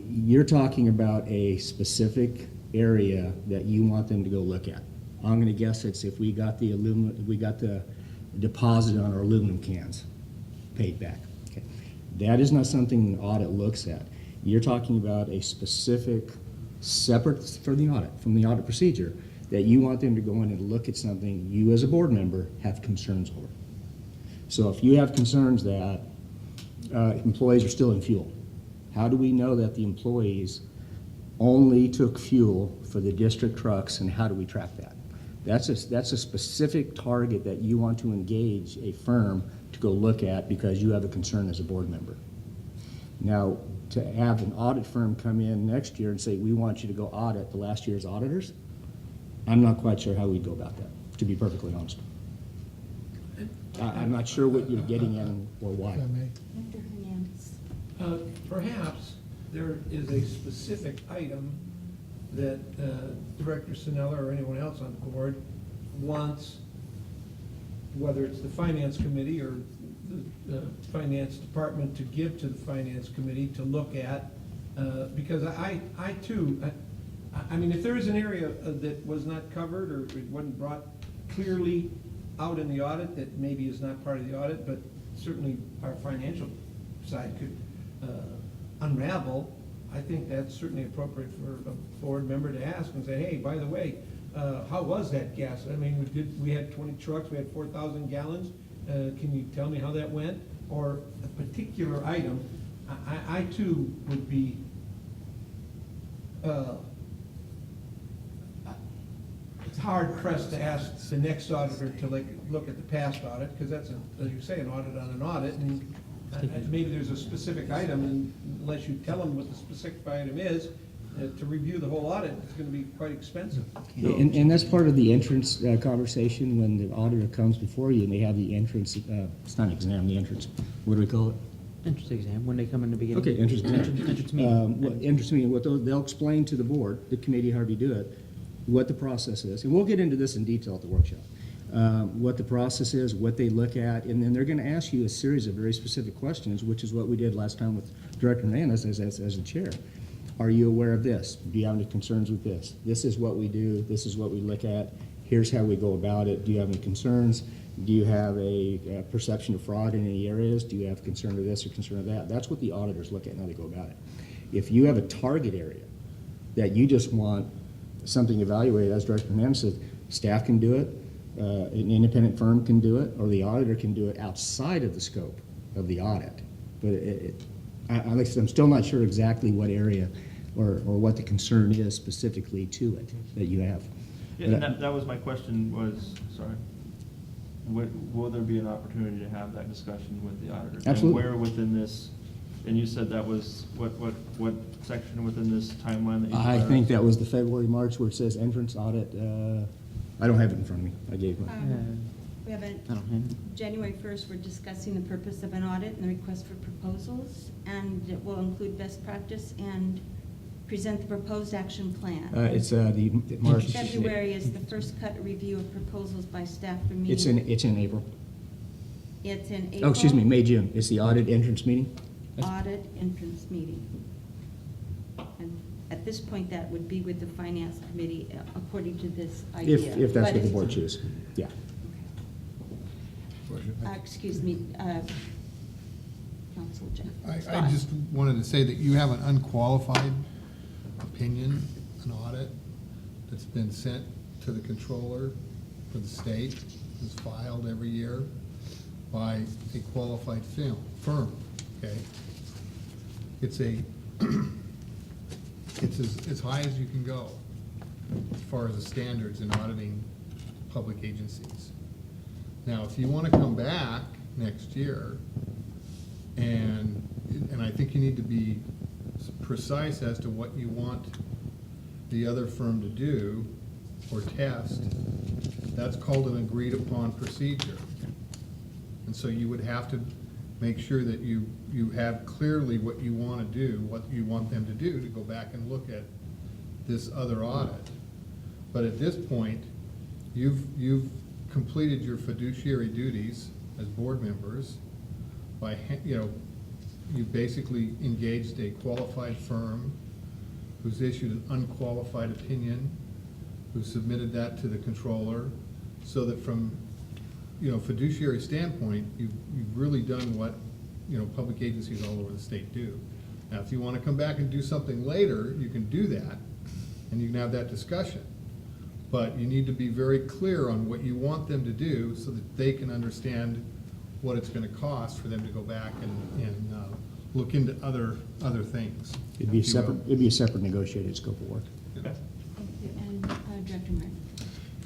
you're talking about a specific area that you want them to go look at. I'm going to guess it's if we got the deposit on our aluminum cans paid back. Okay. That is not something an audit looks at. You're talking about a specific, separate from the audit procedure, that you want them to go in and look at something you as a board member have concerns over. So if you have concerns that employees are still in fuel, how do we know that the employees only took fuel for the district trucks, and how do we track that? That's a specific target that you want to engage a firm to go look at because you have a concern as a board member. Now, to have an audit firm come in next year and say, we want you to go audit the last year's auditors, I'm not quite sure how we'd go about that, to be perfectly honest. I'm not sure what you're getting at or why. Dr. Hernandez. Perhaps there is a specific item that Director Sinella or anyone else on the board wants, whether it's the finance committee or the finance department, to give to the finance committee to look at, because I too, I mean, if there is an area that was not covered or it wasn't brought clearly out in the audit that maybe is not part of the audit, but certainly our financial side could unravel, I think that's certainly appropriate for a board member to ask and say, hey, by the way, how was that gas? I mean, we had 20 trucks, we had 4,000 gallons. Can you tell me how that went? Or a particular item, I too would be it's hard pressed to ask the next auditor to look at the past audit, because that's, as you say, an audit on an audit, and maybe there's a specific item, and unless you tell them what the specific item is, to review the whole audit, it's gonna be quite expensive. And that's part of the entrance conversation, when the auditor comes before you and they have the entrance, it's not an exam, the entrance, what do we call it? Entrance exam, when they come in the beginning. Okay, entrance meeting. Entrance meeting. Entrance meeting, they'll explain to the board, the committee, however you do it, what the process is. And we'll get into this in detail at the workshop. What the process is, what they look at, and then they're gonna ask you a series of very specific questions, which is what we did last time with Director Hernandez as the chair. Are you aware of this? Do you have any concerns with this? This is what we do, this is what we look at, here's how we go about it. Do you have any concerns? Do you have a perception of fraud in any areas? Do you have concern of this or concern of that? That's what the auditors look at and how they go about it. If you have a target area that you just want something evaluated, as Director Hernandez said, staff can do it, an independent firm can do it, or the auditor can do it outside of the scope of the audit. But like I said, I'm still not sure exactly what area or what the concern is specifically to it that you have. Yeah, and that was my question was, sorry, will there be an opportunity to have that discussion with the auditor? Absolutely. And where within this, and you said that was, what section within this timeline that you? I think that was the February, March, where it says entrance audit. I don't have it in front of me. I gave one. We have I don't have. January 1st, we're discussing the purpose of an audit and the request for proposals, and it will include best practice and present the proposed action plan. It's the March. February is the first cut review of proposals by staff for meeting. It's in April. It's in April. Oh, excuse me, May, June. It's the audit entrance meeting. Audit entrance meeting. And at this point, that would be with the finance committee, according to this idea. If that's But what the board chooses. Yeah. Excuse me, Council Jeff. I Scott. just wanted to say that you have an unqualified opinion, an audit, that's been sent to the controller for the state, is filed every year by a qualified firm, okay? It's as high as you can go as far as the standards in auditing public agencies. Now, if you want to come back next year, and I think you need to be precise as to what you want the other firm to do or test, that's called an agreed upon procedure. And so you would have to make sure that you have clearly what you want to do, what you want them to do to go back and look at this other audit. But at this point, you've completed your fiduciary duties as board members by, you basically engaged a qualified firm who's issued an unqualified opinion, who submitted that to the controller, so that from, fiduciary standpoint, you've really done what, public agencies all over the state do. Now, if you want to come back and do something later, you can do that, and you can have that discussion. But you need to be very clear on what you want them to do so that they can understand what it's going to cost for them to go back and look into other things. It'd be a separate negotiated scope of work. Thank you. And Director Martin.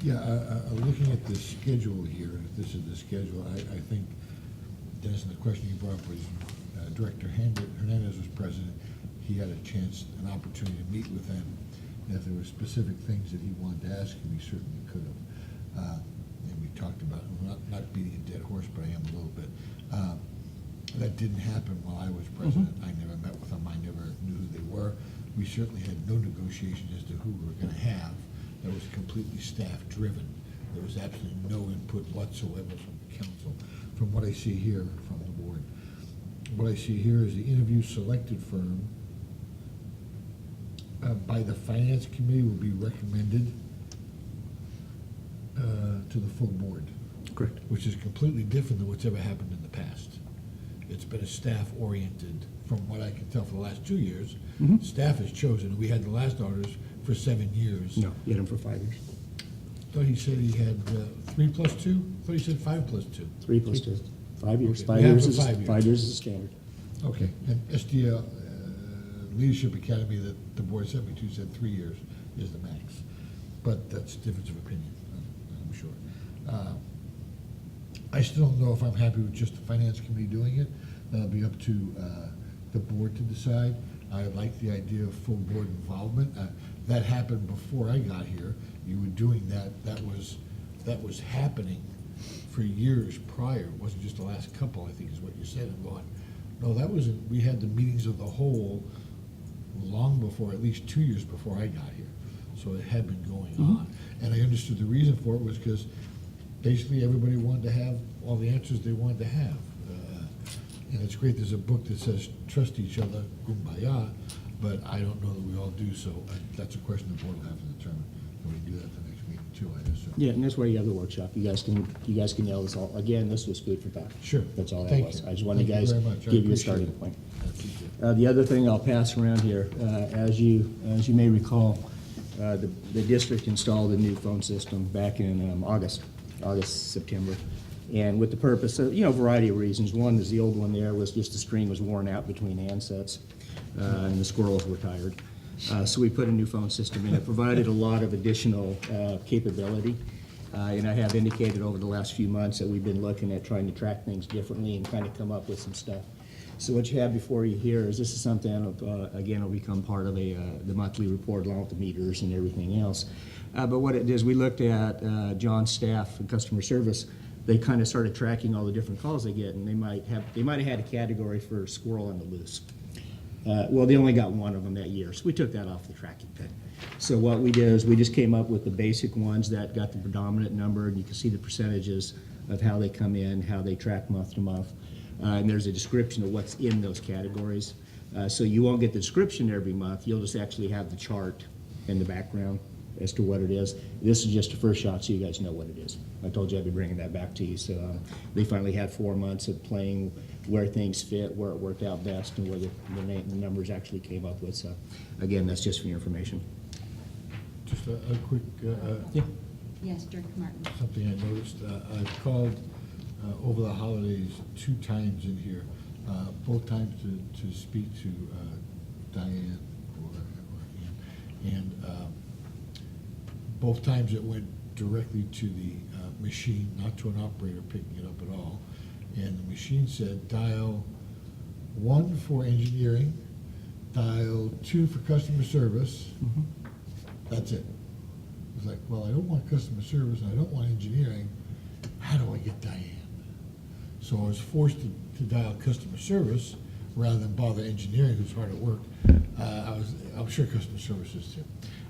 Yeah, looking at the schedule here, if this is the schedule, I think, Dennis, the question you brought up was Director Hernandez was president. He had a chance, an opportunity to meet with them. And if there were specific things that he wanted to ask him, he certainly could have. And we talked about, not beating a dead horse, but I am a little bit. That didn't happen while I was president. I never met with them. I never knew who they were. We certainly had no negotiation as to who we were going to have. That was completely staff-driven. There was absolutely no input whatsoever from the council, from what I see here from the board. What I see here is the interview selected firm by the finance committee will be recommended to the full board. Correct. Which is completely different than what's ever happened in the past. It's been a staff-oriented, from what I can tell for the last 2 years. Staff has chosen. We had the last auditors for 7 years. No, you had them for 5 years. Thought he said he had 3 plus 2? Thought he said 5 plus 2. 3 plus 2. 5 years. Okay, 5 we have years for is 5 years. 5 years is the standard. Okay, and SDL Leadership Academy that the board sent me to said 3 years is the max. But that's difference of opinion, I'm sure. I still don't know if I'm happy with just the finance committee doing it. That'll be up to the board to decide. I like the idea of full board involvement. That happened before I got here. You were doing that. That was happening for years prior. It wasn't just the last couple, I think is what you said. I'm going, no, that wasn't, we had the meetings of the whole long before, at least 2 years before I got here. So it had been going on. And I understood the reason for it was because basically everybody wanted to have all the answers they wanted to have. And it's great, there's a book that says, trust each other, kumbaya, but I don't know that we all do, so that's a question the board will have to determine. And we can do that at the next meeting too, I assume. Yeah, and that's why you have the workshop. You guys can nail this all. Again, this was food for thought. Sure. That's all that Thank was. you. I just wanted you Thank you guys very much. I give you a appreciate starting it. point. I appreciate it. The other thing I'll pass around here, as you may recall, the district installed a new phone system back in August, September. And with the purpose of, a variety of reasons. One is the old one there was just the string was worn out between handsets, and the squirrels were tired. So we put a new phone system in. It provided a lot of additional capability. And I have indicated over the last few months that we've been looking at trying to track things differently and kind of come up with some stuff. So what you have before you here is this is something that, again, will become part of the monthly report along with the meters and everything else. But what it is, we looked at John's staff and customer service. They kind of started tracking all the different calls they get, and they might have had a category for squirrel on the loose. Well, they only got one of them that year, so we took that off the tracking pin. So what we did is we just came up with the basic ones that got the predominant number, and you can see the percentages of how they come in, how they track month to month. And there's a description of what's in those categories. So you won't get the description every month, you'll just actually have the chart in the background as to what it is. This is just a first shot so you guys know what it is. I told you I'd be bringing that back to you. So they finally had 4 months of playing where things fit, where it worked out best, and where the numbers actually came up with. So again, that's just for your information. Just a quick, Yeah. Yes, Director Martin. something I noticed. I've called over the holidays 2 times in here, both times to speak to Diane and both times it went directly to the machine, not to an operator picking it up at all. And the machine said, dial 1 for engineering, dial 2 for customer service. That's it. It was like, well, I don't want customer service and I don't want engineering. How do I get Diane? So I was forced to dial customer service rather than bother engineering, who's hard at work. I'm sure customer service is too.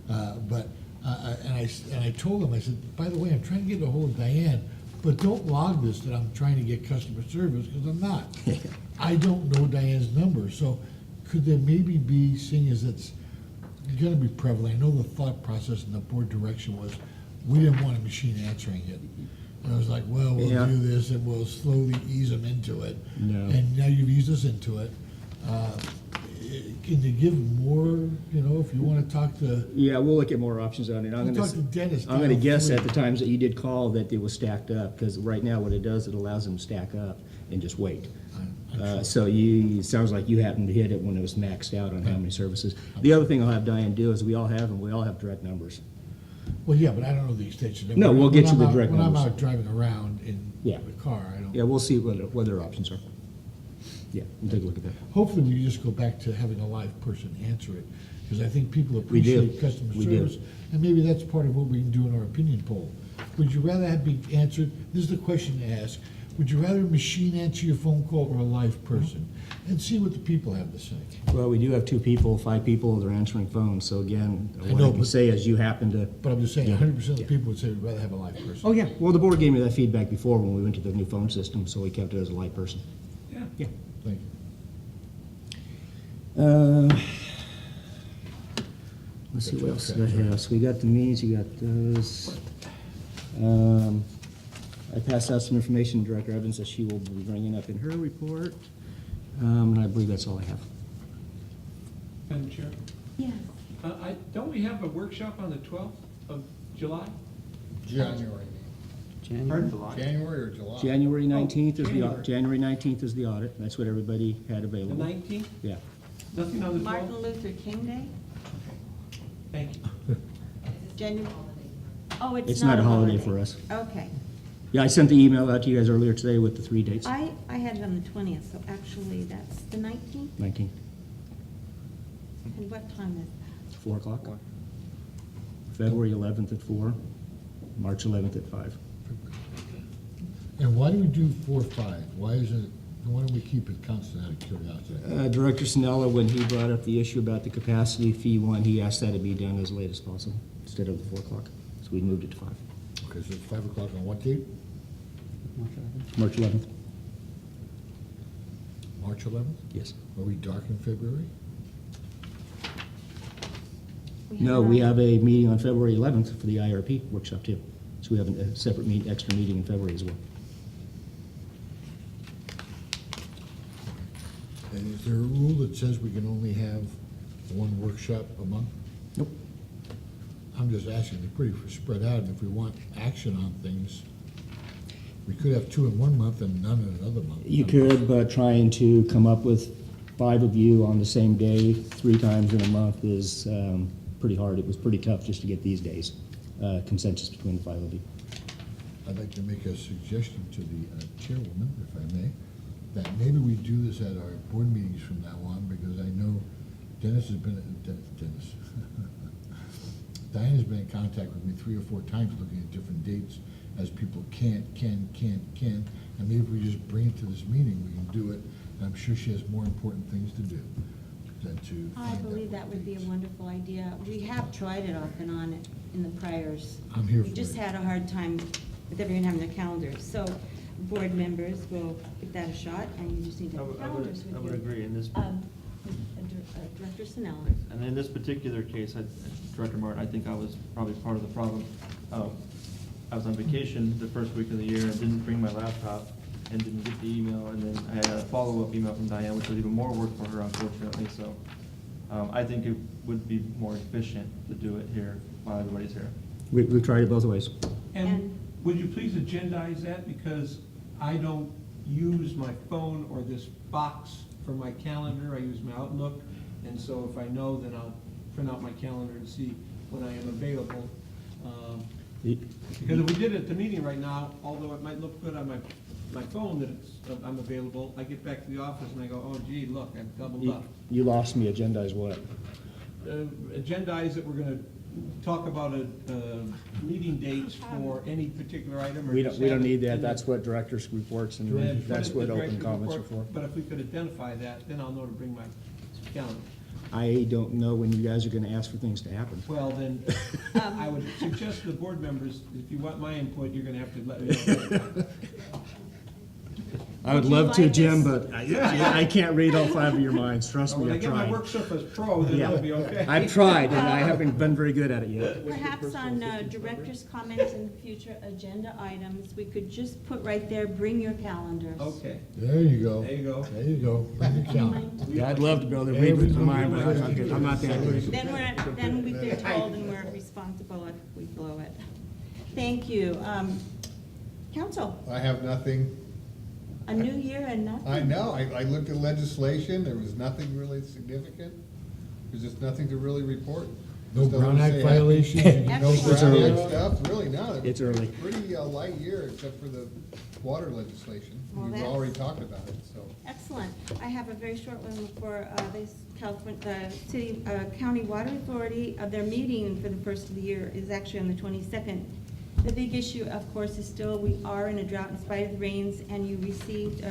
And I told him, I said, by the way, I'm trying to get a hold of Diane, but don't log this that I'm trying to get customer service, because I'm not. I don't know Diane's number, so could there maybe be, seeing as it's gonna be prevalent, I know the thought process and the board direction was, we didn't want a machine answering it. And I was like, well, we'll do this and we'll slowly ease them into it. No. And now you've eased us into it. Can you give more, if you want to talk to? Yeah, we'll look at more options on it. I'm Talk to Dennis. going to guess at the times that you did call that it was stacked up, because right now what it does, it allows them to stack up and just wait. So it sounds like you happened to hit it when it was maxed out on how many services. The other thing I'll have Diane do is we all have them, we all have direct numbers. Well, yeah, but I don't know the extension number. No, we'll get you the direct When I'm numbers. out driving around in Yeah. the car, I don't. Yeah, we'll see what their options are. Yeah, we'll take a look at that. Hopefully, we just go back to having a live person answer it, because I think people We do. appreciate customer We do. service. And maybe that's part of what we can do in our opinion poll. Would you rather have be answered, this is the question to ask, would you rather a machine answer your phone call or a live person? And see what the people have to say. Well, we do have 5 people that are answering phones, so again, I what know, I can but- say is you happen to. But I'm just saying, Yeah. 100% of the people would say we'd rather have a live person. Oh, yeah, well, the board gave me that feedback before when we went to the new phone system, so we kept it as a live person. Yeah. Yeah. Thank you. Let's see what else did I have. So we got the meetings, you got those. I passed out some information to Director Evans that she will be bringing up in her report. And I believe that's all I have. Madam Chair, Yes. don't we have a workshop on the 12th of July? January. Pardon? January or July? January 19th is January. January 19th is the audit. That's what everybody had The available. 19th? Yeah. Nothing on the 12th? Martin Luther King Day? Thank you. January. Oh, It's not a holiday for us. Okay. Yeah, I sent the email out to you guys earlier today with the 3 dates. I had it on the 20th, so actually that's the 19th? 19th. And what time is that? 4 o'clock. February 11th at 4, March 11th at 5. And why do we do 4-5? Why don't we keep it constant out of curiosity? Director Sinella, when he brought up the issue about the capacity fee one, he asked that it be done as late as possible, instead of the 4 o'clock. So we moved it to 5. Okay, so it's 5 o'clock on what date? March 11th. March 11th? Yes. Are we dark in February? No, we have a meeting on February 11th for the IRP workshop too. So we have a separate extra meeting in February as well. And is there a rule that says we can only have one workshop a month? Nope. I'm just asking, they're pretty spread out, and if we want action on things, we could have 2 in 1 month and none in another month. You could, but trying to come up with 5 of you on the same day 3 times in a month is pretty hard. It was pretty tough just to get these days, consensus between the 5 of you. I'd like to make a suggestion to the chairwoman, if I may, that maybe we do this at our board meetings from now on, because I know Dennis has been, Diana's been in contact with me 3 or 4 times looking at different dates as people can, and maybe if we just bring it to this meeting, we can do it, and I'm sure she has more important things to do than to I find out believe what that would be a dates. wonderful idea. We have tried it off and on in the priors. I'm here We for just it. had a hard time with everyone having their calendars. So board members will give that a shot, and you just need to have your calendars with you. I would agree in this. Director Sinella. And in this particular case, Director Martin, I think I was probably part of the problem. I was on vacation the first week of the year and didn't bring my laptop and didn't get the email, and then I had a follow-up email from Diane, which was even more work for her, unfortunately, so I think it would be more efficient to do it here while everybody's here. We've tried it both ways. And would you please agendize that, because I don't use my phone or this box for my calendar, I use my Outlook, and so if I know, then I'll print out my calendar to see when I am available. Because if we did it at the meeting right now, although it might look good on my phone that I'm available, I get back to the office and I go, oh gee, look, I've doubled up. You lost me. Agendize what? Agendize that we're gonna talk about meeting dates for any particular item, or We just don't have it need that. in the- That's what directors' reports and and put that's it in what the open director's comments are report, for. But if we could identify that, then I'll know to bring my calendar. I don't know when you guys are gonna ask for things to happen. Well, then, I would suggest to the board members, if you want my input, you're gonna have to let me know. I would Would you love to, like Jim, this? but I can't read all 5 of your minds. Trust When me, I I've get my tried. work Surface Pro, then Yeah. it'll be okay. I've tried, and I haven't been very good at it yet. Perhaps on director's comments and future agenda items, we could just put right there, bring your calendars. Okay, There you go. there you go. There you go. Bring your calendar. Yeah, I'd love to be able to read with mine, but I'm not that good. Then we've been told and we're responsible if we blow it. Thank you. Council, I have nothing. a new year and nothing. I know, I looked at legislation, there was nothing really significant. There's just nothing to really report. No Just don't Brown wanna Act say violations? No It's Brown early. Act stuff, really not. It's early. Pretty light year, except for the water legislation. Well, We've that's- already talked about it, so. Excellent. I have a very short one for this County Water Authority. Their meeting for the first of the year is actually on the 22nd. The big issue, of course, is still we are in a drought in spite of the rains, and you received,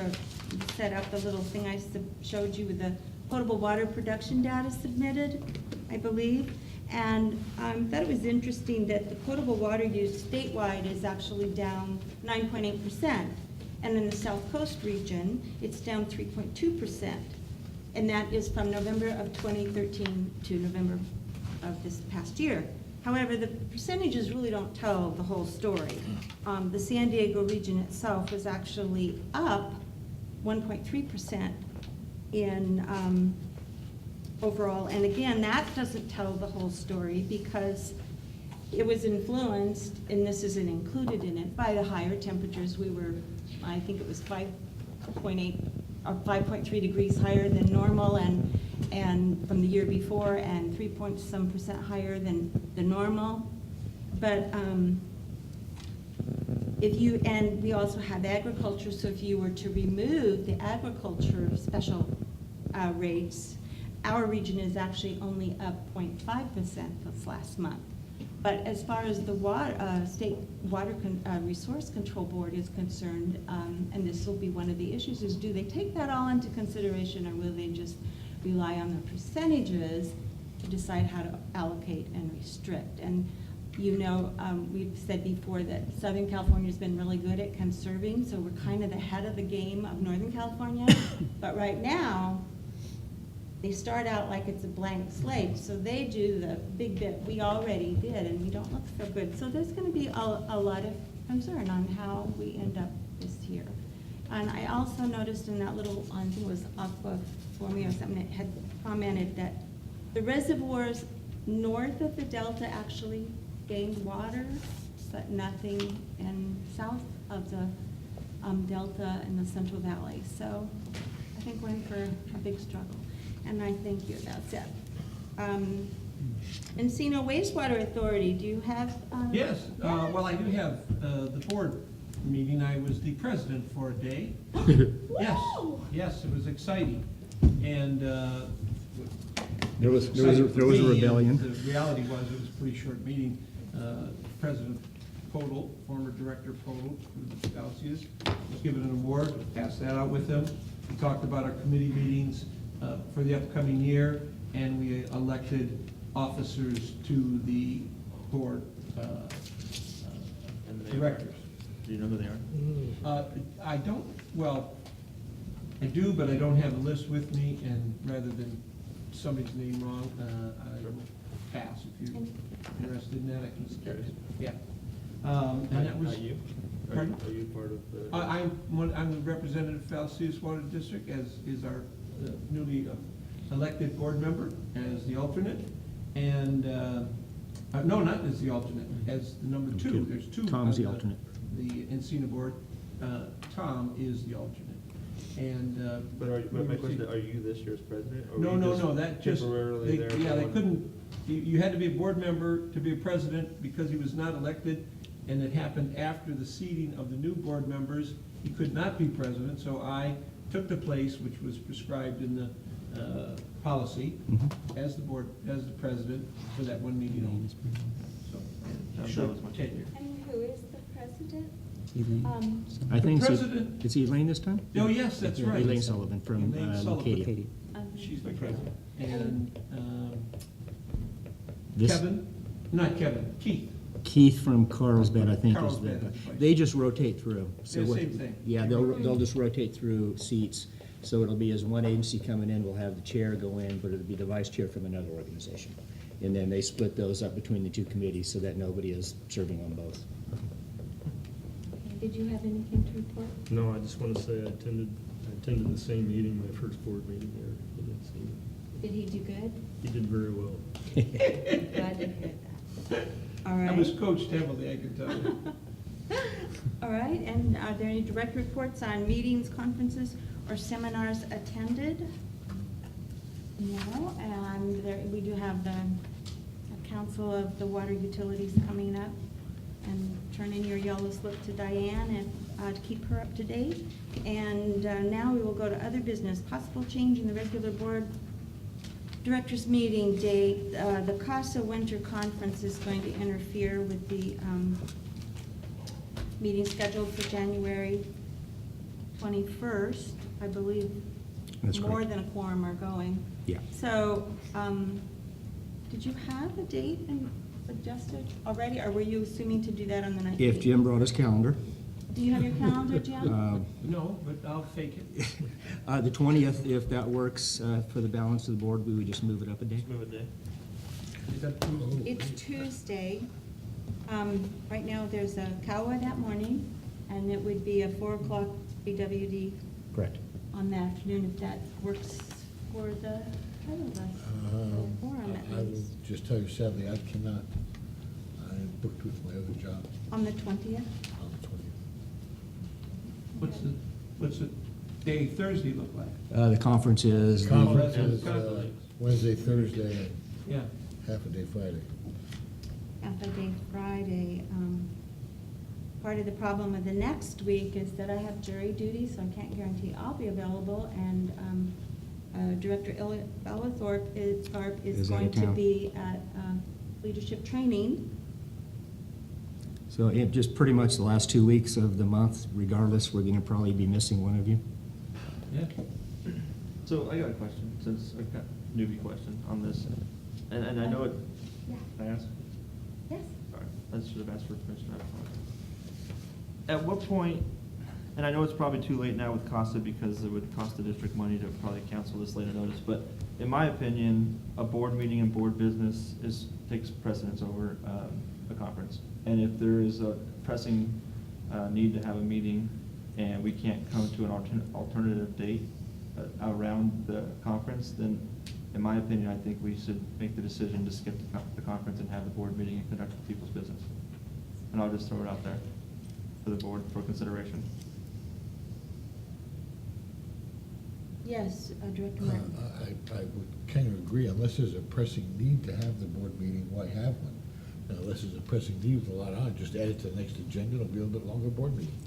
set up the little thing I showed you with the potable water production data submitted, I believe. And I thought it was interesting that the potable water use statewide is actually down 9.8%. And in the South Coast region, it's down 3.2%. And that is from November of 2013 to November of this past year. However, the percentages really don't tell the whole story. The San Diego region itself was actually up 1.3% in overall. And again, that doesn't tell the whole story because it was influenced, and this isn't included in it, by the higher temperatures. We were, I think it was 5.8 or 5.3 degrees higher than normal and from the year before, and 3.some% higher than the normal. But and we also have agriculture, so if you were to remove the agriculture special rates, our region is actually only up 0.5% this last month. But as far as the State Water Resource Control Board is concerned, and this will be one of the issues, is do they take that all into consideration, or will they just rely on the percentages to decide how to allocate and restrict? And you know, we've said before that Southern California's been really good at conserving, so we're kind of the head of the game of Northern California. But right now, they start out like it's a blank slate, so they do the big bit we already did, and we don't look so good. So there's going to be a lot of concern on how we end up this year. And I also noticed in that little, I think it was Aqua for me or something, it had commented that the reservoirs north of the Delta actually gained water, but nothing in south of the Delta and the Central Valley. So I think we're in for a big struggle. And I thank you, that's it. Encino Wastewater Authority, do you have? Yes, well, I do have the board meeting. I was the president for a day. Yes, it was exciting. And There was a rebellion. The reality was it was a pretty short meeting. President Podol, former Director Podol, the Vallecitos, was given an award, passed that out with him. We talked about our committee meetings for the upcoming year, and we elected officers to the board directors. Do you know who they are? I don't, well, I do, but I don't have a list with me, and rather than somebody's name wrong, I will pass. If you're interested in that, I can skip it. Yeah. And that was. Are you? Pardon? Are you part of the? I'm the representative of Vallecitos Water District, as is our newly elected board member, as the alternate. And, no, not as the alternate, as the number two. There's two. Tom's the alternate. The Encino board. Tom is the alternate. And. But my question, are you this year's president? Or No, that just. temporarily there? Yeah, they couldn't, you had to be a board member to be a president because he was not elected, and it happened after the seating of the new board members. He could not be president, so I took the place, which was prescribed in the policy, as the president for that one meeting only. So, short tenure. And who is the president? I think The president. it's Elaine this time? Oh, yes, that's right. Elaine Sullivan from Elaine Sullivan. Leucadia. She's the president. And This- Keith. Keith from Carlsbad, I think, is Carlsbad the, is the vice. they just rotate through. So Yeah, what- same thing. Yeah, they'll just rotate through seats. So it'll be as one agency coming in, we'll have the chair go in, but it'll be the vice chair from another organization. And then they split those up between the two committees so that nobody is serving on both. Did you have anything to report? No, I just want to say I attended the same meeting, my first board meeting there in Encino. Did he do good? He did very well. Glad to hear that. All right. I was coached heavily, I can tell you. All right, and are there any direct reports on meetings, conferences, or seminars attended? No, and we do have the Council of the Water Utilities coming up, and turn in your yellow slip to Diane and to keep her up to date. And now we will go to other business, possible change in the regular board directors meeting date. The CASA Winter Conference is going to interfere with the meeting scheduled for January 21st. I believe That's more correct. than a quorum are going. Yeah. So, did you have a date and suggested already, or were you assuming to do that on the 19th? If Jim brought his calendar. Do you have your calendar, Jim? No, but I'll fake it. The 20th, if that works for the balance of the board, we would just move it up a day. Move a day. Is that It's Tuesday. Right now, there's a COA that morning, and it would be a 4 o'clock BWD Correct. on the afternoon, if that works for the other of us, or forum I at will least. just tell you sadly, I cannot. I'm booked with my other job On the 20th? on the 20th. What's the day Thursday look like? The conference is. Conference that's is conference. Wednesday, Thursday, Yeah. and half a day Friday. Half a day Friday. Part of the problem of the next week is that I have jury duty, so I can't guarantee I'll be available, and Director Vallethorpe is Is out going of to town. be at leadership training. So it just pretty much the last 2 weeks of the month, regardless, we're gonna probably be missing one of you. Yeah. So I got a question, since I've got a newbie question on this, and I know it, Yeah. can I ask? Yes. Sorry, I should have asked for permission. I apologize. At what point, and I know it's probably too late now with CASA because it would cost the district money to probably cancel this later notice, but in my opinion, a board meeting and board business takes precedence over a conference. And if there is a pressing need to have a meeting and we can't come to an alternative date around the conference, then in my opinion, I think we should make the decision to skip the conference and have the board meeting and conduct people's business. And I'll just throw it out there for the board for consideration. Yes, Director Martin. I would kind of agree, unless there's a pressing need to have the board meeting, why have one? And unless there's a pressing need with a lot on, just add it to the next agenda, it'll be a little bit longer board meeting.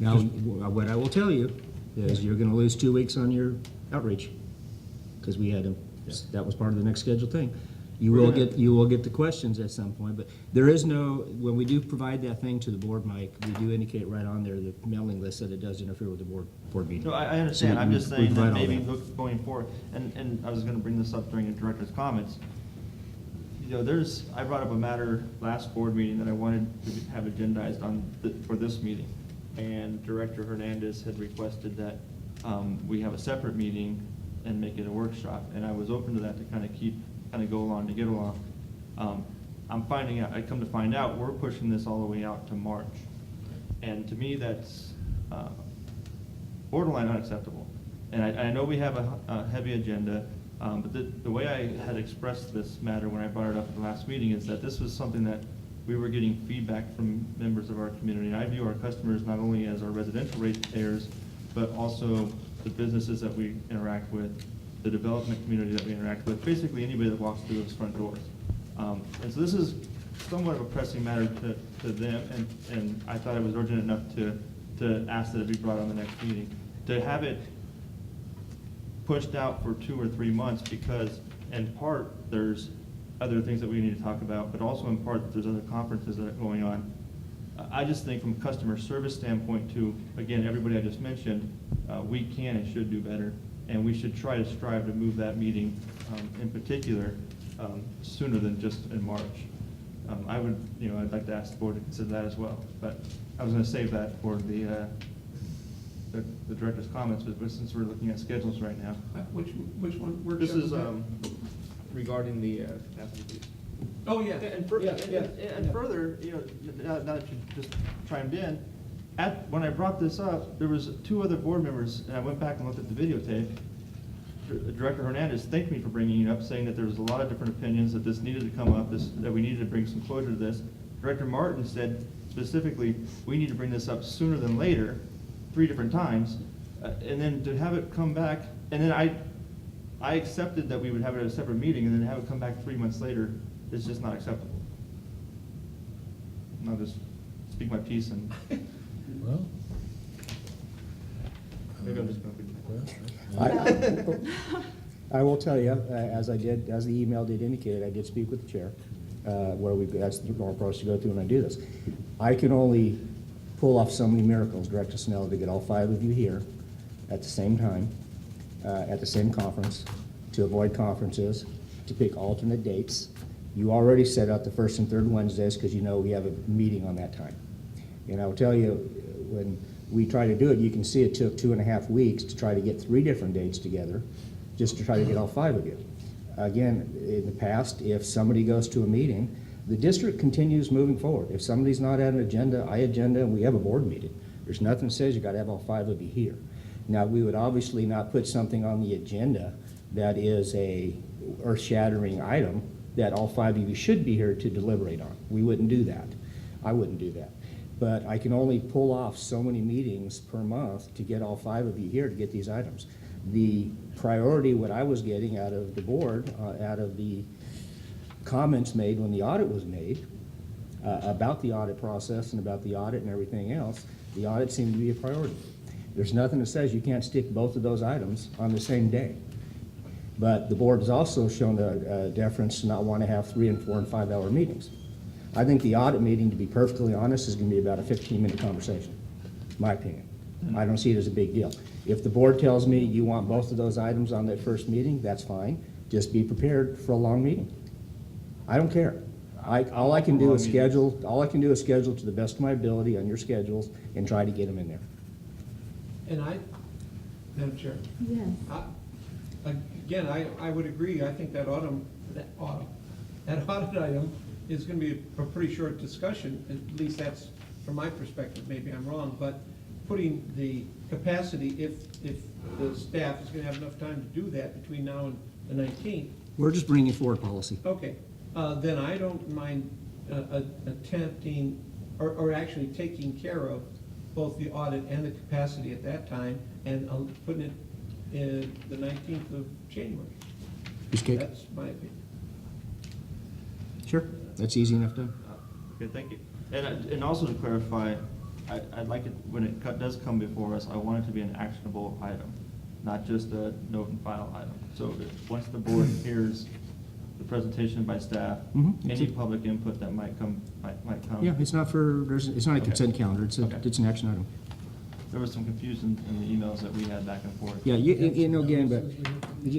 Now, what I will tell you is you're gonna lose 2 weeks on your outreach, because we had that was part of the next scheduled thing. You will get the questions at some point, but there is no, when we do provide that thing to the board, Mike, we do indicate right on there, the mailing list, that it does interfere with the board meeting. No, I understand, So I'm just we saying that provide all maybe look going forward, and I was gonna bring this up during the director's comments. You know, I brought up a matter last board meeting that I wanted to have agendized for this meeting. And Director Hernandez had requested that we have a separate meeting and make it a workshop. And I was open to that to kind of go along, to get along. I'm finding out, I come to find out, we're pushing this all the way out to March. And to me, that's borderline unacceptable. And I know we have a heavy agenda, but the way I had expressed this matter when I brought it up at the last meeting is that this was something that we were getting feedback from members of our community. And I view our customers not only as our residential ratepayers, but also the businesses that we interact with, the development community that we interact with, basically anybody that walks through those front doors. And so this is somewhat of a pressing matter to them, and I thought it was urgent enough to ask that it be brought on the next meeting. To have it pushed out for 2 or 3 months because, in part, there's other things that we need to talk about, but also in part, there's other conferences that are going on. I just think from a customer service standpoint too, again, everybody I just mentioned, we can and should do better, and we should try to strive to move that meeting in particular sooner than just in March. I'd like to ask the board to consider that as well, but I was gonna save that for the director's comments, but since we're looking at schedules right now. Which one? This Workshop is that? regarding the capacity fees. Oh, yeah. And Yeah. further, now that you just chimed in, when I brought this up, there was 2 other board members, and I went back and looked at the videotape. Director Hernandez thanked me for bringing it up, saying that there was a lot of different opinions, that this needed to come up, that we needed to bring some closure to this. Director Martin said specifically, we need to bring this up sooner than later, 3 different times, and then to have it come back, and then I accepted that we would have it at a separate meeting, and then have it come back 3 months later is just not acceptable. And I'll just speak my piece and. Well. Maybe I'm just going to. I will tell you, as the email did indicate, I did speak with the chair, that's the normal process to go through when I do this. I can only pull off so many miracles, Director Snell, to get all 5 of you here at the same time, at the same conference, to avoid conferences, to pick alternate dates. You already set out the 1st and 3rd Wednesdays because you know we have a meeting on that time. And I will tell you, when we try to do it, you can see it took 2.5 weeks to try to get 3 different dates together, just to try to get all 5 of you. Again, in the past, if somebody goes to a meeting, the district continues moving forward. If somebody's not at an agenda, and we have a board meeting. There's nothing that says you got to have all 5 of you here. Now, we would obviously not put something on the agenda that is a earth-shattering item that all 5 of you should be here to deliberate on. We wouldn't do that. I wouldn't do that. But I can only pull off so many meetings per month to get all 5 of you here to get these items. The priority, what I was getting out of the board, out of the comments made when the audit was made, about the audit process and about the audit and everything else, the audit seemed to be a priority. There's nothing that says you can't stick both of those items on the same day. But the board has also shown a deference to not want to have 3 and 4 and 5 hour meetings. I think the audit meeting, to be perfectly honest, is going to be about a 15-minute conversation, my opinion. I don't see it as a big deal. If the board tells me you want both of those items on that first meeting, that's fine. Just be prepared for a long meeting. I don't care. All I can do is schedule to the best of my ability on your schedules and try to get them in there. And Madam Chair, Yes. again, I would agree. I think that audit item is going to be a pretty short discussion. At least that's from my perspective. Maybe I'm wrong, but putting the capacity, if the staff is going to have enough time to do that between now and the 19th. We're just bringing forward policy. Okay, then I don't mind attempting, or actually taking care of both the audit and the capacity at that time, and putting it in the 19th of January. That's my opinion. Sure, that's easy enough done. Okay, thank you. And also to clarify, I'd like it, when it does come before us, I want it to be an actionable item, not just a note and file item. So once the board hears the presentation by staff, any public input that might come. Yeah, it's not a consent calendar, it's an action item. There was some confusion in the emails that we had back and forth. Yeah, you know, again, but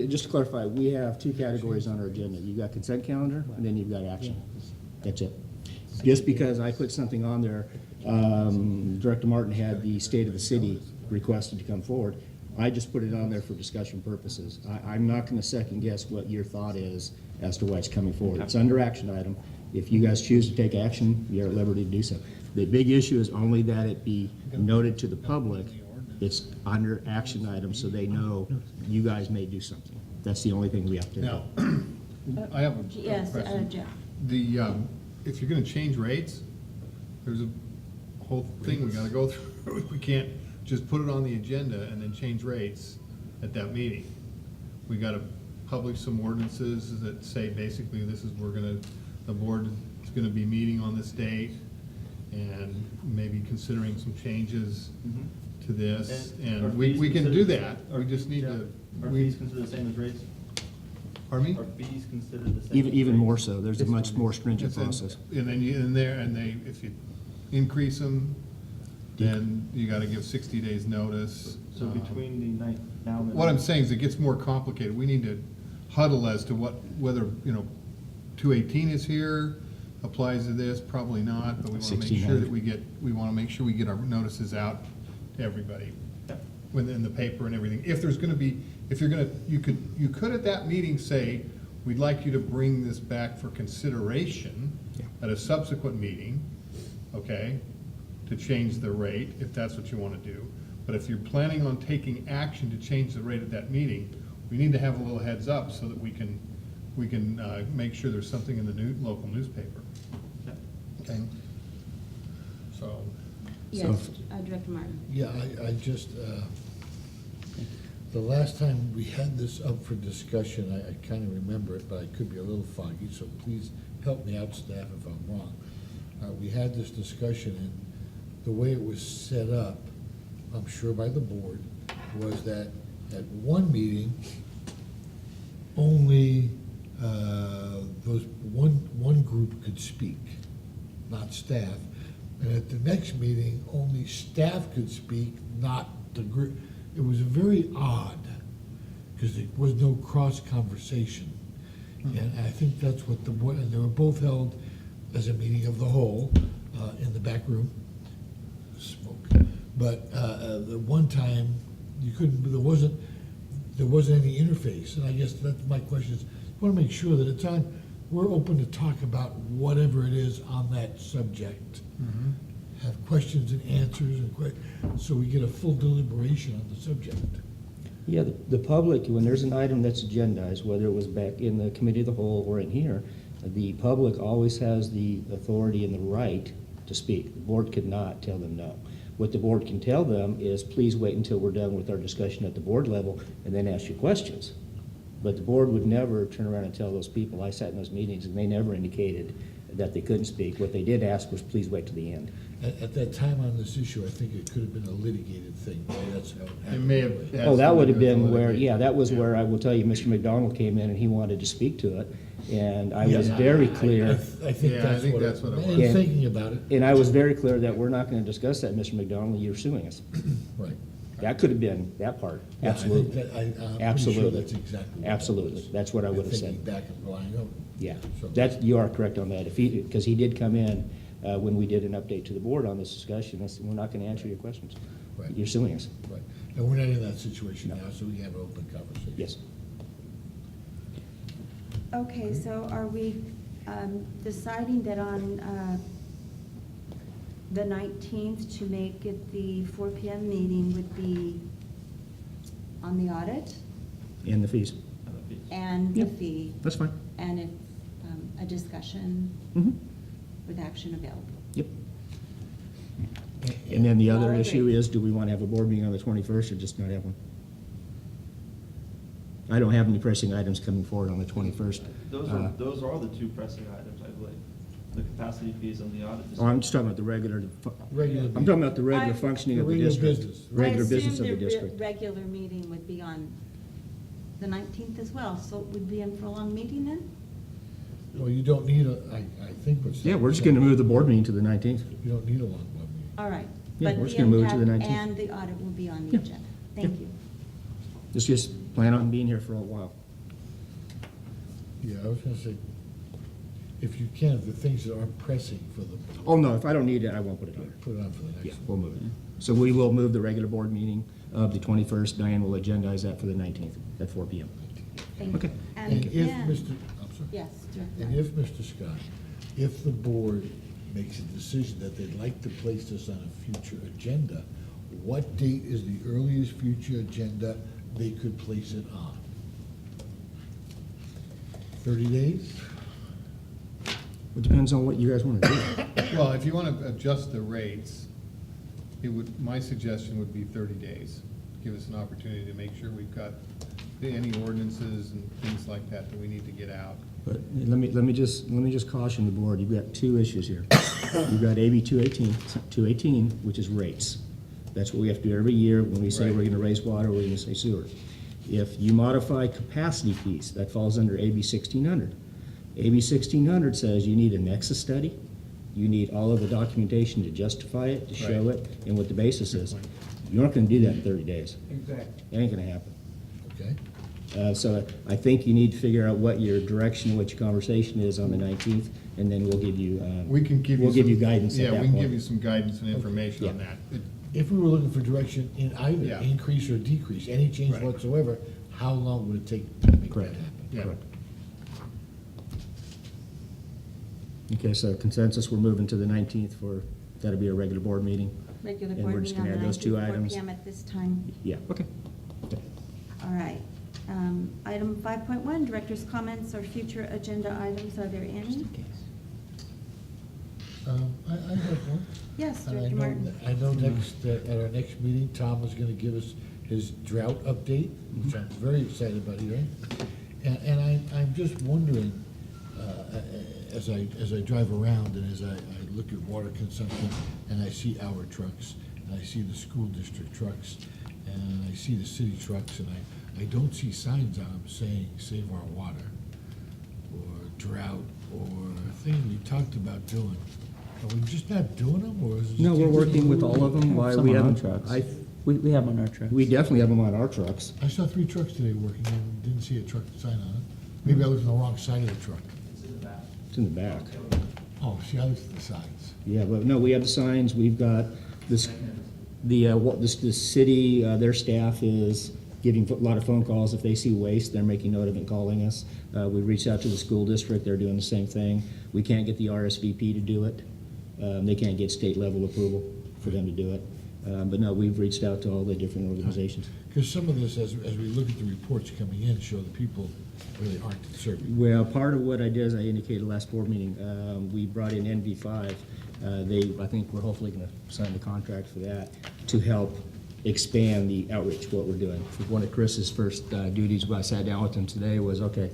just to clarify, we have 2 categories on our agenda. You've got consent calendar, and then you've got action. That's it. Just because I put something on there, Director Martin had the state of the city requested to come forward. I just put it on there for discussion purposes. I'm not gonna second guess what your thought is as to why it's coming forward. It's under action item. If you guys choose to take action, you're at liberty to do so. The big issue is only that it be noted to the public, it's under action item, so they know you guys may do something. That's the only thing we have to do. Now, I have a Yes, question. Jeff. If you're gonna change rates, there's a whole thing we gotta go through. We can't just put it on the agenda and then change rates at that meeting. We gotta publish some ordinances that say basically this is, the board is gonna be meeting on this date and maybe considering some changes to this. And we can do that. We just need to. Are fees considered the same as rates? Pardon me? Are fees considered the same? Even more so. There's a much more stringent process. And then if you increase them, then you gotta give 60 days notice. So between the night now and. What I'm saying is it gets more complicated. We need to huddle as to whether, 218 is here, applies to this, probably not, but we wanna make sure that we wanna make sure we get our notices out to everybody within the paper and everything. If there's gonna be, you could at that meeting say, we'd like you to bring this back for consideration at a subsequent meeting, okay, to change the rate, if that's what you wanna do. But if you're planning on taking action to change the rate at that meeting, we need to have a little heads up so that we can make sure there's something in the local newspaper. Okay? So. Yes, Director Martin. Yeah, I just, the last time we had this up for discussion, I kind of remember it, but I could be a little foggy, so please help me out, staff, if I'm wrong. We had this discussion, and the way it was set up, I'm sure by the board, was that at one meeting, only those one group could speak, not staff. And at the next meeting, only staff could speak, not the group. It was very odd, because there was no cross-conversation. And I think that's what and they were both held as a meeting of the whole in the back room. Smoke. But the one time, you couldn't, there wasn't any interface. And I guess that's my question is, I want to make sure that it's on, we're open to talk about whatever it is on that subject. Have questions and answers, so we get a full deliberation on the subject. Yeah, the public, when there's an item that's agendized, whether it was back in the committee of the whole or in here, the public always has the authority and the right to speak. The board could not tell them no. What the board can tell them is, please wait until we're done with our discussion at the board level and then ask your questions. But the board would never turn around and tell those people, I sat in those meetings and they never indicated that they couldn't speak. What they did ask was, please wait till the end. At that time on this issue, I think it could have been a litigated thing. Maybe that's how it happened. It may have. Oh, that would have been where, yeah, that was where, I will tell you, Mr. McDonald came in and he wanted to speak to it. And I was Yeah, very I clear. think that's what it was. And- Thinking about it. And I was very clear that we're not gonna discuss that, Mr. McDonald, you're suing us. Right. That could have been that part, Yeah, I think absolutely. that- I'm pretty sure Absolutely. that's exactly what that Absolutely, was. that's what I And would have thinking said. back and relying on. Yeah, So- that, you are correct on that. If he, because he did come in, when we did an update to the board on this discussion, I said, we're not gonna answer your questions. Right. You're suing us. Right. And we're not in that situation now, so we have an open conversation. Yes. Okay, so are we deciding that on the 19th to make it the 4 PM meeting would be on the audit And the fees. and the Yep. fee? That's fine. And it's a discussion Mhm. with action available? Yep. And then the other All right. issue is, do we want to have a board meeting on the 21st or just not have one? I don't have any pressing items coming forward on the 21st. Those are the two pressing items, I believe. The capacity fees and the audit. Oh, I'm just talking about the regular, Regular I'm talking about the regular I- functioning of the Regular district. business. Regular business of the I assume district. the regular meeting would be on the 19th as well, so it would be in for a long meeting then? Well, you don't need I think what's. Yeah, we're just going to move the board meeting to the 19th. You don't need a long board meeting. All right. Yeah, But we're the just gonna move it to the impact 19th. And the audit will be on the Yeah. agenda. Thank you. Just plan on being here for a while. Yeah, I was gonna say, if you can, the things that aren't pressing for the, Oh, no, if I don't need it, I won't put it here. put it on for the next Yeah, one. we'll move it. So we will move the regular board meeting of the 21st. Diane will agendize that for the 19th at 4 PM. Thank Okay. you. And if yeah. Mr., I'm sorry. Yes, Director. And if, Mr. Scott, if the board makes a decision that they'd like to place this on a future agenda, what date is the earliest future agenda they could place it on? 30 days? It depends on what you guys want to do. Well, if you want to adjust the rates, my suggestion would be 30 days. Give us an opportunity to make sure we've got any ordinances and things like that that we need to get out. But let me just caution the board, you've got two issues here. You've got AB 218, which is rates. That's what we have to do every year when we say Right. we're gonna raise water, we're gonna say sewer. If you modify capacity fees, that falls under AB 1600. AB 1600 says you need a nexus study, you need all of the documentation to justify it, to show Right. it, and what the basis is. You're not gonna do that in 30 days. Exactly. It ain't gonna happen. Okay? So I think you need to figure out what your direction, what your conversation is on the 19th, and then we'll give you, We can give you. we'll give you some- guidance at Yeah, that we can give you point. some guidance and information on Yeah. that. If we were looking for direction in either Yeah. increase or decrease, any change Right. whatsoever, how long would it take to make that Correct. happen? Yeah. Correct. Okay, so consensus, we're moving to the 19th for, that'll be a regular board meeting? Regular And board we're just meeting on gonna the add those two 19th, 4 items? PM at this time. Yeah, okay. All right. Item 5.1, director's comments or future agenda items. Are there any? I have one. Yes, And Director Martin. I know next, at our next meeting, Tom is gonna give us his drought update, which I'm very excited about hearing. And I'm just wondering, as I drive around and as I look at water consumption, and I see our trucks, and I see the school district trucks, and I see the city trucks, and I don't see signs on them saying, save our water, or drought, or things we talked about doing. Are we just not doing them, or is it? No, we're working with all of them. Why Some we on our haven't, trucks. I, We have on our trucks. we definitely have them on our trucks. I saw 3 trucks today working and didn't see a truck sign on it. Maybe I was on the wrong side of the truck. It's in the back. Oh, see, I looked at the signs. Yeah, but no, we have the signs, we've got this, the city, their staff is getting a lot of phone calls. If they see waste, they're making note of it and calling us. We reached out to the school district, they're doing the same thing. We can't get the RSVP to do it. They can't get state level approval for them to do it. But no, we've reached out to all the different organizations. Because some of this, as we look at the reports coming in, show that people really aren't conservative. Well, part of what I did, as I indicated last board meeting, we brought in NV5. I think we're hopefully gonna sign the contract for that to help expand the outreach, what we're doing. One of Chris's first duties when I sat down with him today was, okay,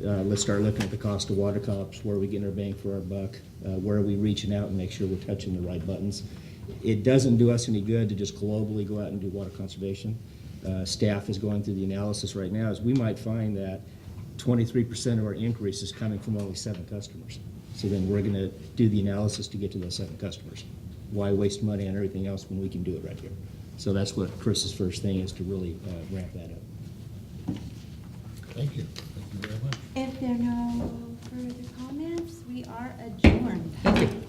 let's start looking at the cost of water cops, where are we getting our bang for our buck, where are we reaching out and make sure we're touching the right buttons. It doesn't do us any good to just globally go out and do water conservation. Staff is going through the analysis right now, as we might find that 23% of our increase is coming from only 7 customers. So then we're gonna do the analysis to get to those 7 customers. Why waste money on everything else when we can do it right here? So that's what Chris's first thing is, to really ramp that up. Thank you. Thank you very much. If there are no further comments, we are adjourned. Thank you.